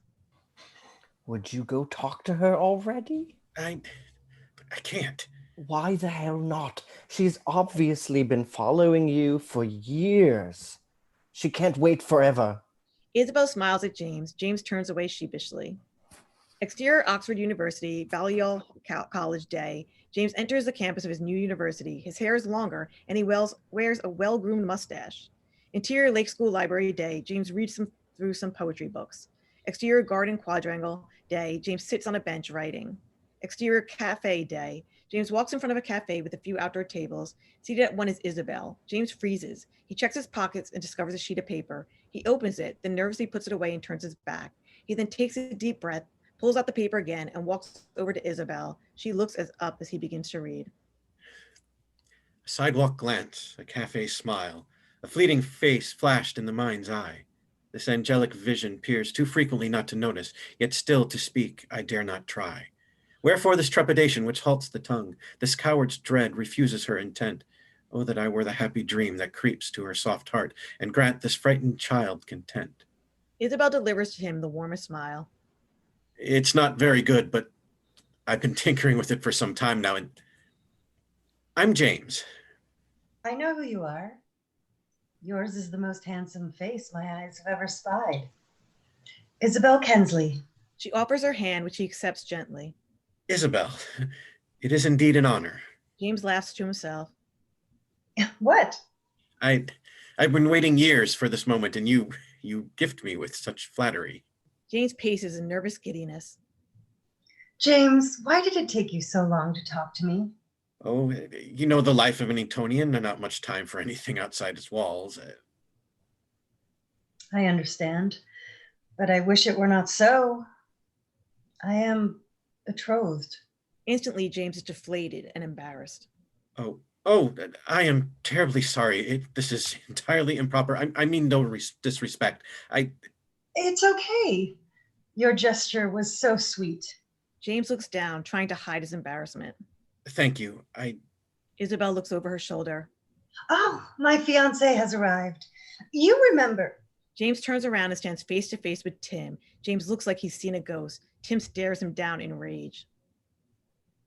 Would you go talk to her already? I can't. Why the hell not? She's obviously been following you for years. She can't wait forever. Isabel smiles at James. James turns away sheepishly. Exterior Oxford University, Balliol College day. James enters the campus of his new university. His hair is longer and he wears a well-groomed mustache. Interior Lake School Library day. James reads through some poetry books. Exterior Garden Quadrangle day. James sits on a bench writing. Exterior Cafe day. James walks in front of a cafe with a few outdoor tables. Seated at one is Isabel. James freezes. He checks his pockets and discovers a sheet of paper. He opens it, then nervously puts it away and turns his back. He then takes a deep breath, pulls out the paper again, and walks over to Isabel. She looks up as he begins to read. A sidewalk glance, a cafe smile, a fleeting face flashed in the mind's eye. This angelic vision peers too frequently not to notice, yet still to speak I dare not try. Wherefore this trepidation which halts the tongue, this coward's dread refuses her intent. Oh, that I were the happy dream that creeps to her soft heart, and grant this frightened child content. Isabel delivers to him the warmest smile. It's not very good, but I've been tinkering with it for some time now, and I'm James. I know who you are. Yours is the most handsome face my eyes have ever spied. Isabel Kensley. She offers her hand, which he accepts gently. Isabel, it is indeed an honor. James laughs to himself. What? I've been waiting years for this moment, and you gift me with such flattery. James paces in nervous giddiness. James, why did it take you so long to talk to me? Oh, you know the life of an Etonian, and not much time for anything outside its walls. I understand, but I wish it were not so. I am betrothed. Instantly, James is deflated and embarrassed. Oh, I am terribly sorry. This is entirely improper. I mean no disrespect. It's okay. Your gesture was so sweet. James looks down, trying to hide his embarrassment. Thank you. Isabel looks over her shoulder. Oh, my fiance has arrived. You remember. James turns around and stands face to face with Tim. James looks like he's seen a ghost. Tim stares him down in rage.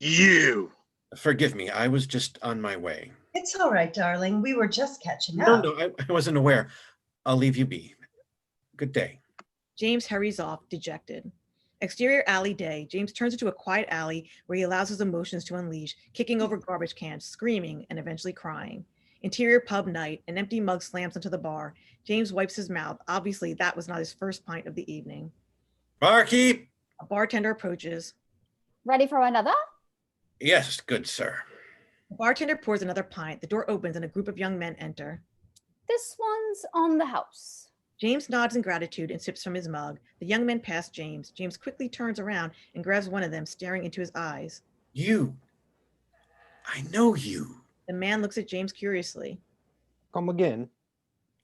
You! Forgive me, I was just on my way. It's all right, darling. We were just catching up. No, I wasn't aware. I'll leave you be. Good day. James hurries off, dejected. Exterior alley day. James turns into a quiet alley where he allows his emotions to unleash, kicking over garbage cans, screaming, and eventually crying. Interior pub night. An empty mug slams into the bar. James wipes his mouth. Obviously, that was not his first pint of the evening. Barkeep! A bartender approaches. Ready for another? Yes, good sir. The bartender pours another pint. The door opens and a group of young men enter. This one's on the house. James nods in gratitude and sips from his mug. The young men pass James. James quickly turns around and grabs one of them, staring into his eyes. You. I know you. The man looks at James curiously. Come again?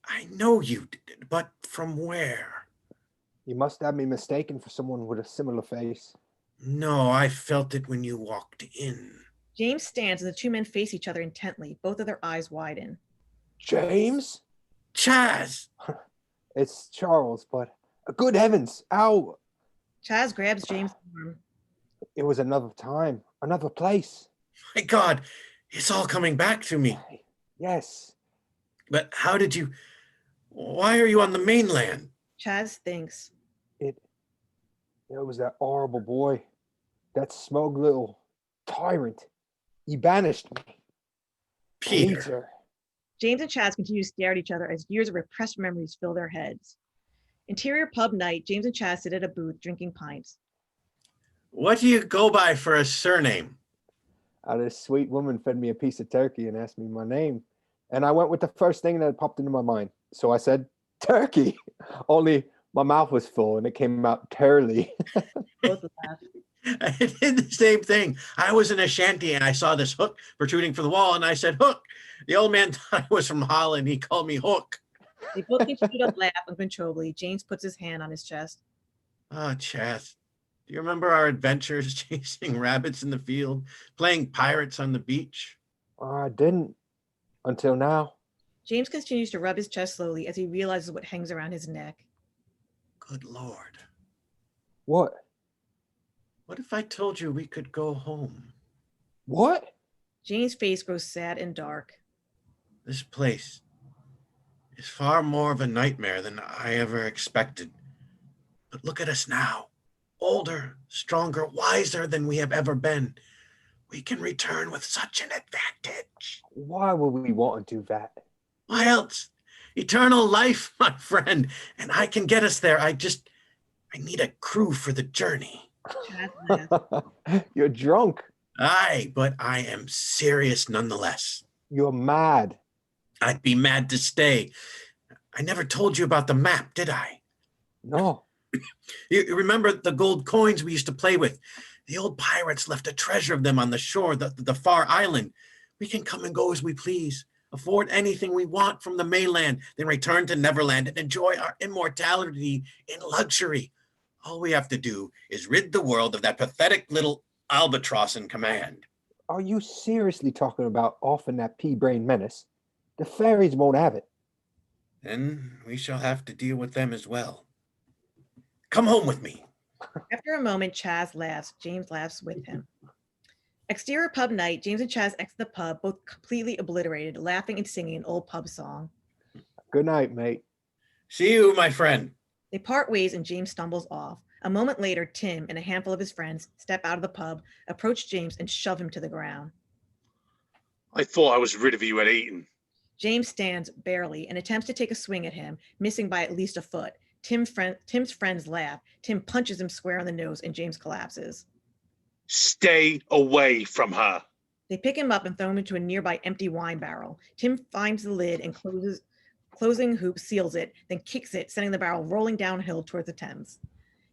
I know you, but from where? You must have me mistaken for someone with a similar face. No, I felt it when you walked in. James stands and the two men face each other intently, both of their eyes widen. James? Chaz! It's Charles, but good heavens, ow! Chaz grabs James' arm. It was another time, another place. My God, it's all coming back to me. Yes. But why are you on the mainland? Chaz thinks. It was that horrible boy, that smug little tyrant. He banished me. Peter. James and Chaz continue to stare at each other as years of repressed memories fill their heads. Interior pub night, James and Chaz sit at a booth drinking pints. What do you go by for a surname? This sweet woman fed me a piece of turkey and asked me my name. And I went with the first thing that popped into my mind. So I said, turkey. Only my mouth was full and it came out turly. Both laughed. I did the same thing. I was in a shanty and I saw this hook protruding from the wall and I said, Hook. The old man thought I was from Holland. He called me Hook. They both continue to laugh uncontrollably. James puts his hand on his chest. Ah, Chaz. Do you remember our adventures chasing rabbits in the field, playing pirates on the beach? I didn't. Until now. James continues to rub his chest slowly as he realizes what hangs around his neck. Good Lord. What? What if I told you we could go home? What? James' face grows sad and dark. This place is far more of a nightmare than I ever expected. But look at us now. Older, stronger, wiser than we have ever been. We can return with such an advantage. Why would we want to do that? Why else? Eternal life, my friend. And I can get us there. I need a crew for the journey. You're drunk. Aye, but I am serious nonetheless. You're mad. I'd be mad to stay. I never told you about the map, did I? No. You remember the gold coins we used to play with? The old pirates left a treasure of them on the shore, the far island. We can come and go as we please, afford anything we want from the mainland, then return to Neverland and enjoy our immortality in luxury. All we have to do is rid the world of that pathetic little albatross in command. Are you seriously talking about offing that pea-brain menace? The fairies won't have it. Then we shall have to deal with them as well. Come home with me. After a moment, Chaz laughs. James laughs with him. Exterior pub night, James and Chaz exit the pub, both completely obliterated, laughing and singing an old pub song. Good night, mate. See you, my friend. They part ways and James stumbles off. A moment later, Tim and a handful of his friends step out of the pub, approach James and shove him to the ground. I thought I was rid of you at Eton. James stands barely and attempts to take a swing at him, missing by at least a foot. Tim's friends laugh. Tim punches him square on the nose and James collapses. Stay away from her. They pick him up and throw him into a nearby empty wine barrel. Tim finds the lid and closing hoop seals it, then kicks it, sending the barrel rolling downhill towards the Thames.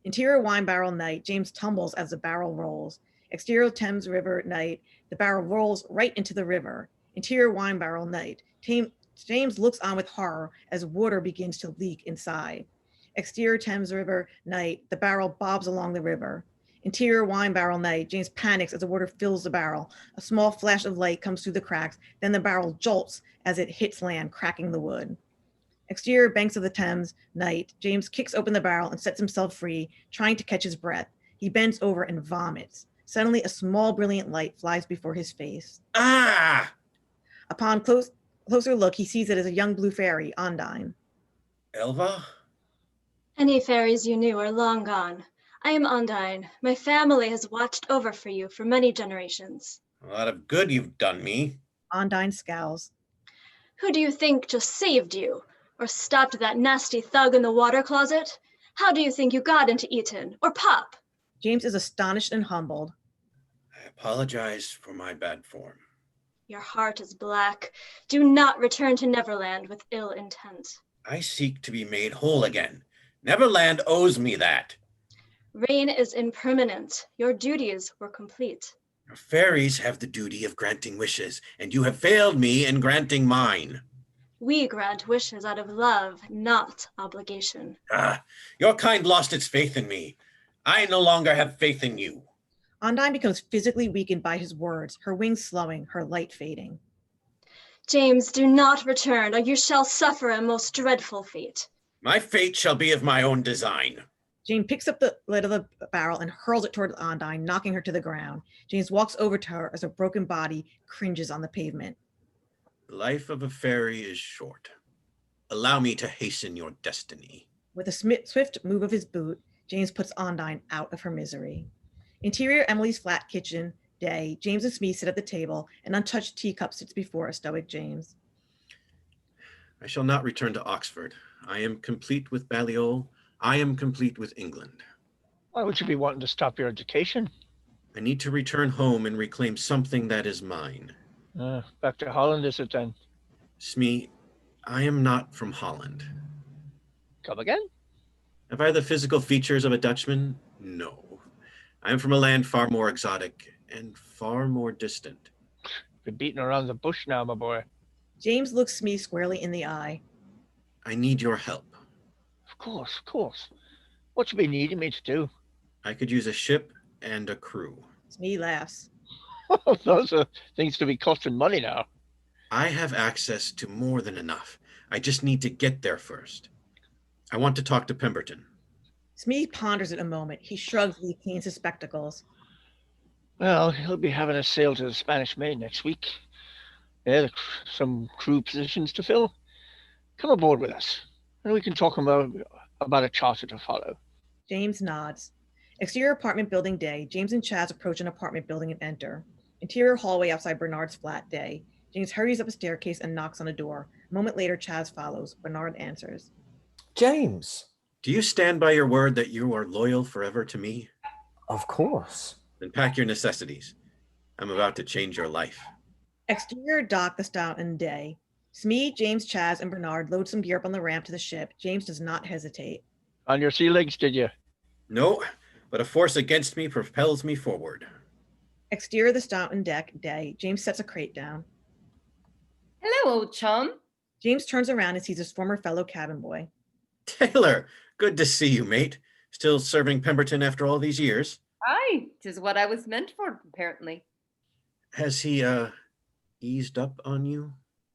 Interior wine barrel night, James tumbles as the barrel rolls. Exterior Thames River night, the barrel rolls right into the river. Interior wine barrel night, James looks on with horror as water begins to leak inside. Exterior Thames River night, the barrel bobs along the river. Interior wine barrel night, James panics as the water fills the barrel. A small flash of light comes through the cracks, then the barrel jolts as it hits land, cracking the wood. Exterior banks of the Thames night, James kicks open the barrel and sets himself free, trying to catch his breath. He bends over and vomits. Suddenly, a small brilliant light flies before his face. Ah! Upon closer look, he sees it as a young blue fairy, Undine. Elva? Any fairies you knew are long gone. I am Undine. My family has watched over for you for many generations. A lot of good you've done me. Undine scowls. Who do you think just saved you? Or stopped that nasty thug in the water closet? How do you think you got into Eton? Or Pop? James is astonished and humbled. I apologize for my bad form. Your heart is black. Do not return to Neverland with ill intent. I seek to be made whole again. Neverland owes me that. Reign is impermanent. Your duties were complete. Fairies have the duty of granting wishes, and you have failed me in granting mine. We grant wishes out of love, not obligation. Ah, your kind lost its faith in me. I no longer have faith in you. Ondine becomes physically weakened by his words, her wings slowing, her light fading. James, do not return, or you shall suffer a most dreadful fate. My fate shall be of my own design. James picks up the lid of the barrel and hurls it toward Ondine, knocking her to the ground. James walks over to her as her broken body cringes on the pavement. The life of a fairy is short. Allow me to hasten your destiny. With a swift move of his boot, James puts Ondine out of her misery. Interior Emily's flat kitchen day, James and Smee sit at the table. An untouched teacup sits before a stoic James. I shall not return to Oxford. I am complete with Balliol. I am complete with England. Why would you be wanting to stop your education? I need to return home and reclaim something that is mine. Back to Holland, is it then? Smee, I am not from Holland. Come again? Have I the physical features of a Dutchman? No. I am from a land far more exotic and far more distant. Been beating around the bush now, my boy. James looks Smee squarely in the eye. I need your help. Of course, of course. What you be needing me to do? I could use a ship and a crew. Smee laughs. Those are things to be costing money now. I have access to more than enough. I just need to get there first. I want to talk to Pemberton. Smee ponders it a moment. He shrugs as he cleans his spectacles. Well, he'll be having a sail to the Spanish Main next week. Yeah, some crew positions to fill. Come aboard with us, and we can talk about a charter to follow. James nods. Exterior apartment building day. James and Chaz approach an apartment building and enter. Interior hallway outside Bernard's flat day. James hurries up a staircase and knocks on a door. A moment later, Chaz follows. Bernard answers. James. Do you stand by your word that you are loyal forever to me? Of course. Then pack your necessities. I'm about to change your life. Exterior dock the Stoughton day. Smee, James, Chaz, and Bernard load some gear up on the ramp to the ship. James does not hesitate. On your sea legs, did you? No, but a force against me propels me forward. Exterior the Stoughton deck day. James sets a crate down. Hello, old chum. James turns around and sees his former fellow cabin boy. Taylor, good to see you, mate. Still serving Pemberton after all these years? Aye, 'tis what I was meant for, apparently. Has he, eased up on you?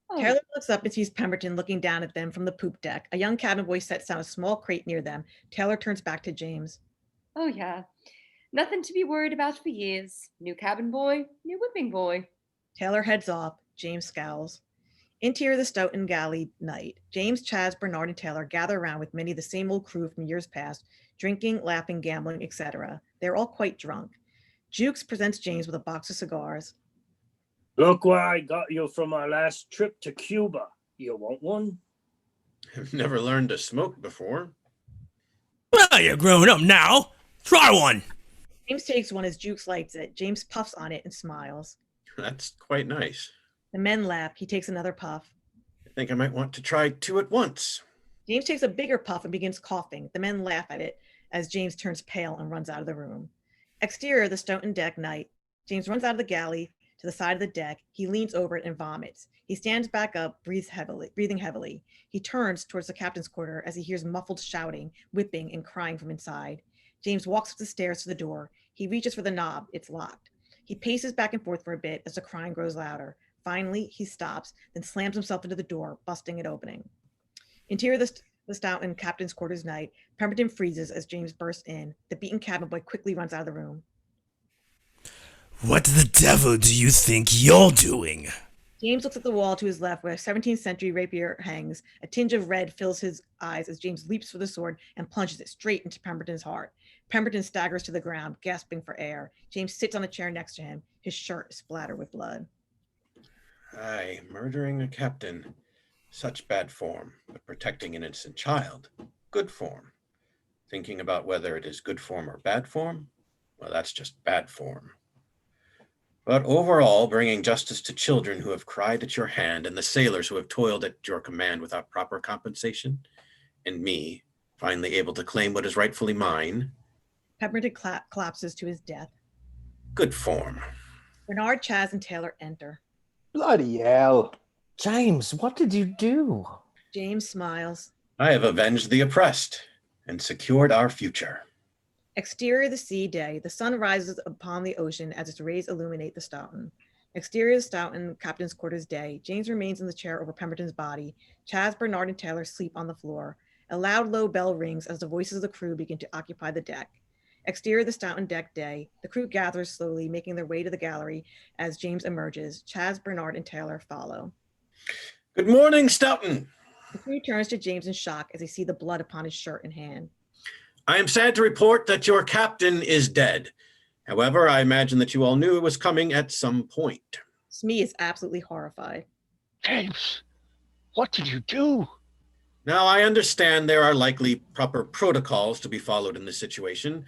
Oh. Taylor looks up and sees Pemberton looking down at them from the poop deck. A young cabin boy sets down a small crate near them. Taylor turns back to James. Oh, yeah. Nothing to be worried about for years. New cabin boy, new whipping boy. Taylor heads off. James scowls. Interior the Stoughton galley night. James, Chaz, Bernard, and Taylor gather around with many of the same old crew from years past, drinking, laughing, gambling, etc. They're all quite drunk. Jukes presents James with a box of cigars. Look what I got you from our last trip to Cuba. You want one? I've never learned to smoke before. Well, you're growing up now. Try one. James takes one as Jukes lights it. James puffs on it and smiles. That's quite nice. The men laugh. He takes another puff. I think I might want to try two at once. James takes a bigger puff and begins coughing. The men laugh at it as James turns pale and runs out of the room. Exterior the Stoughton deck night. James runs out of the galley to the side of the deck. He leans over it and vomits. He stands back up, breathing heavily. He turns towards the captain's quarter as he hears muffled shouting, whipping, and crying from inside. James walks up the stairs to the door. He reaches for the knob. It's locked. He paces back and forth for a bit as the crying grows louder. Finally, he stops, then slams himself into the door, busting it opening. Interior the Stoughton captain's quarters night. Pemberton freezes as James bursts in. The beaten cabin boy quickly runs out of the room. What the devil do you think you're doing? James looks at the wall to his left where a 17th century rapier hangs. A tinge of red fills his eyes as James leaps for the sword and plunges it straight into Pemberton's heart. Pemberton staggers to the ground, gasping for air. James sits on a chair next to him. His shirt is splattered with blood. Aye, murdering a captain. Such bad form, but protecting an innocent child. Good form. Thinking about whether it is good form or bad form? Well, that's just bad form. But overall, bringing justice to children who have cried at your hand and the sailors who have toiled at your command without proper compensation, and me, finally able to claim what is rightfully mine. Pemberton collapses to his death. Good form. Bernard, Chaz, and Taylor enter. Bloody hell. James, what did you do? James smiles. I have avenged the oppressed and secured our future. Exterior the sea day. The sun rises upon the ocean as its rays illuminate the Stoughton. Exterior the Stoughton, captain's quarters day. James remains in the chair over Pemberton's body. Chaz, Bernard, and Taylor sleep on the floor. A loud, low bell rings as the voices of the crew begin to occupy the deck. Exterior the Stoughton deck day. The crew gathers slowly, making their way to the gallery as James emerges. Chaz, Bernard, and Taylor follow. Good morning, Stoughton. The crew turns to James in shock as they see the blood upon his shirt and hand. I am sad to report that your captain is dead. However, I imagine that you all knew it was coming at some point. Smee is absolutely horrified. James, what did you do? Now, I understand there are likely proper protocols to be followed in this situation.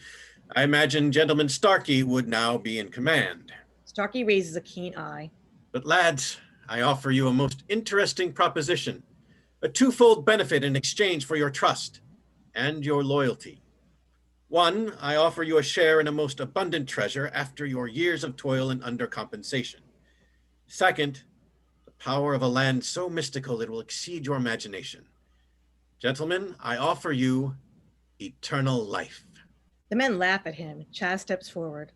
I imagine Gentleman Starkey would now be in command. Starkey raises a keen eye. But lads, I offer you a most interesting proposition. A twofold benefit in exchange for your trust and your loyalty. One, I offer you a share in a most abundant treasure after your years of toil and undercompensation. Second, the power of a land so mystical it will exceed your imagination. Gentlemen, I offer you eternal life. The men laugh at him. Chaz steps forward.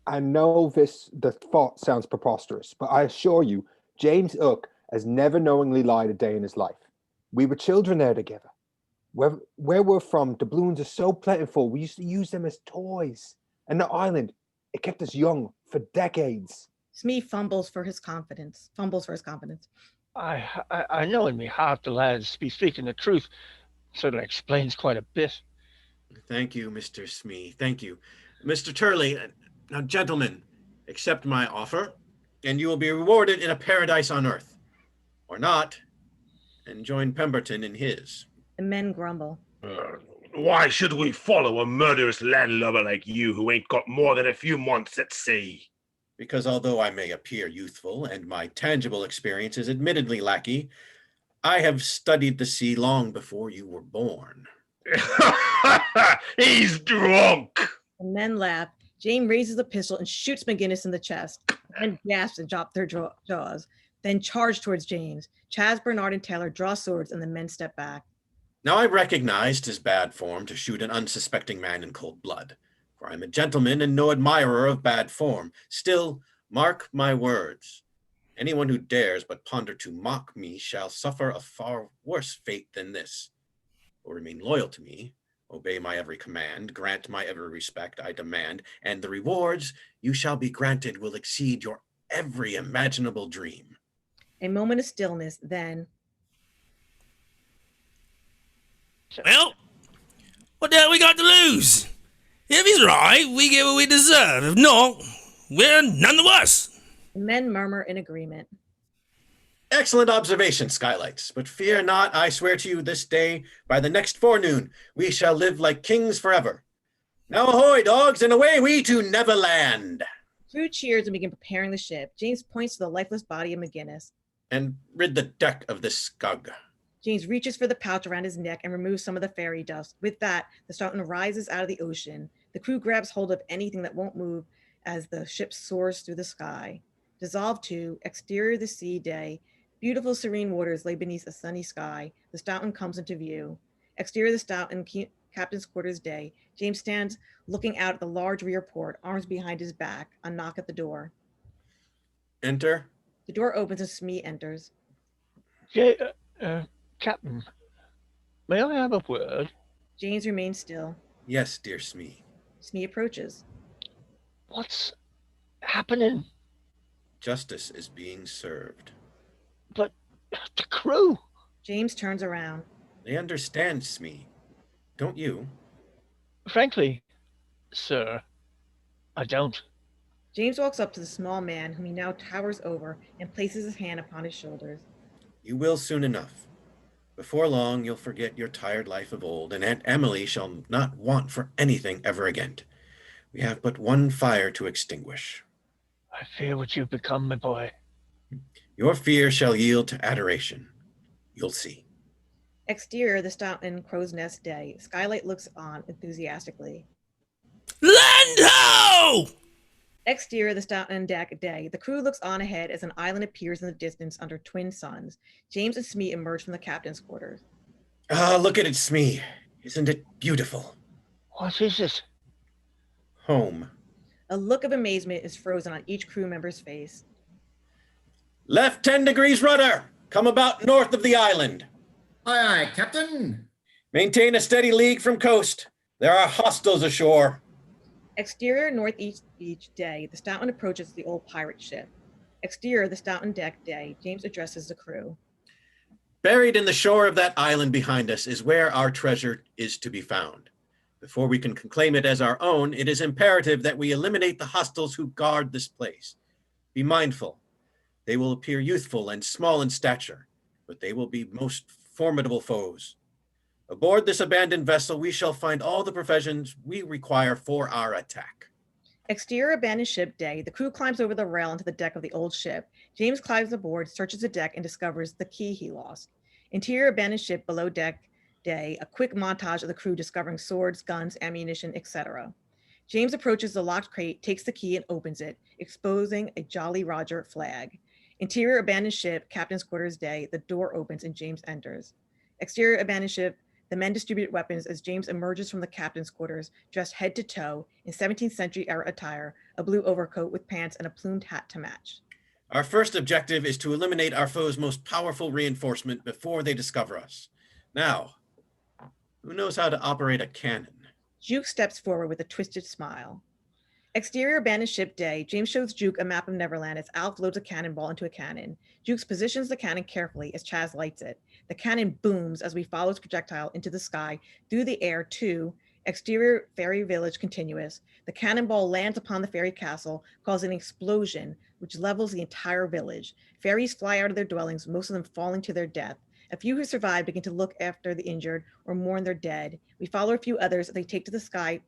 I know the thought sounds preposterous, but I assure you, James Hook has never knowingly lied a day in his life. We were children there together. Where we're from, doubloons are so plentiful, we used to use them as toys. And the island, it kept us young for decades. Smee fumbles for his confidence. I know in me heart the lads be speaking the truth. Certainly explains quite a bit. Thank you, Mr. Smee. Thank you. Mr. Turley, now gentlemen, accept my offer, and you will be rewarded in a paradise on earth. Or not, and join Pemberton in his. The men grumble. Why should we follow a murderous landlubber like you who ain't got more than a few months at sea? Because although I may appear youthful and my tangible experience is admittedly lackey, I have studied the sea long before you were born. He's drunk. The men laugh. James raises a pistol and shoots McGinnis in the chest. And gasps and drop their jaws. Then charge towards James. Chaz, Bernard, and Taylor draw swords and the men step back. Now I recognize 'tis bad form to shoot an unsuspecting man in cold blood, for I am a gentleman and no admirer of bad form. Still, mark my words. Anyone who dares but ponder to mock me shall suffer a far worse fate than this. Or remain loyal to me, obey my every command, grant my every respect I demand, and the rewards you shall be granted will exceed your every imaginable dream. A moment of stillness, then... Well, what the hell we got to lose? If he's right, we get what we deserve. If not, we're none the worse. The men murmur in agreement. Excellent observation, Skylights. But fear not, I swear to you this day, by the next forenoon, we shall live like kings forever. Now ahoy, dogs, and away we to Neverland. Crew cheers and begin preparing the ship. James points to the lifeless body of McGinnis. And rid the deck of this scug. James reaches for the pouch around his neck and removes some of the fairy dust. With that, the Stoughton rises out of the ocean. The crew grabs hold of anything that won't move as the ship soars through the sky. Dissolve to exterior the sea day. Beautiful serene waters lay beneath a sunny sky. The Stoughton comes into view. Exterior the Stoughton, captain's quarters day. James stands looking out at the large rear port, arms behind his back. A knock at the door. Enter. The door opens and Smee enters. Captain, may I have a word? James remains still. Yes, dear Smee. Smee approaches. What's happening? Justice is being served. But the crew. James turns around. They understand, Smee. Don't you? Frankly, sir, I don't. James walks up to the small man whom he now towers over and places his hand upon his shoulders. You will soon enough. Before long, you'll forget your tired life of old, and Aunt Emily shall not want for anything ever again. We have but one fire to extinguish. I fear what you've become, my boy. Your fear shall yield to adoration. You'll see. Exterior, the Stoughton Crow's Nest day. Skylight looks on enthusiastically. Land ho! Exterior, the stout and deck day. The crew looks on ahead as an island appears in the distance under twin suns. James and Smee emerge from the captain's quarters. Ah, look at it, Smee. Isn't it beautiful? What is it? Home. A look of amazement is frozen on each crew member's face. Left 10 degrees rudder. Come about north of the island. Aye, aye, Captain. Maintain a steady league from coast. There are hostiles ashore. Exterior, northeast beach day. The Stoughton approaches the old pirate ship. Exterior, the Stoughton deck day. James addresses the crew. Buried in the shore of that island behind us is where our treasure is to be found. Before we can claim it as our own, it is imperative that we eliminate the hostiles who guard this place. Be mindful. They will appear youthful and small in stature, but they will be most formidable foes. Aboard this abandoned vessel, we shall find all the provisions we require for our attack. Exterior, abandoned ship day. The crew climbs over the rail into the deck of the old ship. James climbs aboard, searches the deck, and discovers the key he lost. Interior, abandoned ship below deck day. A quick montage of the crew discovering swords, guns, ammunition, etc. James approaches the locked crate, takes the key, and opens it, exposing a Jolly Roger flag. Interior, abandoned ship, captain's quarters day. The door opens and James enters. Exterior, abandoned ship. The men distribute weapons as James emerges from the captain's quarters, dressed head to toe in 17th century era attire, a blue overcoat with pants and a plumed hat to match. Our first objective is to eliminate our foe's most powerful reinforcement before they discover us. Now, who knows how to operate a cannon? Juke steps forward with a twisted smile. Exterior, abandoned ship day. James shows Juke a map of Neverland as Alf loads a cannonball into a cannon. Juke positions the cannon carefully as Chaz lights it. The cannon booms as we follow its projectile into the sky, through the air to exterior fairy village continuous. The cannonball lands upon the fairy castle, causing an explosion, which levels the entire village. Fairies fly out of their dwellings, most of them falling to their death. A few who survive begin to look after the injured or mourn their dead. We follow a few others as they take to the sky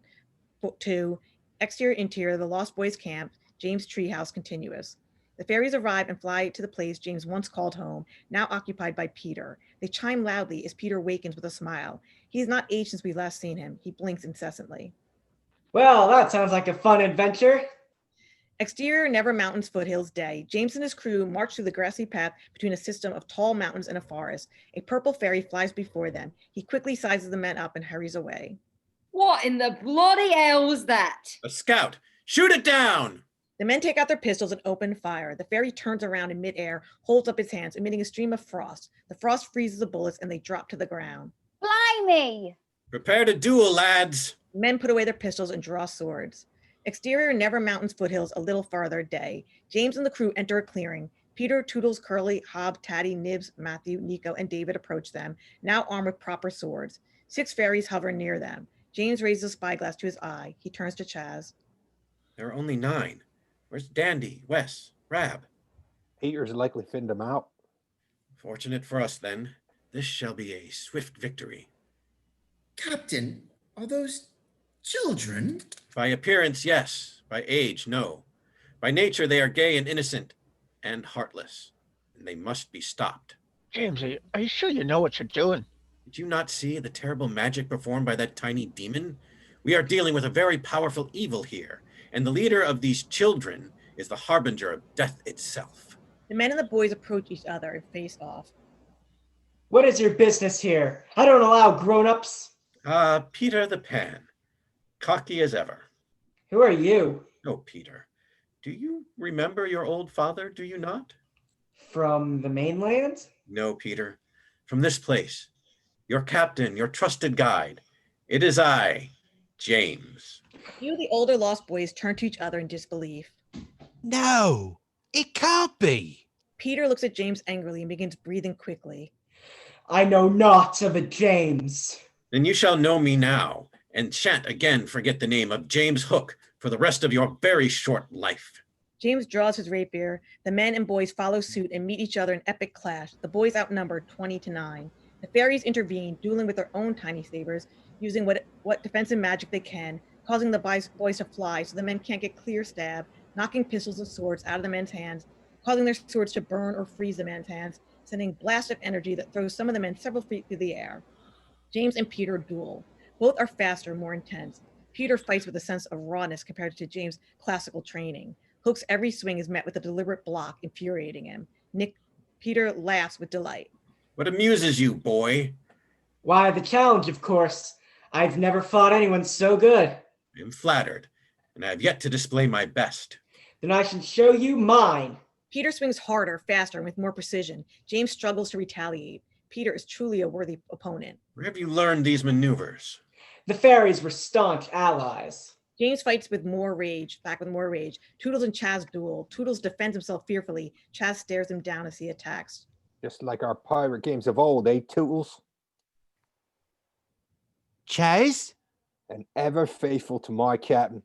to exterior, interior, the Lost Boys camp, James Treehouse continuous. The fairies arrive and fly to the place James once called home, now occupied by Peter. They chime loudly as Peter wakens with a smile. He has not aged since we last seen him. He blinks incessantly. Well, that sounds like a fun adventure. Exterior, Never Mountains foothills day. James and his crew march through the grassy path between a system of tall mountains and a forest. A purple fairy flies before them. He quickly sizes the men up and hurries away. What in the bloody hell was that? A scout! Shoot it down! The men take out their pistols and open fire. The fairy turns around in midair, holds up its hands, emitting a stream of frost. The frost freezes the bullets and they drop to the ground. Blimey! Prepare to duel, lads. The men put away their pistols and draw swords. Exterior, Never Mountains foothills a little farther day. James and the crew enter a clearing. Peter, Toodles, Curly, Hob, Taddy, Nibs, Matthew, Nico, and David approach them, now armed with proper swords. 6 fairies hover near them. James raises a spyglass to his eye. He turns to Chaz. There are only 9. Where's Dandy, Wes, Rab? Peter's likely thinned them out. Fortunate for us, then. This shall be a swift victory. Captain, are those children? By appearance, yes. By age, no. By nature, they are gay and innocent and heartless, and they must be stopped. James, are you sure you know what you're doing? Did you not see the terrible magic performed by that tiny demon? We are dealing with a very powerful evil here, and the leader of these children is the harbinger of death itself. The men and the boys approach each other and face off. What is your business here? I don't allow grown-ups. Peter the Pan. Cocky as ever. Who are you? Oh, Peter. Do you remember your old father, do you not? From the mainland? No, Peter. From this place. Your captain, your trusted guide. It is I, James. You of the older lost boys turn to each other in disbelief. No, it can't be. Peter looks at James angrily and begins breathing quickly. I know naught of a James. Then you shall know me now, and shan't again forget the name of James Hook for the rest of your very short life. James draws his rapier. The men and boys follow suit and meet each other in epic clash. The boys outnumbered 20-9. The fairies intervene, dueling with their own tiny sabers, using what defensive magic they can, causing the boys to fly so the men can't get clear stab, knocking pistols and swords out of the men's hands, causing their swords to burn or freeze the men's hands, sending blasts of energy that throws some of the men several feet through the air. James and Peter duel. Both are faster, more intense. Peter fights with a sense of rawness compared to James' classical training. Hook's every swing is met with a deliberate block, infuriating him. Peter laughs with delight. What amuses you, boy? Why, the challenge, of course. I've never fought anyone so good. I am flattered, and I have yet to display my best. Then I should show you mine. Peter swings harder, faster, and with more precision. James struggles to retaliate. Peter is truly a worthy opponent. Where have you learned these maneuvers? The fairies were staunch allies. James fights with more rage, back with more rage. Toodles and Chaz duel. Toodles defends himself fearfully. Chaz stares him down as he attacks. Just like our pirate games of old, eh, Toodles? Chaz? And ever faithful to my captain,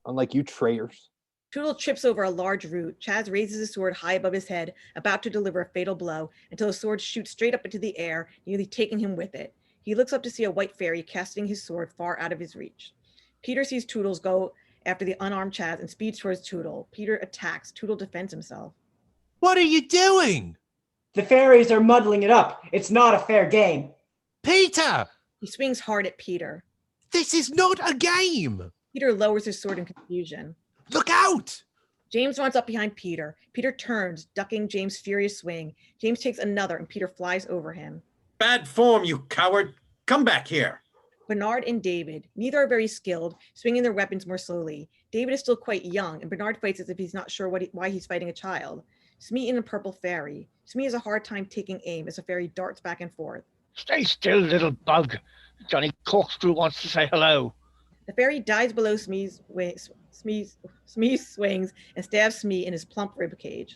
unlike you traitors. Toodle trips over a large root. Chaz raises his sword high above his head, about to deliver a fatal blow, until the sword shoots straight up into the air, nearly taking him with it. He looks up to see a white fairy casting his sword far out of his reach. Peter sees Toodles go after the unarmed Chaz and speeds towards Toodle. Peter attacks. Toodle defends himself. What are you doing? The fairies are muddling it up. It's not a fair game. Peter! He swings hard at Peter. This is not a game! Peter lowers his sword in confusion. Look out! James runs up behind Peter. Peter turns, ducking James' furious swing. James takes another, and Peter flies over him. Bad form, you coward! Come back here! Bernard and David, neither are very skilled, swinging their weapons more slowly. David is still quite young, and Bernard fights as if he's not sure why he's fighting a child. Smee and a purple fairy. Smee has a hard time taking aim as the fairy darts back and forth. Stay still, little bug. Johnny Corkscrew wants to say hello. The fairy dives below Smee's swings and stabs Smee in his plump ribcage.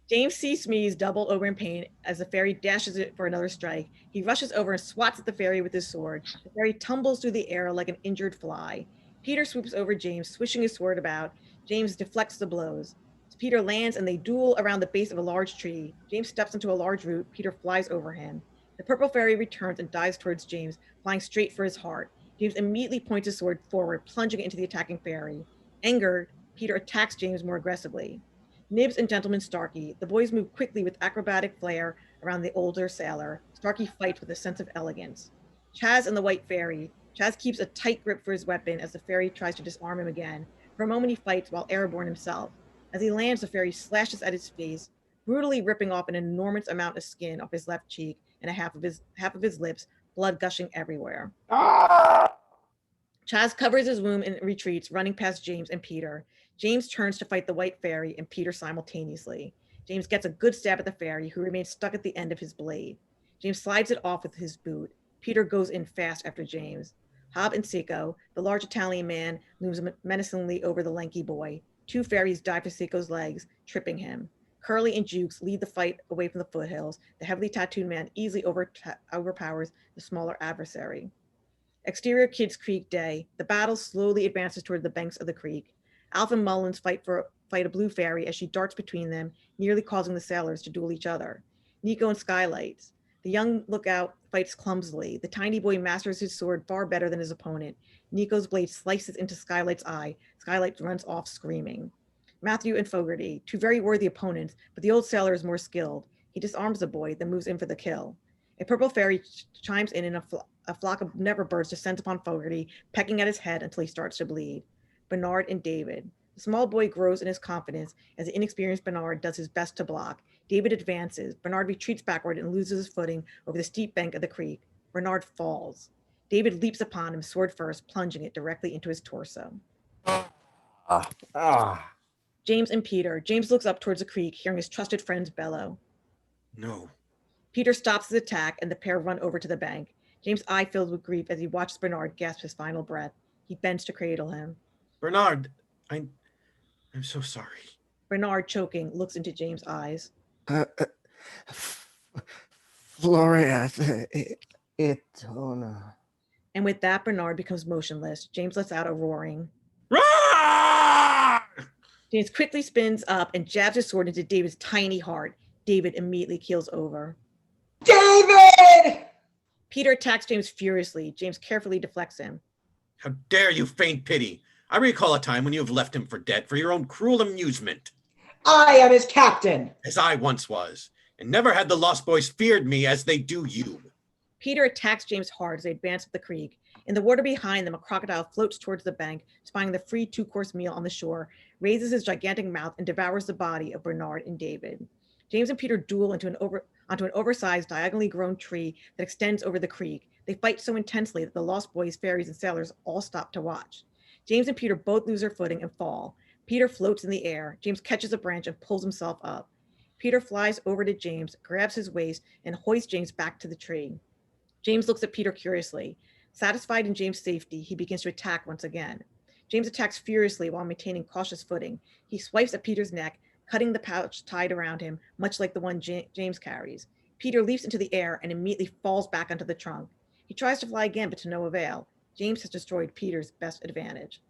James sees Smee's double over in pain as the fairy dashes it for another strike. He rushes over and swats at the fairy with his sword. The fairy tumbles through the air like an injured fly. Peter swoops over James, swishing his sword about. James deflects the blows. Peter lands and they duel around the base of a large tree. James steps into a large root. Peter flies over him. The purple fairy returns and dives towards James, flying straight for his heart. James immediately points his sword forward, plunging it into the attacking fairy. Angered, Peter attacks James more aggressively. Nibs and Gentleman Starkey. The boys move quickly with acrobatic flair around the older sailor. Starkey fights with a sense of elegance. Chaz and the White Fairy. Chaz keeps a tight grip for his weapon as the fairy tries to disarm him again. For a moment he fights while airborne himself. As he lands, the fairy slashes at his face, brutally ripping off an enormous amount of skin off his left cheek and half of his lips, blood gushing everywhere. Chaz covers his wound and retreats, running past James and Peter. James turns to fight the White Fairy and Peter simultaneously. James gets a good stab at the fairy, who remains stuck at the end of his blade. James slides it off with his boot. Peter goes in fast after James. Hob and Seiko, the large Italian man, looms menacingly over the lanky boy. Two fairies dive for Seiko's legs, tripping him. Curly and Jukes lead the fight away from the foothills. The heavily tattooed man easily overpowers the smaller adversary. Exterior Kids Creek Day. The battle slowly advances toward the banks of the creek. Alf and Mullins fight a blue fairy as she darts between them, nearly causing the sailors to duel each other. Nico and Skylights. The young lookout fights clumsily. The tiny boy masters his sword far better than his opponent. Nico's blade slices into Skylight's eye. Skylight runs off screaming. Matthew and Fogarty, two very worthy opponents, but the old sailor is more skilled. He disarms the boy, then moves in for the kill. A purple fairy chimes in and a flock of neverbirds descends upon Fogarty, pecking at his head until he starts to bleed. Bernard and David. The small boy grows in his confidence as the inexperienced Bernard does his best to block. David advances. Bernard retreats backward and loses his footing over the steep bank of the creek. Bernard falls. David leaps upon him, sword first, plunging it directly into his torso. James and Peter. James looks up towards the creek, hearing his trusted friends bellow. No. Peter stops his attack, and the pair run over to the bank. James' eye fills with grief as he watches Bernard gasp his final breath. He bends to cradle him. Bernard, I'm so sorry. Bernard, choking, looks into James' eyes. Floria, Itona. And with that, Bernard becomes motionless. James lets out a roaring. James quickly spins up and jabs his sword into David's tiny heart. David immediately keels over. David! Peter attacks James furiously. James carefully deflects him. How dare you feign pity? I recall a time when you have left him for dead for your own cruel amusement. I am his captain. As I once was, and never had the Lost Boys feared me as they do you. Peter attacks James hard as they advance up the creek. In the water behind them, a crocodile floats towards the bank, spying the free two-course meal on the shore, raises his gigantic mouth, and devours the body of Bernard and David. James and Peter duel onto an oversized, diagonally grown tree that extends over the creek. They fight so intensely that the Lost Boys, fairies, and sailors all stop to watch. James and Peter both lose their footing and fall. Peter floats in the air. James catches a branch and pulls himself up. Peter flies over to James, grabs his waist, and hoists James back to the tree. James looks at Peter curiously. Satisfied in James' safety, he begins to attack once again. James attacks furiously while maintaining cautious footing. He swipes at Peter's neck, cutting the pouch tied around him, much like the one James carries. Peter leaps into the air and immediately falls back onto the trunk. He tries to fly again, but to no avail. James has destroyed Peter's best advantage.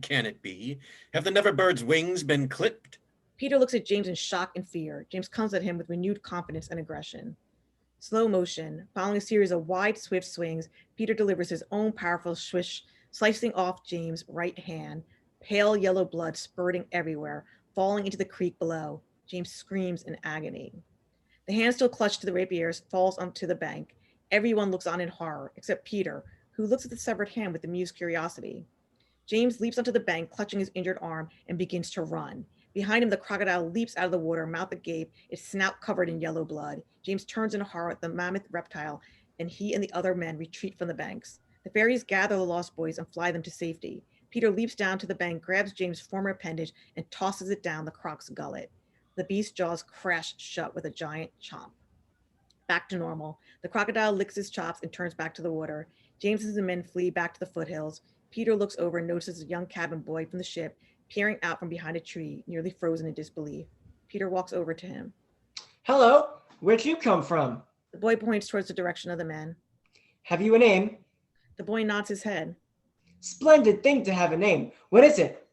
Can it be? Have the Neverbird's wings been clipped? Peter looks at James in shock and fear. James comes at him with renewed confidence and aggression. Slow motion. Following a series of wide, swift swings, Peter delivers his own powerful swish, slicing off James' right hand, pale yellow blood spurting everywhere, falling into the creek below. James screams in agony. The hand still clutched to the rapiers falls onto the bank. Everyone looks on in horror, except Peter, who looks at the severed hand with amused curiosity. James leaps onto the bank, clutching his injured arm, and begins to run. Behind him, the crocodile leaps out of the water, mouth agape, its snout covered in yellow blood. James turns in horror at the mammoth reptile, and he and the other men retreat from the banks. The fairies gather the Lost Boys and fly them to safety. Peter leaps down to the bank, grabs James' former appendage, and tosses it down the croc's gullet. The beast's jaws crash shut with a giant chomp. Back to normal. The crocodile licks his chops and turns back to the water. James and the men flee back to the foothills. Peter looks over and notices a young cabin boy from the ship peering out from behind a tree, nearly frozen in disbelief. Peter walks over to him. Hello, where'd you come from? The boy points towards the direction of the men. Have you a name? The boy nods his head. Splendid thing to have a name. What is it?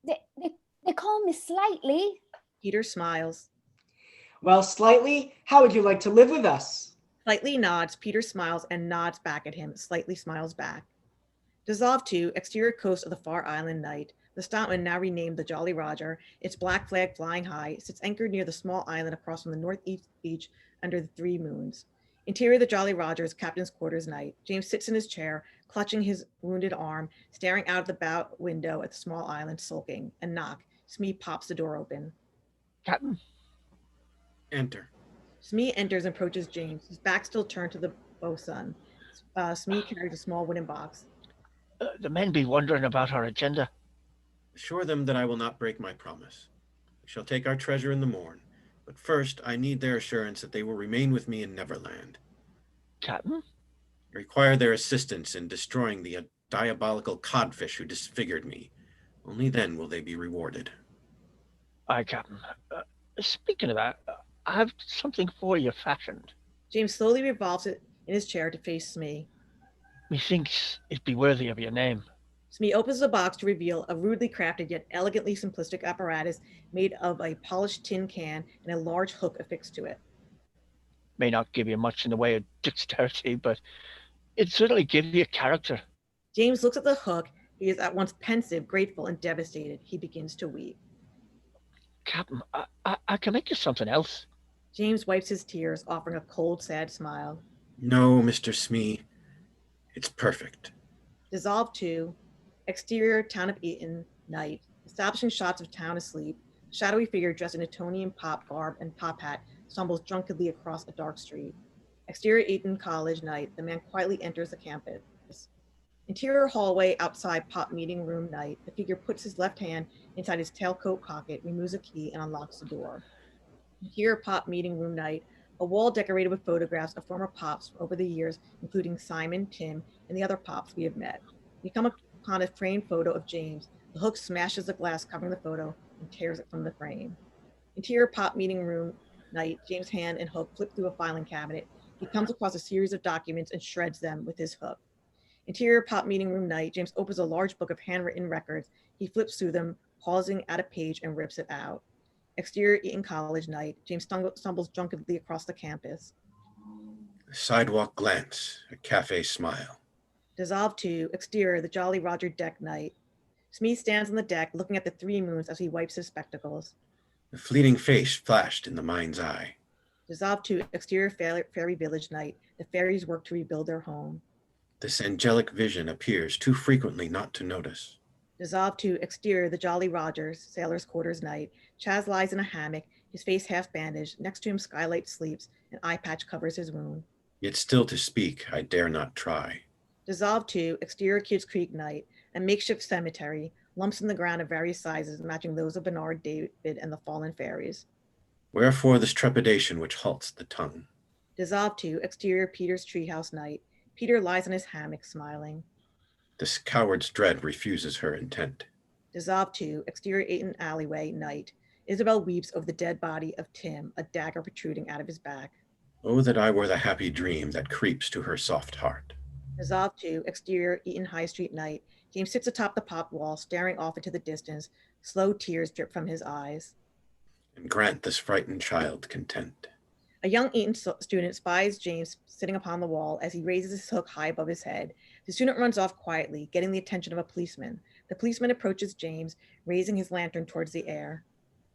They call me Slightly. Peter smiles. Well, Slightly, how would you like to live with us? Slightly nods. Peter smiles and nods back at him. Slightly smiles back. Dissolved to exterior coast of the far island night. The Stoutman, now renamed the Jolly Roger, its black flag flying high, sits anchored near the small island across from the northeast beach under the 3 moons. Interior of the Jolly Roger is captain's quarters night. James sits in his chair, clutching his wounded arm, staring out of the bow window at the small island, sulking. A knock. Smee pops the door open. Captain. Enter. Smee enters and approaches James, his back still turned to the bosun. Smee carries a small wooden box. The men be wondering about our agenda. Assure them that I will not break my promise. We shall take our treasure in the morn, but first I need their assurance that they will remain with me in Neverland. Captain? I require their assistance in destroying the diabolical codfish who disfigured me. Only then will they be rewarded. Aye, Captain. Speaking of that, I have something for you fashioned. James slowly revolves it in his chair to face Smee. Methinks it be worthy of your name. Smee opens the box to reveal a rudely crafted yet elegantly simplistic apparatus made of a polished tin can and a large hook affixed to it. May not give you much in the way of dexterity, but it certainly gives you character. James looks at the hook. He is at once pensive, grateful, and devastated. He begins to weep. Captain, I can make you something else. James wipes his tears, offering a cold, sad smile. No, Mr. Smee. It's perfect. Dissolved to exterior town of Eton, night. Establishing shots of town asleep. Shadowy figure dressed in Etonian pop garb and top hat stumbles drunkenly across a dark street. Exterior Eton College, night. The man quietly enters the campus. Interior hallway outside pop meeting room, night. The figure puts his left hand inside his tailcoat pocket, removes a key, and unlocks the door. Interior pop meeting room, night. A wall decorated with photographs of former pops over the years, including Simon, Tim, and the other pops we have met. We come upon a framed photo of James. The hook smashes the glass covering the photo and tears it from the frame. Interior pop meeting room, night. James' hand and hook flip through a filing cabinet. He comes across a series of documents and shreds them with his hook. Interior pop meeting room, night. James opens a large book of handwritten records. He flips through them, pausing at a page and rips it out. Exterior Eton College, night. James stumbles drunkenly across the campus. A sidewalk glance, a cafe smile. Dissolved to exterior, the Jolly Roger deck, night. Smee stands on the deck looking at the 3 moons as he wipes his spectacles. A fleeting face flashed in the mind's eye. Dissolved to exterior fairy village, night. The fairies work to rebuild their home. This angelic vision appears too frequently not to notice. Dissolve to exterior, the Jolly Rogers, sailor's quarters night. Chaz lies in a hammock, his face half bandaged. Next to him, Skylight sleeps. An eye patch covers his wound. Yet still to speak, I dare not try. Dissolve to exterior, Kids Creek night. A makeshift cemetery, lumps in the ground of various sizes, matching those of Bernard, David, and the fallen fairies. Wherefore this trepidation which halts the tongue? Dissolve to exterior, Peter's treehouse night. Peter lies in his hammock, smiling. This coward's dread refuses her intent. Dissolve to exterior, Ayton alleyway night. Isabel weeps over the dead body of Tim, a dagger protruding out of his back. Oh, that I were the happy dream that creeps to her soft heart. Dissolve to exterior, Eaton High Street night. James sits atop the pop wall, staring off into the distance. Slow tears drip from his eyes. And grant this frightened child content. A young Eton student spies James sitting upon the wall as he raises his hook high above his head. The student runs off quietly, getting the attention of a policeman. The policeman approaches James, raising his lantern towards the air.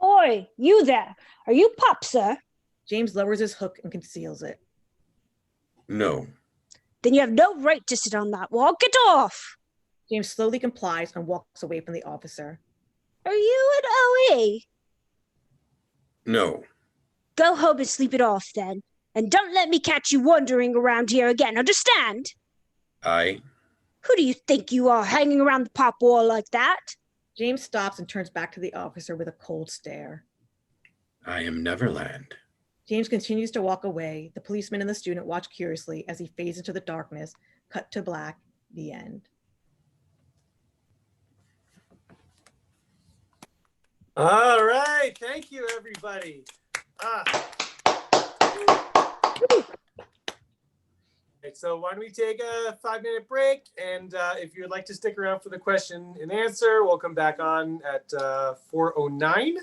Oi, you there. Are you Pop, sir? James lowers his hook and conceals it. No. Then you have no right to sit on that wall. Get off! James slowly complies and walks away from the officer. Are you an OE? No. Go home and sleep it off then. And don't let me catch you wandering around here again, understand? I. Who do you think you are, hanging around the pop wall like that? James stops and turns back to the officer with a cold stare. I am Neverland. James continues to walk away. The policeman and the student watch curiously as he fades into the darkness. Cut to black. The end. All right, thank you, everybody. Okay, so why don't we take a 5-minute break? And if you'd like to stick around for the question and answer, we'll come back on at 4:09.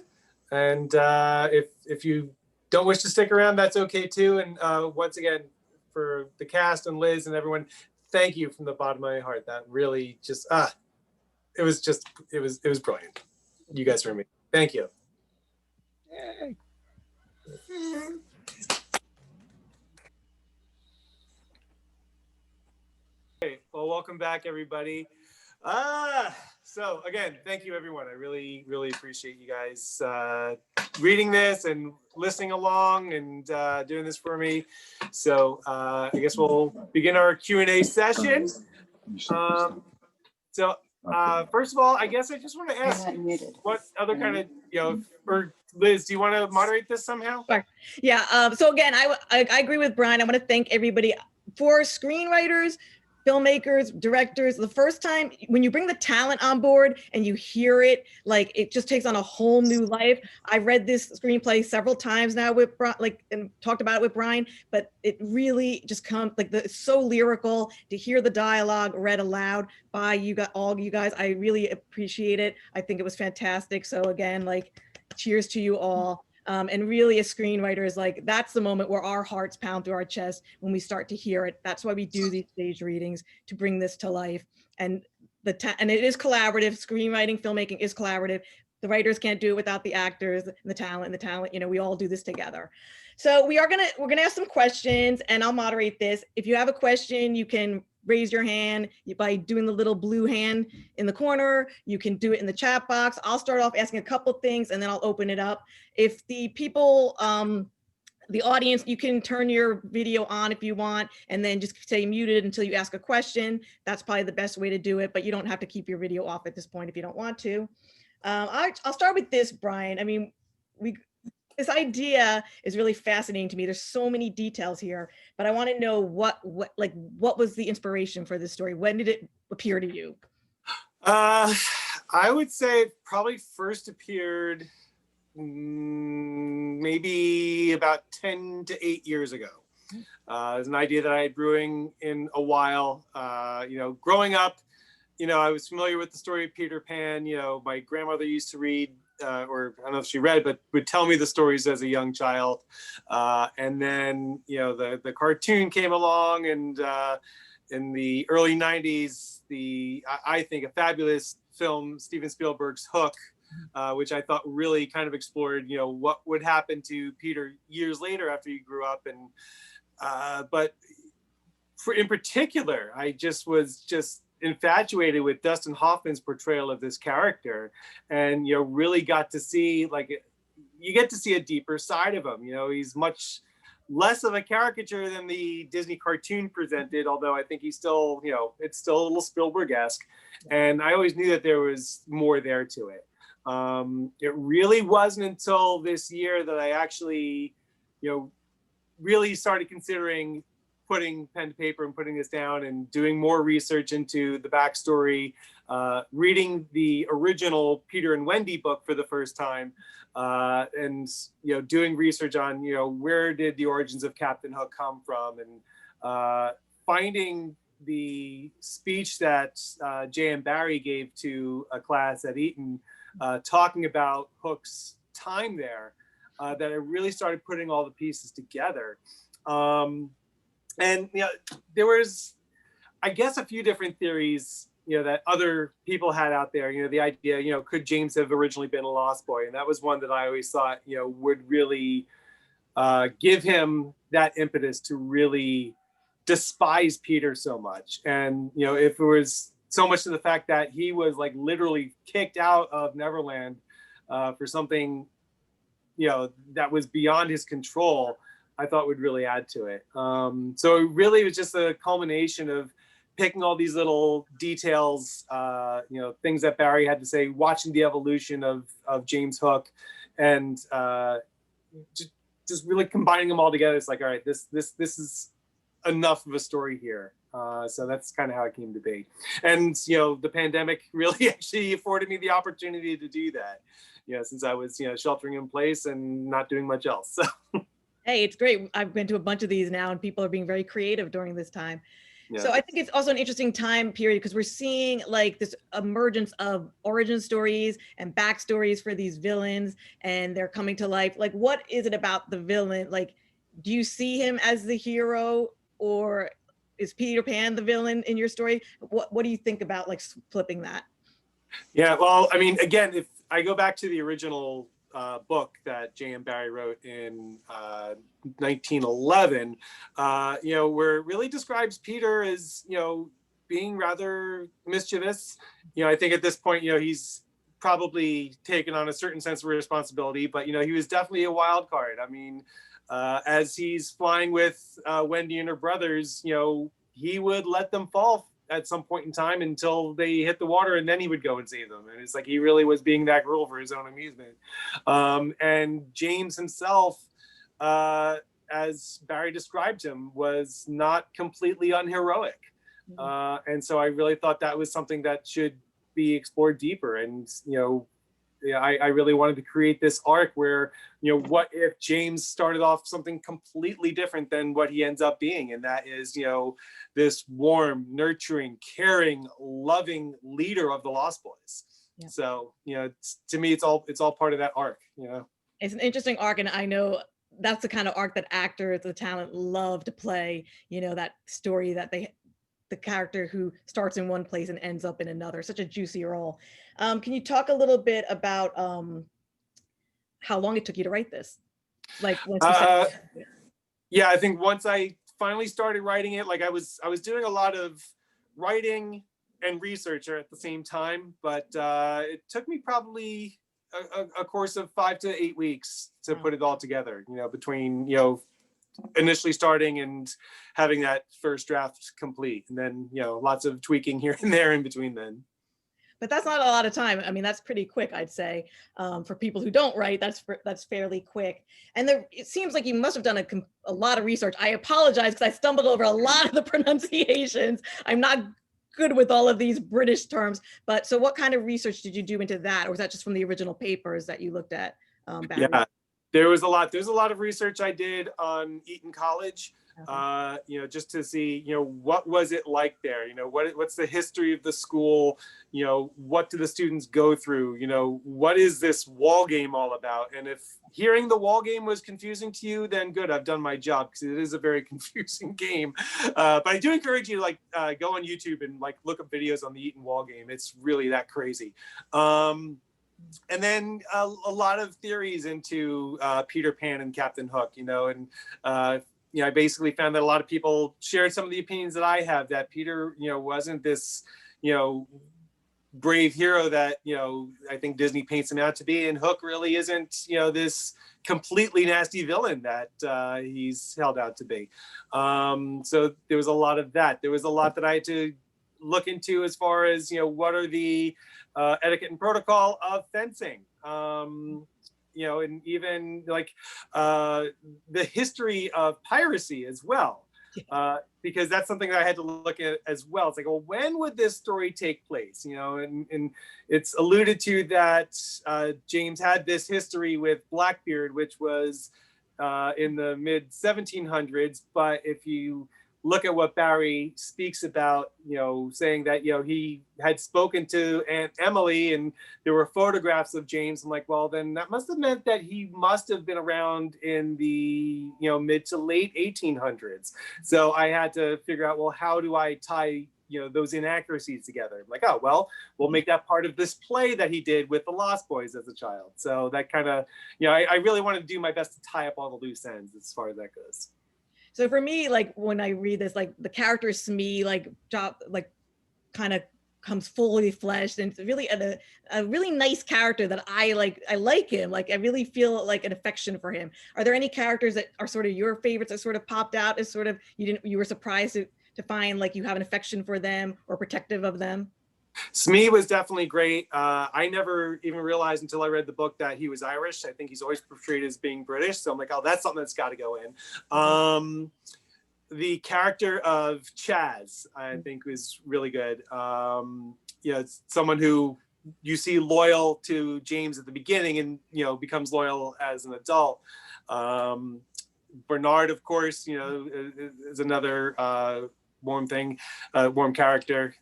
And if you don't wish to stick around, that's okay too. And once again, for the cast and Liz and everyone, thank you from the bottom of my heart. That really just it was brilliant. You guys are amazing. Thank you. Yay. Okay, well, welcome back, everybody. So again, thank you, everyone. I really, really appreciate you guys reading this and listening along and doing this for me. So I guess we'll begin our Q&A session. First of all, I guess I just want to ask what other kind of, or Liz, do you want to moderate this somehow? Sure. Yeah. So again, I agree with Brian. I want to thank everybody. For screenwriters, filmmakers, directors, the first time when you bring the talent on board and you hear it, like it just takes on a whole new life. I've read this screenplay several times now with and talked about it with Brian, but it really just comes it's so lyrical to hear the dialogue read aloud by all you guys. I really appreciate it. I think it was fantastic. So again, cheers to you all. And really as screenwriters, that's the moment where our hearts pound through our chest when we start to hear it. That's why we do these stage readings, to bring this to life. And and it is collaborative. Screenwriting, filmmaking is collaborative. The writers can't do it without the actors and the talent, we all do this together. So we're gonna ask some questions and I'll moderate this. If you have a question, you can raise your hand by doing the little blue hand in the corner. You can do it in the chat box. I'll start off asking a couple things and then I'll open it up. If the people, the audience, you can turn your video on if you want and then just stay muted until you ask a question. That's probably the best way to do it, but you don't have to keep your video off at this point if you don't want to. I'll start with this, Brian. I mean, this idea is really fascinating to me. There's so many details here, but I want to know what was the inspiration for this story? When did it appear to you? I would say it probably first appeared maybe about 10 to 8 years ago. It's an idea that I had brewing in a while. Growing up, I was familiar with the story of Peter Pan. My grandmother used to read, or I don't know if she read, but would tell me the stories as a young child. And then, the cartoon came along, and in the early 90s, I think a fabulous film, Steven Spielberg's Hook, which I thought really kind of explored, what would happen to Peter years later after he grew up. And but in particular, I was infatuated with Dustin Hoffman's portrayal of this character, and really got to see you get to see a deeper side of him. He's much less of a caricature than the Disney cartoon presented, although I think he's still, it's still a little Spielberg-esque. And I always knew that there was more there to it. It really wasn't until this year that I actually, really started considering putting pen to paper and putting this down and doing more research into the backstory, reading the original Peter and Wendy book for the first time, and doing research on where did the origins of Captain Hook come from, and finding the speech that J.M. Barrie gave to a class at Eton, talking about Hook's time there, that I really started putting all the pieces together. And there was, I guess, a few different theories that other people had out there. The idea, could James have originally been a lost boy? And that was one that I always thought would really give him that impetus to really despise Peter so much. And if it was so much to the fact that he was literally kicked out of Neverland for something that was beyond his control, I thought would really add to it. So it really was just a culmination of picking all these little details, things that Barrie had to say, watching the evolution of James Hook, and just really combining them all together. It's all right, this is enough of a story here. So that's kind of how it came to be. And, the pandemic really actually afforded me the opportunity to do that, since I was, sheltering in place and not doing much else. So. Hey, it's great. I've been to a bunch of these now, and people are being very creative during this time. Yeah. So I think it's also an interesting time period because we're seeing this emergence of origin stories and backstories for these villains, and they're coming to life. What is it about the villain? Do you see him as the hero, or is Peter Pan the villain in your story? What do you think about flipping that? Yeah, well, I mean, again, if I go back to the original book that J.M. Barrie wrote in 1911, where it really describes Peter as, being rather mischievous. I think at this point, he's probably taken on a certain sense of responsibility, but, he was definitely a wild card. I mean, as he's flying with Wendy and her brothers, he would let them fall at some point in time until they hit the water, and then he would go and save them. And it's he really was being that cruel for his own amusement. And James himself, as Barrie described him, was not completely unheroic. And so I really thought that was something that should be explored deeper. And, I really wanted to create this arc where, what if James started off something completely different than what he ends up being? And that is, this warm, nurturing, caring, loving leader of the Lost Boys. Yeah. So, to me, it's all part of that arc, It's an interesting arc, and I know that's the kind of arc that actors, the talent, love to play, that story that the character who starts in one place and ends up in another, such a juicy role. Can you talk a little bit about how long it took you to write this? Yeah, I think once I finally started writing it, I was doing a lot of writing and research at the same time, but it took me probably a course of 5 to 8 weeks to put it all together, between, initially starting and having that first draft complete, and then lots of tweaking here and there in between then. But that's not a lot of time. I mean, that's pretty quick, I'd say. For people who don't write, that's fairly quick. And it seems like you must have done a lot of research. I apologize because I stumbled over a lot of the pronunciations. I'm not good with all of these British terms. But so what kind of research did you do into that? Or was that just from the original papers that you looked at? Yeah, there's a lot of research I did on Eton College. Just to see, what was it like there? What's the history of the school? What do the students go through? What is this wall game all about? And if hearing the wall game was confusing to you, then good, I've done my job, because it is a very confusing game. But I do encourage you to go on YouTube and look up videos on the Eton wall game. It's really that crazy. And then a lot of theories into Peter Pan and Captain Hook, and I basically found that a lot of people shared some of the opinions that I have, that Peter, wasn't this, brave hero that, I think Disney paints him out to be. And Hook really isn't, this completely nasty villain that he's held out to be. So there was a lot of that. There was a lot that I had to look into as far as, what are the etiquette and protocol of fencing. And even like the history of piracy as well, because that's something that I had to look at as well. It's like, well, when would this story take place? And it's alluded to that James had this history with Blackbeard, which was in the mid 1700s. But if you look at what Barry speaks about, saying that, he had spoken to Aunt Emily and there were photographs of James. I'm like, well, then that must have meant that he must have been around in the, mid to late 1800s. So I had to figure out, well, how do I tie, those inaccuracies together? I'm like, oh, well, we'll make that part of this play that he did with the Lost Boys as a child. So that kind of, I really wanted to do my best to tie up all the loose ends as far as that goes. So for me, like when I read this, like the character Smee, kind of comes fully fleshed, and it's really a really nice character that I like. I like him. Like I really feel like an affection for him. Are there any characters that are sort of your favorites that sort of popped out as sort of you were surprised to find like you have an affection for them or protective of them? Smee was definitely great. I never even realized until I read the book that he was Irish. I think he's always portrayed as being British. So I'm like, oh, that's something that's got to go in. The character of Chaz, I think, was really good. It's someone who you see loyal to James at the beginning and, becomes loyal as an adult. Bernard, of course, is another warm character,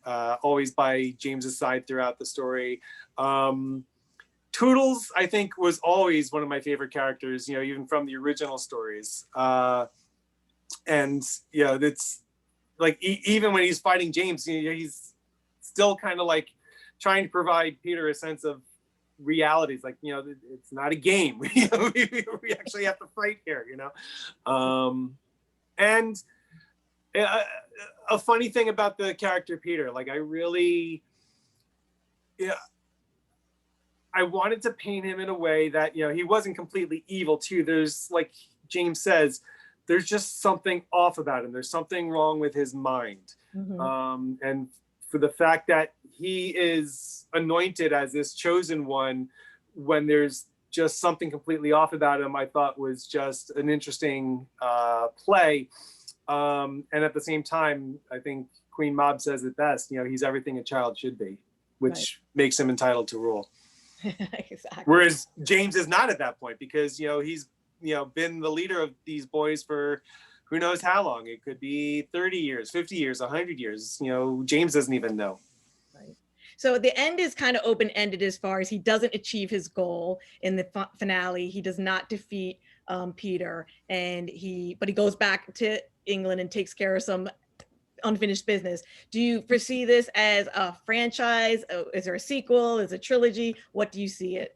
always by James's side throughout the story. Toodles, I think, was always one of my favorite characters, even from the original stories. And it's like, even when he's fighting James, he's still kind of like trying to provide Peter a sense of reality. It's like, it's not a game. we actually have to fight here, and a funny thing about the character Peter, like I wanted to paint him in a way that, he wasn't completely evil too. There's, like James says, there's just something off about him. There's something wrong with his mind. Mm-hmm. And for the fact that he is anointed as this chosen one, when there's just something completely off about him, I thought was just an interesting play. And at the same time, I think Queen Mab says it best, he's everything a child should be, which makes him entitled to rule. Exactly. Whereas James is not at that point, because, he's, been the leader of these boys for who knows how long. It could be 30 years, 50 years, 100 years. James doesn't even know. Right. So the end is kind of open-ended as far as he doesn't achieve his goal in the finale. He does not defeat Peter, but he goes back to England and takes care of some unfinished business. Do you foresee this as a franchise? Is there a sequel? Is it a trilogy? What do you see it?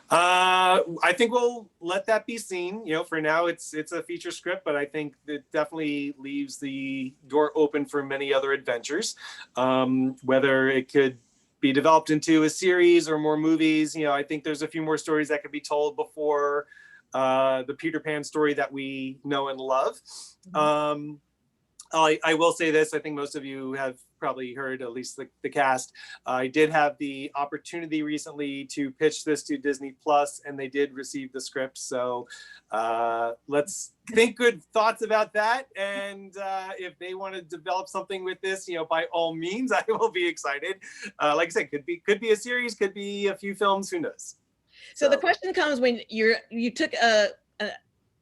I think we'll let that be seen. For now, it's a feature script, but I think it definitely leaves the door open for many other adventures. Whether it could be developed into a series or more movies, I think there's a few more stories that could be told before the Peter Pan story that we know and love. Mm-hmm. I will say this, I think most of you have probably heard, at least the cast. I did have the opportunity recently to pitch this to Disney Plus, and they did receive the script. So let's think good thoughts about that. And if they want to develop something with this, by all means, I will be excited. Like I said, could be a series, could be a few films, who knows? So the question comes when you took a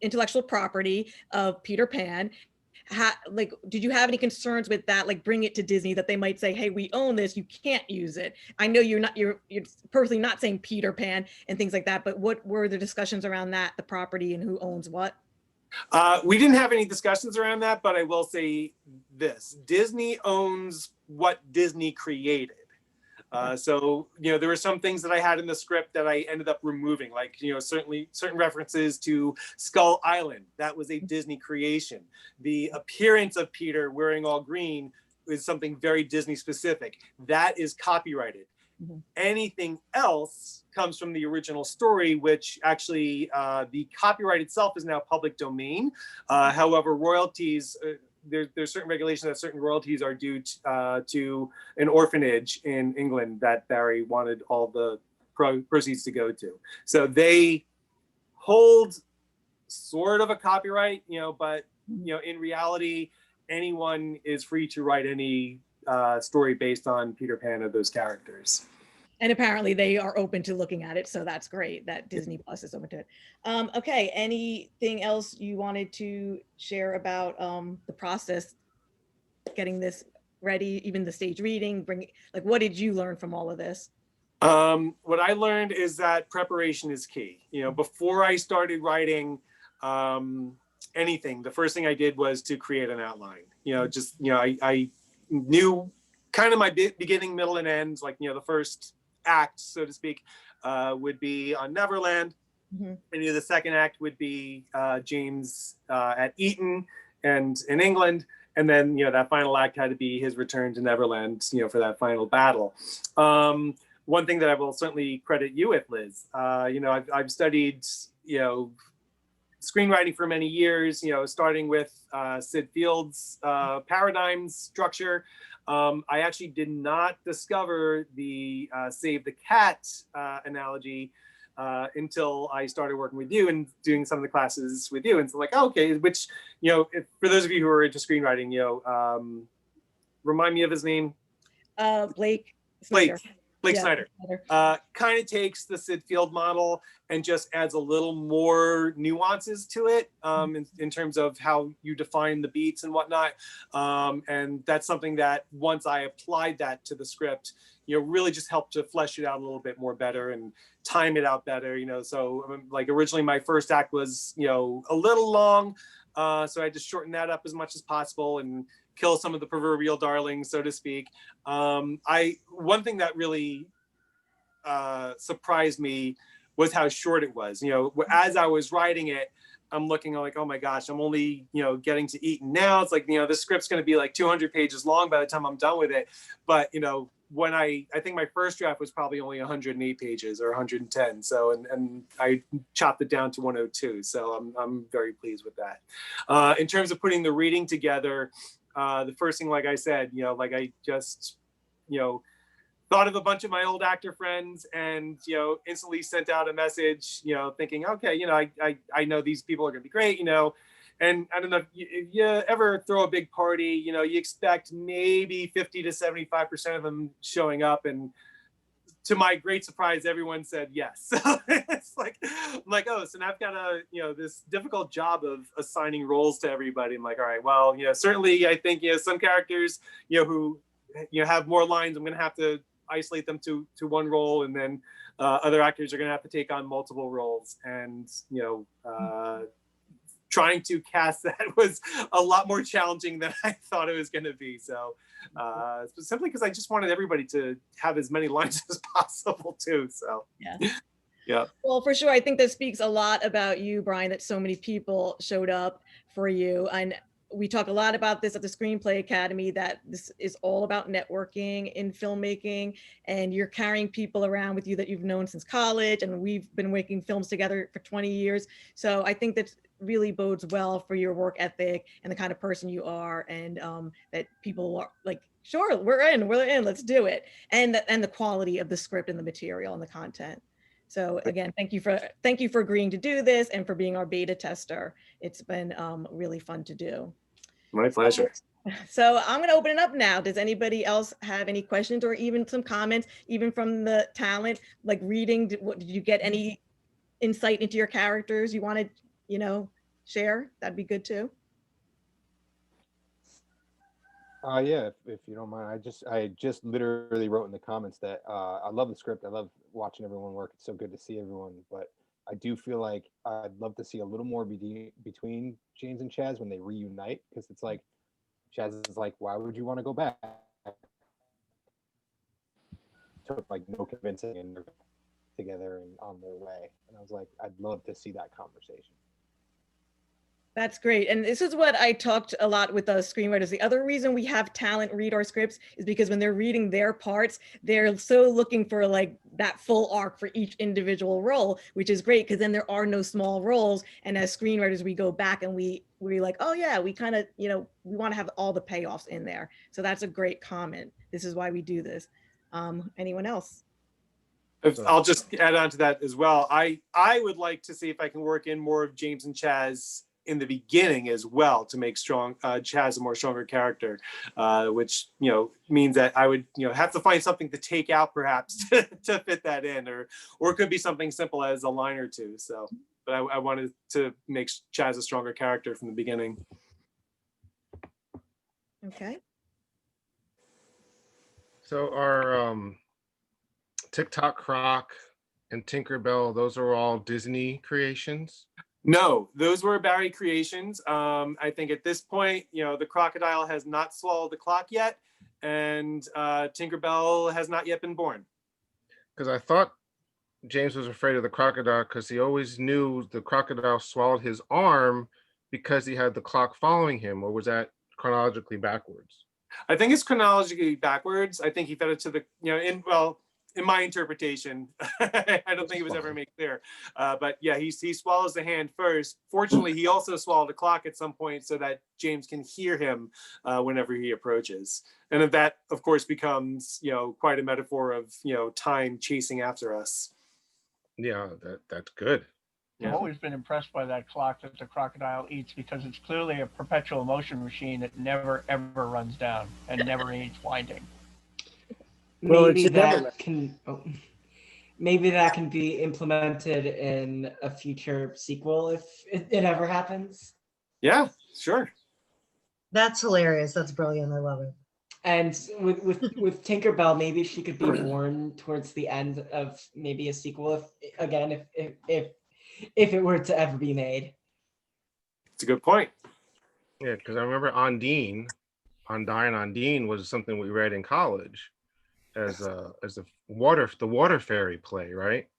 intellectual property of Peter Pan. Did you have any concerns with that? Like, bring it to Disney that they might say, "Hey, we own this. You can't use it." I know you're personally not saying Peter Pan and things like that, but what were the discussions around that, the property and who owns what? We didn't have any discussions around that, but I will say this: Disney owns what Disney created. So, there were some things that I had in the script that I ended up removing, like, certainly certain references to Skull Island. That was a Disney creation. The appearance of Peter wearing all green is something very Disney specific. That is copyrighted. Anything else comes from the original story, which actually the copyright itself is now public domain. However, royalties, there's certain regulations that certain royalties are due to an orphanage in England that Barry wanted all the proceeds to go to. So they hold sort of a copyright, but in reality, anyone is free to write any story based on Peter Pan or those characters. And apparently they are open to looking at it, so that's great that Disney Plus is open to it. Okay, anything else you wanted to share about the process, getting this ready, even the stage reading, what did you learn from all of this? What I learned is that preparation is key. Before I started writing anything, the first thing I did was to create an outline. I knew kind of my beginning, middle, and ends, like, the first act, so to speak, would be on Neverland. And the second act would be James at Eton and in England. And then, that final act had to be his return to Neverland, for that final battle. One thing that I will certainly credit you with, Liz, I've studied, screenwriting for many years, starting with Sid Field's paradigm structure. I actually did not discover the Save the Cat analogy until I started working with you and doing some of the classes with you. And so like, okay, which, for those of you who are into screenwriting, remind me of his name. Blake Snyder. Blake Snyder kind of takes the Sid Field model and just adds a little more nuances to it in terms of how you define the beats and whatnot. And that's something that once I applied that to the script, really just helped to flesh it out a little bit more better and time it out better. So like originally my first act was, a little long. So I just shortened that up as much as possible and kill some of the proverbial darlings, so to speak. One thing that really surprised me was how short it was. As I was writing it, I'm looking like, oh my gosh, I'm only, getting to Eton now. It's like, this script's going to be like 200 pages long by the time I'm done with it. But, when I think my first draft was probably only 108 pages or 110. So, and I chopped it down to 102. So I'm very pleased with that. In terms of putting the reading together, the first thing, like I said, like I just, thought of a bunch of my old actor friends and, instantly sent out a message, thinking, okay, I know these people are going to be great, and I don't know if you ever throw a big party, you expect maybe 50 to 75% of them showing up. And to my great surprise, everyone said yes. So it's like, I'm like, oh, so now I've got this difficult job of assigning roles to everybody. I'm like, all right, well, certainly I think, some characters, who, have more lines, I'm going to have to isolate them to one role. And then other actors are going to have to take on multiple roles. And, trying to cast that was a lot more challenging than I thought it was going to be. So simply because I just wanted everybody to have as many lines as possible too. So yeah. Well, for sure. I think that speaks a lot about you, Brian, that so many people showed up for you. And we talk a lot about this at the Screenplay Academy, that this is all about networking in filmmaking, and you're carrying people around with you that you've known since college, and we've been making films together for 20 years. So I think that really bodes well for your work ethic and the kind of person you are, and that people are like, sure, we're in, let's do it. And the quality of the script and the material and the content. So again, thank you for agreeing to do this and for being our beta tester. It's been really fun to do. My pleasure. So I'm going to open it up now. Does anybody else have any questions or even some comments, even from the talent, like reading? Did you get any insight into your characters you want to, share? That'd be good too. Yeah, if you don't mind, I just literally wrote in the comments that I love the script. I love watching everyone work. It's so good to see everyone, but I do feel like I'd love to see a little more between James and Chaz when they reunite, because it's like Chaz is like, why would you want to go back took like no convincing and they're together and on their way. And I was like, I'd love to see that conversation. That's great. And this is what I talked a lot with the screenwriters. The other reason we have talent read our scripts is because when they're reading their parts, they're so looking for like that full arc for each individual role, which is great because then there are no small roles. And as screenwriters, we go back and we're like, oh yeah, we kind of, we want to have all the payoffs in there. So that's a great comment. This is why we do this. Anyone else? I'll just add on to that as well. I would like to see if I can work in more of James and Chaz in the beginning as well to make Chaz a more stronger character, which means that I would have to find something to take out perhaps to fit that in, or it could be something simple as a line or two. So, but I wanted to make Chaz a stronger character from the beginning. Okay. So our TikTok Croc and Tinkerbell, those are all Disney creations? No, those were Barry creations. I think at this point, the crocodile has not swallowed the clock yet, and Tinkerbell has not yet been born. Because I thought James was afraid of the crocodile because he always knew the crocodile swallowed his arm because he had the clock following him, or was that chronologically backwards? I think it's chronologically backwards. I think he fed it to the, in my interpretation, I don't think it was ever made clear. But yeah, he swallows the hand first. Fortunately, he also swallowed a clock at some point so that James can hear him whenever he approaches. And that, of course, becomes, quite a metaphor of, time chasing after us. Yeah, that's good. I've always been impressed by that clock that the crocodile eats because it's clearly a perpetual motion machine that never, ever runs down and never needs winding. Well, maybe that can be implemented in a future sequel if it ever happens. Yeah, sure. That's hilarious. That's brilliant. I love it. And with Tinkerbell, maybe she could be born towards the end of maybe a sequel if it were to ever be made. It's a good point. Yeah, because I remember Undine was something we read in college as the water fairy play, right?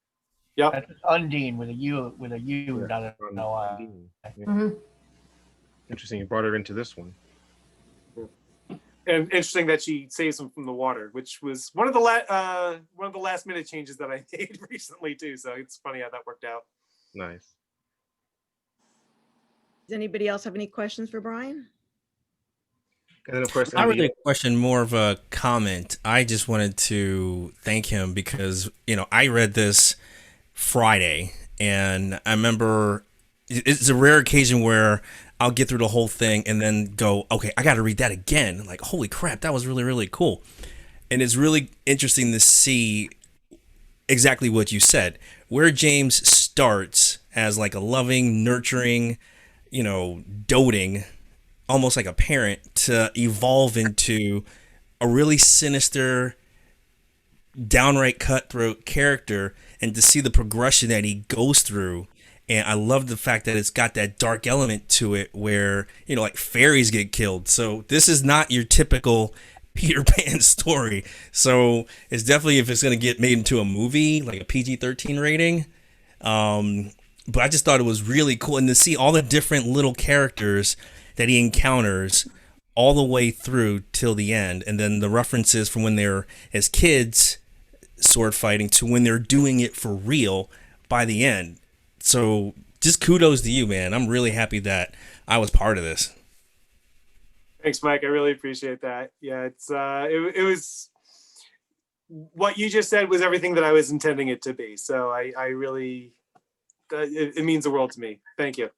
Yeah. That's Undine with a U, not a no. Interesting. You brought her into this one. And interesting that she saves him from the water, which was one of the last minute changes that I made recently too. So it's funny how that worked out. Nice. Does anybody else have any questions for Brian? And then of course, not really a question, more of a comment. I just wanted to thank him because, I read this Friday and I remember it's a rare occasion where I'll get through the whole thing and then go, okay, I got to read that again. Like, holy crap, that was really, really cool. And it's really interesting to see exactly what you said, where James starts as like a loving, nurturing, doting, almost like a parent, to evolve into a really sinister, downright cutthroat character, and to see the progression that he goes through. And I love the fact that it's got that dark element to it where, like fairies get killed. So this is not your typical Peter Pan story. So it's definitely, if it's going to get made into a movie, like a PG-13 rating. But I just thought it was really cool. And to see all the different little characters that he encounters all the way through till the end. And then the references from when they're as kids sword fighting to when they're doing it for real by the end. So just kudos to you, man. I'm really happy that I was part of this. Thanks, Mike. I really appreciate that. Yeah, it was what you just said was everything that I was intending it to be. So I really, it means the world to me. Thank you.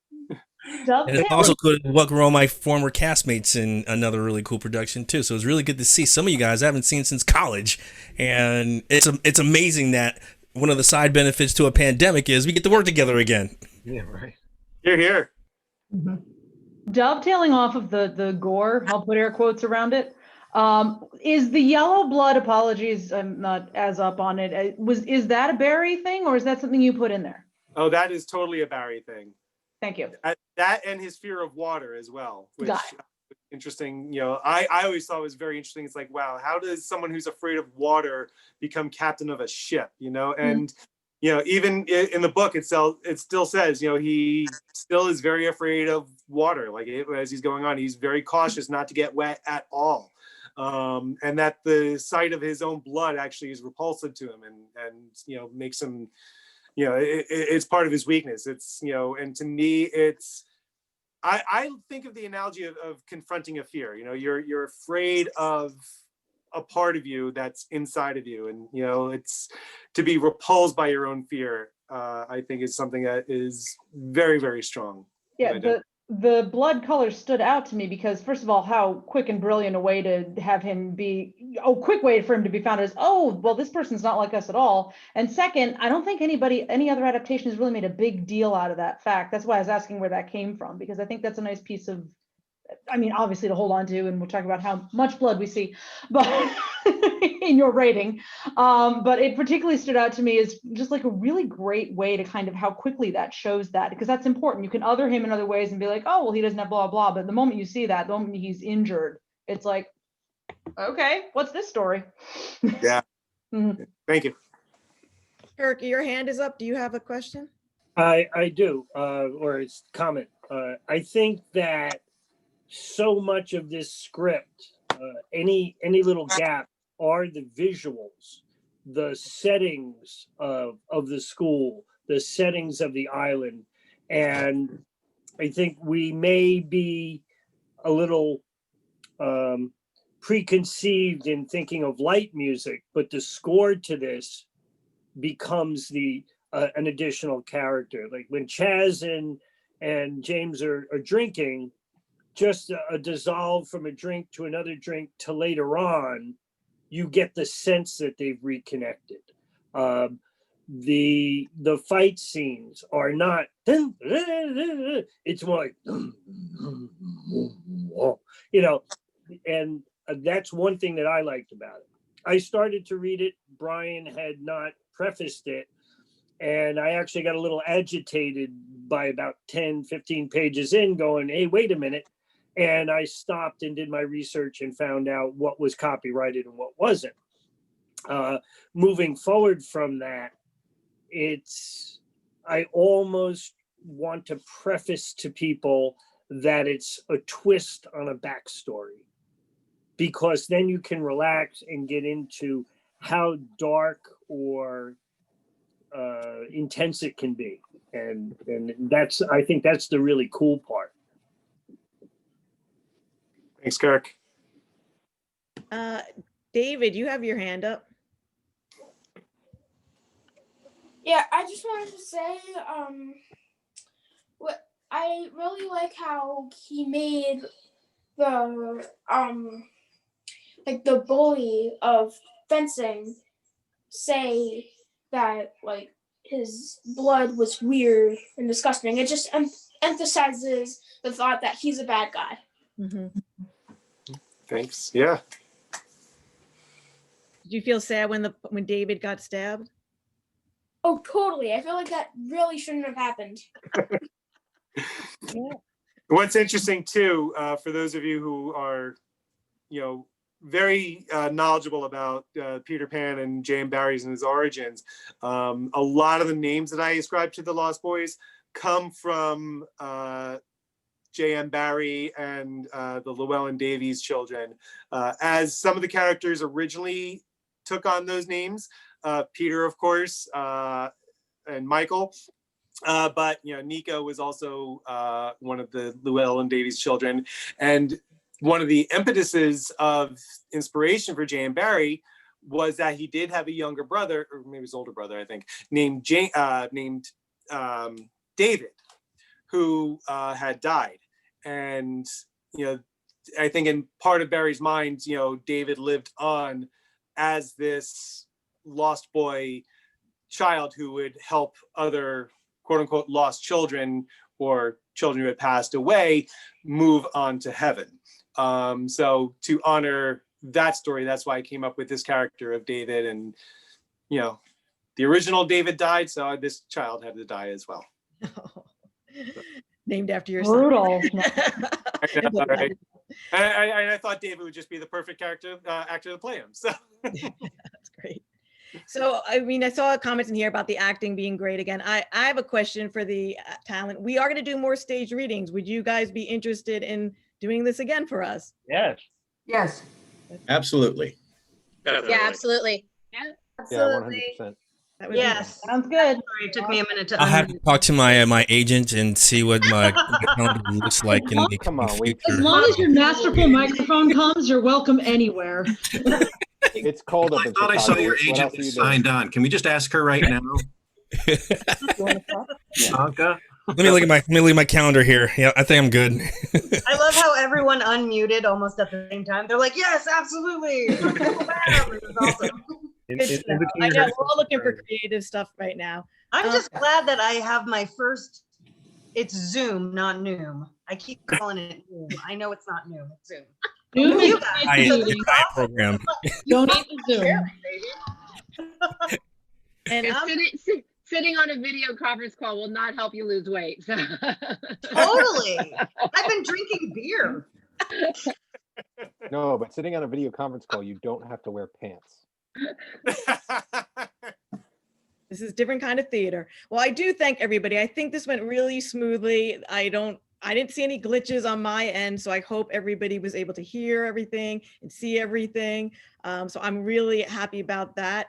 And it's also good to welcome all my former castmates in another really cool production too. So it's really good to see some of you guys I haven't seen since college, and it's amazing that one of the side benefits to a pandemic is we get to work together again. Yeah, right. You're here. Dovetailing off of the gore, I'll put air quotes around it. Is the yellow blood, apologies, I'm not as up on it. Is that a Barry thing, or is that something you put in there? Oh, that is totally a Barry thing. Thank you. That and his fear of water as well, which interesting. I always thought it was very interesting. It's like, wow, how does someone who's afraid of water become captain of a ship? And even in the book itself, it still says, he still is very afraid of water. Like as he's going on, he's very cautious not to get wet at all. And that the sight of his own blood actually is repulsive to him, and makes him, it's part of his weakness. It's, and to me, it's, I think of the analogy of confronting a fear. You're afraid of a part of you that's inside of you, and it's to be repulsed by your own fear. I think is something that is very, very strong. Yeah, the blood color stood out to me because, first of all, how quick and brilliant a way to have him be, quick way for him to be found is, well, this person's not like us at all. And second, I don't think any other adaptation has really made a big deal out of that fact. That's why I was asking where that came from, because I think that's a nice piece of, obviously to hold on to, and we'll talk about how much blood we see, but in your rating. But it particularly stood out to me as just like a really great way to kind of how quickly that shows that, because that's important. You can other him in other ways and be like, oh, well, he doesn't have blah, blah, but the moment you see that, the moment he's injured, it's like, okay, what's this story? Yeah. Thank you. Kirk, your hand is up. Do you have a question? I do, or it's comment. I think that so much of this script, any little gap, are the visuals, the settings of the school, the settings of the island. And I think we may be a little preconceived in thinking of light music, but the score to this becomes an additional character. Like when Chaz and James are drinking, just a dissolve from a drink to another drink to later on, you get the sense that they've reconnected. The fight scenes are not, it's more like, and that's one thing that I liked about it. I started to read it, Brian had not prefaced it, and I actually got a little agitated by about 10, 15 pages in going, hey, wait a minute. And I stopped and did my research and found out what was copyrighted and what wasn't. Moving forward from that, I almost want to preface to people that it's a twist on a backstory, because then you can relax and get into how dark or intense it can be. And I think that's the really cool part. Thanks, Kirk. David, you have your hand up. Yeah, I just wanted to say, what I really like how he made the the bully of fencing say that like his blood was weird and disgusting. It just emphasizes the thought that he's a bad guy. Mm-hmm. Thanks. Yeah. Did you feel sad when David got stabbed? Oh, totally. I feel like that really shouldn't have happened. Yeah. What's interesting too, for those of you who are, very knowledgeable about Peter Pan and J.M. Barrie's and his origins, a lot of the names that I ascribe to the Lost Boys come from J.M. Barrie and the Llewellyn Davies children, as some of the characters originally took on those names. Peter, of course, and Michael, but Nico was also one of the Llewellyn Davies children, and one of the impetuses of inspiration for J.M. Barrie was that he did have a younger brother, or maybe his older brother, I think, named David, who had died. And, I think in part of Barry's mind, David lived on as this lost boy child who would help other quote unquote lost children or children who had passed away move on to heaven. So to honor that story, that's why I came up with this character of David. And, the original David died, so this child had to die as well. Named after your Brutal. son. Right. I thought David would just be the perfect actor to play him. So that's great. So, I mean, I saw comments in here about the acting being great again. I have a question for the talent. We are going to do more stage readings. Would you guys be interested in doing this again for us? Yes. Yes. Absolutely. Yeah, absolutely. Yeah, 100%. Yes. Sounds good. Sorry, it took me a minute to I'll have to talk to my agent and see what my calendar looks like in the Come on, future. As long as your masterful microphone comes, you're welcome anywhere. It's cold up I in thought I saw Chicago. your What agent else are you was doing? signed on. Can we just ask her right now? Anka? Let me look at my calendar here. Yeah, I think I'm good. I love how everyone unmuted almost at the same time. They're like, yes, absolutely. It was awesome. Good stuff. I know we're all looking for creative stuff right now. I'm just glad that I have my first, it's Zoom, not Noom. I keep calling it Noom. I know it's not Noom, it's Zoom. Zoom You is guys, I program. Don't eat the Zoom. And Sitting on a video conference call will not help you lose weight. So. Totally. I've been drinking beer. No, but sitting on a video conference call, you don't have to wear pants. This is different kind of theater. Well, I do thank everybody. I think this went really smoothly. I didn't see any glitches on my end, so I hope everybody was able to hear everything and see everything. So I'm really happy about that.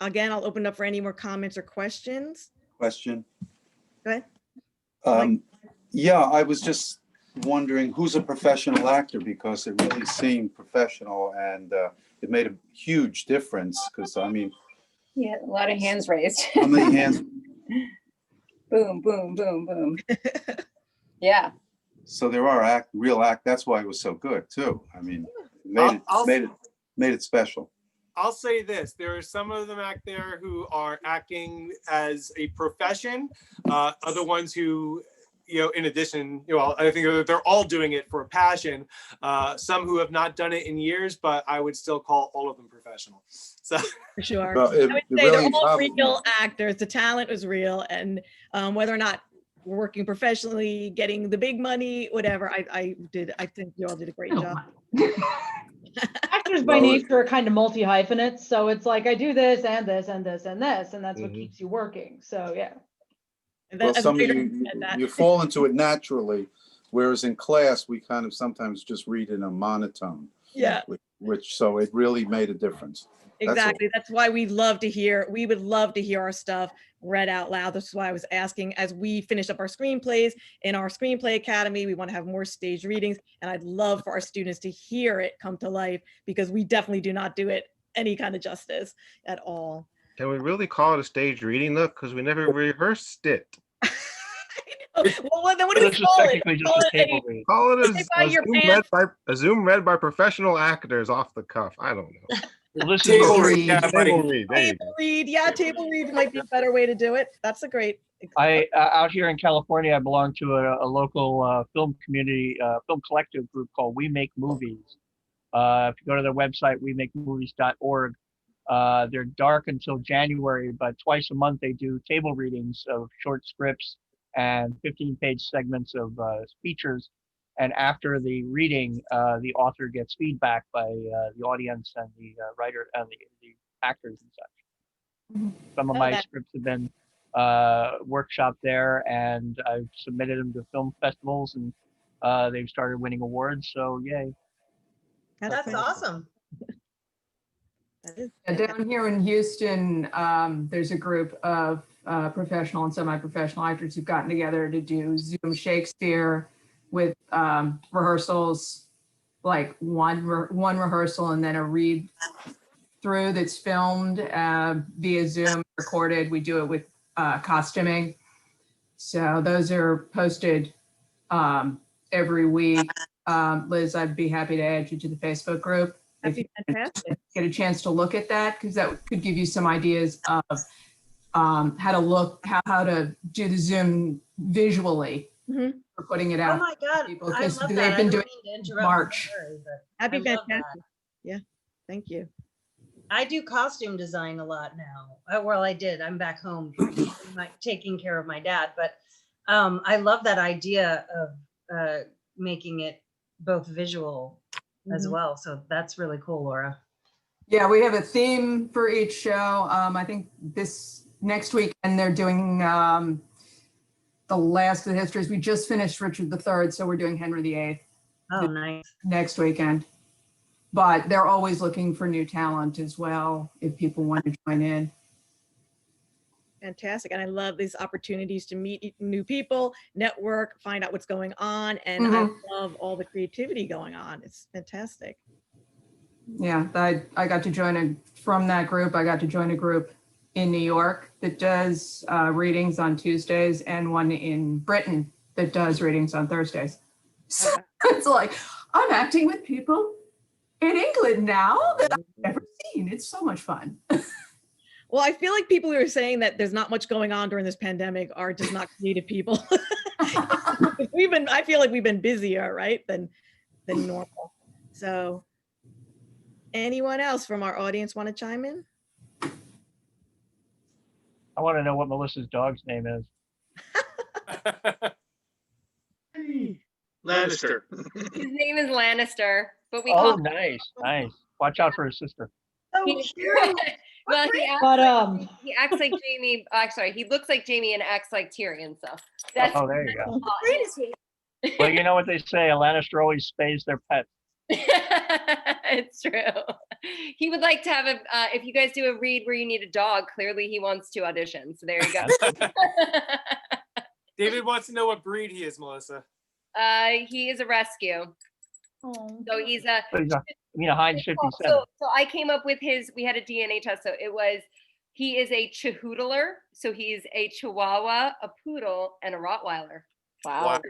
Again, I'll open up for any more comments or questions. Question. Go ahead. Yeah, I was just wondering who's a professional actor, because it really seemed professional, and it made a huge difference, because I mean, Yeah, a lot of hands raised. how many hands? Boom, boom, boom, boom. Yeah. So there are real act. That's why it was so good too. I mean, it made it special. I'll say this: there are some of them out there who are acting as a profession. Other ones who, in addition, I think they're all doing it for a passion. Some who have not done it in years, but I would still call all of them professional. So for sure, Well, I would say they're all real actors. The talent was real, and whether or not we're working professionally, getting the big money, whatever, I think you all did a great job. Actors by nature are kind of multi-hyphenates, so it's like I do this and this and this and this, and that's what keeps you working. So yeah. Well, some of you fall into it naturally, whereas in class we kind of sometimes just read in a monotone. Yeah. Which so it really made a difference. Exactly. That's why we would love to hear our stuff read out loud. That's why I was asking, as we finish up our screenplays in our Screenplay Academy, we want to have more stage readings, and I'd love for our students to hear it come to life, because we definitely do not do it any kind of justice at all. Can we really call it a stage reading though? Because we never rehearsed it. Well, then what do we call it? Call it a Zoom read by professional actors off the cuff. I don't know. Well, Table read. Table read. There you go. Table read. Yeah, table read might be a better way to do it. That's a great. Out here in California, I belong to a local film community, film collective group called We Make Movies. If you go to their website, wemakemovies.org, they're dark until January, but twice a month they do table readings of short scripts and 15-page segments of features. And after the reading, the author gets feedback by the audience and the writer and the actors and such. Some of my scripts have been workshopped there, and I've submitted them to film festivals, and they've started winning awards. So yay! That's awesome. Down here in Houston, there's a group of professional and semi-professional actors who've gotten together to do Zoom Shakespeare with rehearsals, like one rehearsal and then a read through that's filmed via Zoom, recorded. We do it with costuming. So those are posted every week. Liz, I'd be happy to add you to the Facebook group. That'd be fantastic. Get a chance to look at that, because that could give you some ideas of how to do the Zoom visually. For putting it out. Oh my God, people, I love they've that. been I doing don't mean to interrupt March. Mary, but That'd be I love that. fantastic. Yeah, thank you. I do costume design a lot now. Well, I did. I'm back home taking care of my dad, but I love that idea of making it both visual as Mhm. well. So that's really cool, Laura. Yeah, we have a theme for each show. I think this next weekend they're doing the last of the histories. We just finished Richard III, so we're doing Henry VIII. Oh, nice. Next weekend. But they're always looking for new talent as well, if people want to join in. Fantastic. And I love these opportunities to meet new people, network, find out what's going on. And Mhm. I love all the creativity going on. It's fantastic. Yeah, I got to join from that group, I got to join a group in New York that does readings on Tuesdays and one in Britain that does readings on Thursdays. So it's like, I'm acting with people in England now that I've never seen. It's so much fun. Well, I feel like people who are saying that there's not much going on during this pandemic are just not creative people. I feel like we've been busier, right, than normal. So anyone else from our audience want to chime in? I want to know what Melissa's dog's name is. Lannister. His name is Lannister, but we Oh, call nice. Watch out for his sister. he, well, he acts like Jamie. Sorry, he looks like Jamie and acts like Tyrion. So that's Oh, there you go. great is he? Well, you know what they say, a Lannister always spays their pets. It's true. He would like to have a. If you guys do a read where you need a dog, clearly he wants to audition. So there you go. David wants to know what breed he is, Melissa. He is a rescue. So he's a. You mean a Heinz 57? So I came up with we had a DNA test. So he is a Chihuahua. So he's a Chihuahua, a Poodle, and a Rottweiler. Wow.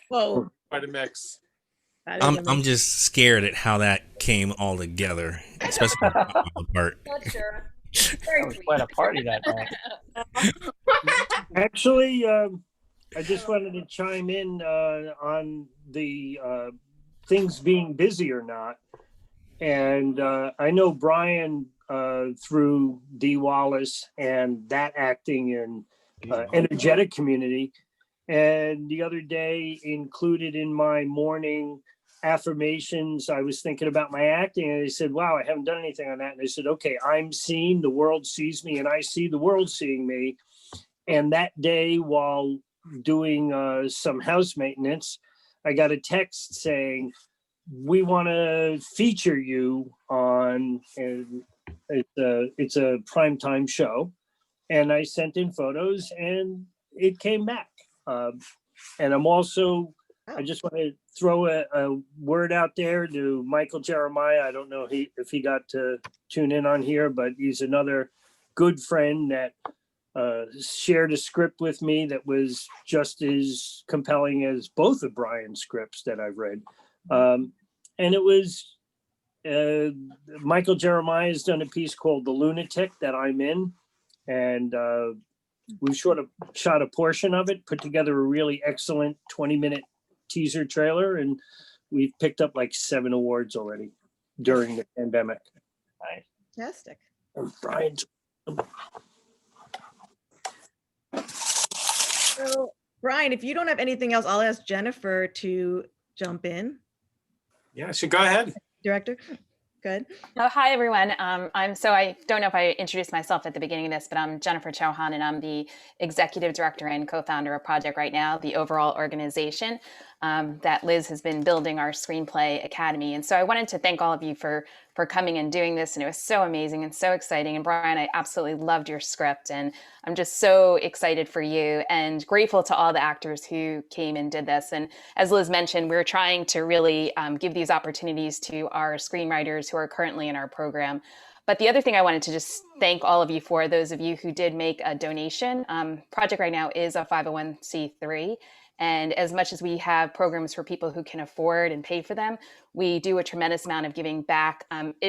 Whoa. Quite a mix. I'm just scared at how that came all together, especially the part. Not sure. That was quite a party that night. Actually, I just wanted to chime in on the things being busy or not. And I know Brian through Dee Wallace and that acting in energetic community. And the other day included in my morning affirmations, I was thinking about my acting and I said, wow, I haven't done anything on that. And I said, okay, I'm seen, the world sees me, and I see the world seeing me. And that day while doing some house maintenance, I got a text saying, we want to feature you on, and it's a primetime show. And I sent in photos and it came back. And I'm also, I just want to throw a word out there to Michael Jeremiah. I don't know if he got to tune in on here, but he's another good friend that shared a script with me that was just as compelling as both of Brian's scripts that I've read. And it was, Michael Jeremiah has done a piece called The Lunatic that I'm in. And we shot a portion of it, put together a really excellent 20-minute teaser trailer, and we've picked up like 7 awards already during the pandemic. Fantastic. And Brian's. So, Brian, if you don't have anything else, I'll ask Jennifer to jump in. Yeah, so go ahead. Director, good. Oh, hi, everyone. I don't know if I introduced myself at the beginning of this, but I'm Jennifer Chauhan, and I'm the executive director and co-founder of Project Right Now, the overall organization that Liz has been building our Screenplay Academy. And so I wanted to thank all of you for coming and doing this. And it was so amazing and so exciting. And Brian, I absolutely loved your script. And I'm just so excited for you and grateful to all the actors who came and did this. And as Liz mentioned, we're trying to really give these opportunities to our screenwriters who are currently in our program. But the other thing I wanted to just thank all of you for, those of you who did make a donation. Project Right Now is a 501c3. And as much as we have programs for people who can afford and pay for them, we do a tremendous amount of giving back.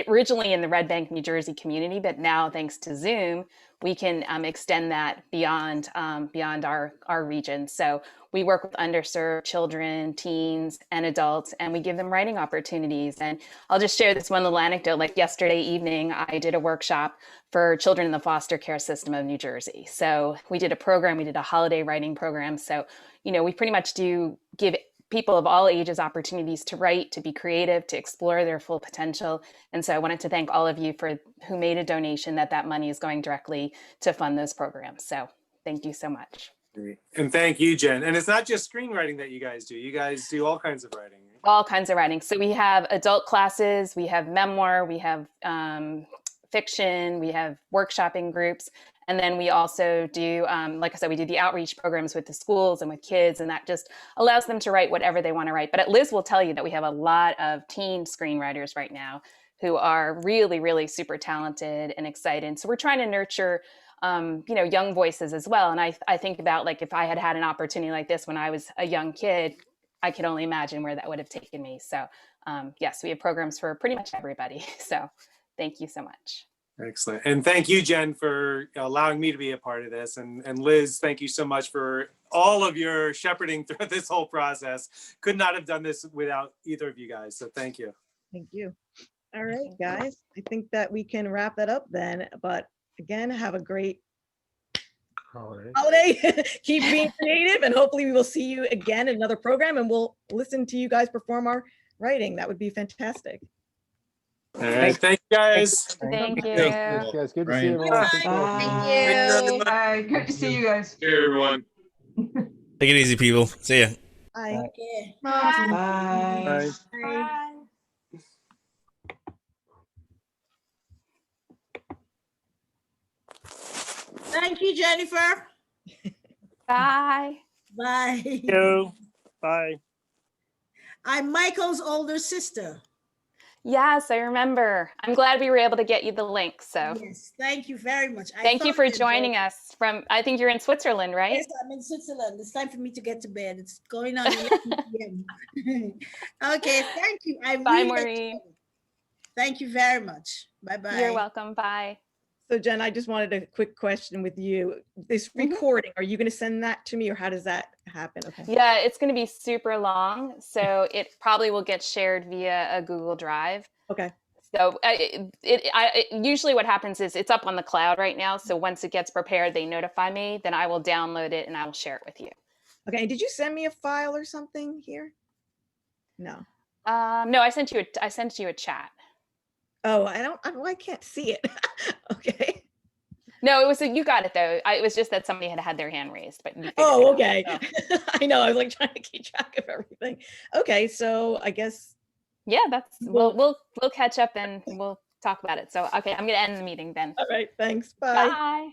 Originally in the Red Bank, New Jersey community, but now thanks to Zoom, we can extend that beyond our region. So we work with underserved children, teens, and adults, and we give them writing opportunities. And I'll just share this one little anecdote. Like yesterday evening, I did a workshop for children in the foster care system of New Jersey. So we did a program, we did a holiday writing program. So, we pretty much do give people of all ages opportunities to write, to be creative, to explore their full potential. And so I wanted to thank all of you who made a donation, that money is going directly to fund those programs. So thank you so much. And thank you, Jen. And it's not just screenwriting that you guys do. You guys do all kinds of writing. All kinds of writing. So we have adult classes, we have memoir, we have fiction, we have workshopping groups. And then we also do, like I said, we do the outreach programs with the schools and with kids, and that just allows them to write whatever they want to write. But Liz will tell you that we have a lot of teen screenwriters right now who are really, really super talented and excited. So we're trying to nurture, young voices as well. And I think about, like, if I had had an opportunity like this when I was a young kid, I could only imagine where that would have taken me. So yes, we have programs for pretty much everybody. So thank you so much. Excellent. And thank you, Jen, for allowing me to be a part of this. And Liz, thank you so much for all of your shepherding through this whole process. Could not have done this without either of you guys. So thank you. Thank you. All right, guys. I think that we can wrap that up then. But again, have a great holiday. Keep being creative, and hopefully we will see you again in another program, and we'll listen to you guys perform our writing. That would be fantastic. All right. Thank you, guys. Thank you. Thanks, guys. Good to see you. Bye. Thank you. Bye. Good to see you guys. Hey, everyone. Take it easy, people. See ya. Bye. Bye. Bye. Thank you, Jennifer. Bye. Bye. Thank you. Bye. I'm Michael's older sister. Yes, I remember. I'm glad we were able to get you the link. So Yes, thank you very much. thank you for joining us from, I think you're in Switzerland, right? Yes, I'm in Switzerland. It's time for me to get to bed. It's going on 11 p.m. Okay, thank you. Bye, Maureen. Thank you very much. Bye-bye. You're welcome. Bye. So Jen, I just wanted a quick question with you. This recording, are you going to send that to me, or how does that happen? Okay. Yeah, it's going to be super long, so it probably will get shared via a Google Drive. Okay. So usually what happens is it's up on the cloud right now. So once it gets prepared, they notify me, then I will download it and I will share it with you. Okay. And did you send me a file or something here? No. No, I sent you a chat. Oh, I can't see it. Okay. No, it was, you got it though. It was just that somebody had their hand raised, but. Oh, okay. So. I know. I was like trying to keep track of everything. Okay. So I guess. Yeah, we'll catch up and we'll talk about it. So, okay, I'm going to end the meeting then. All right. Thanks. Bye. Bye.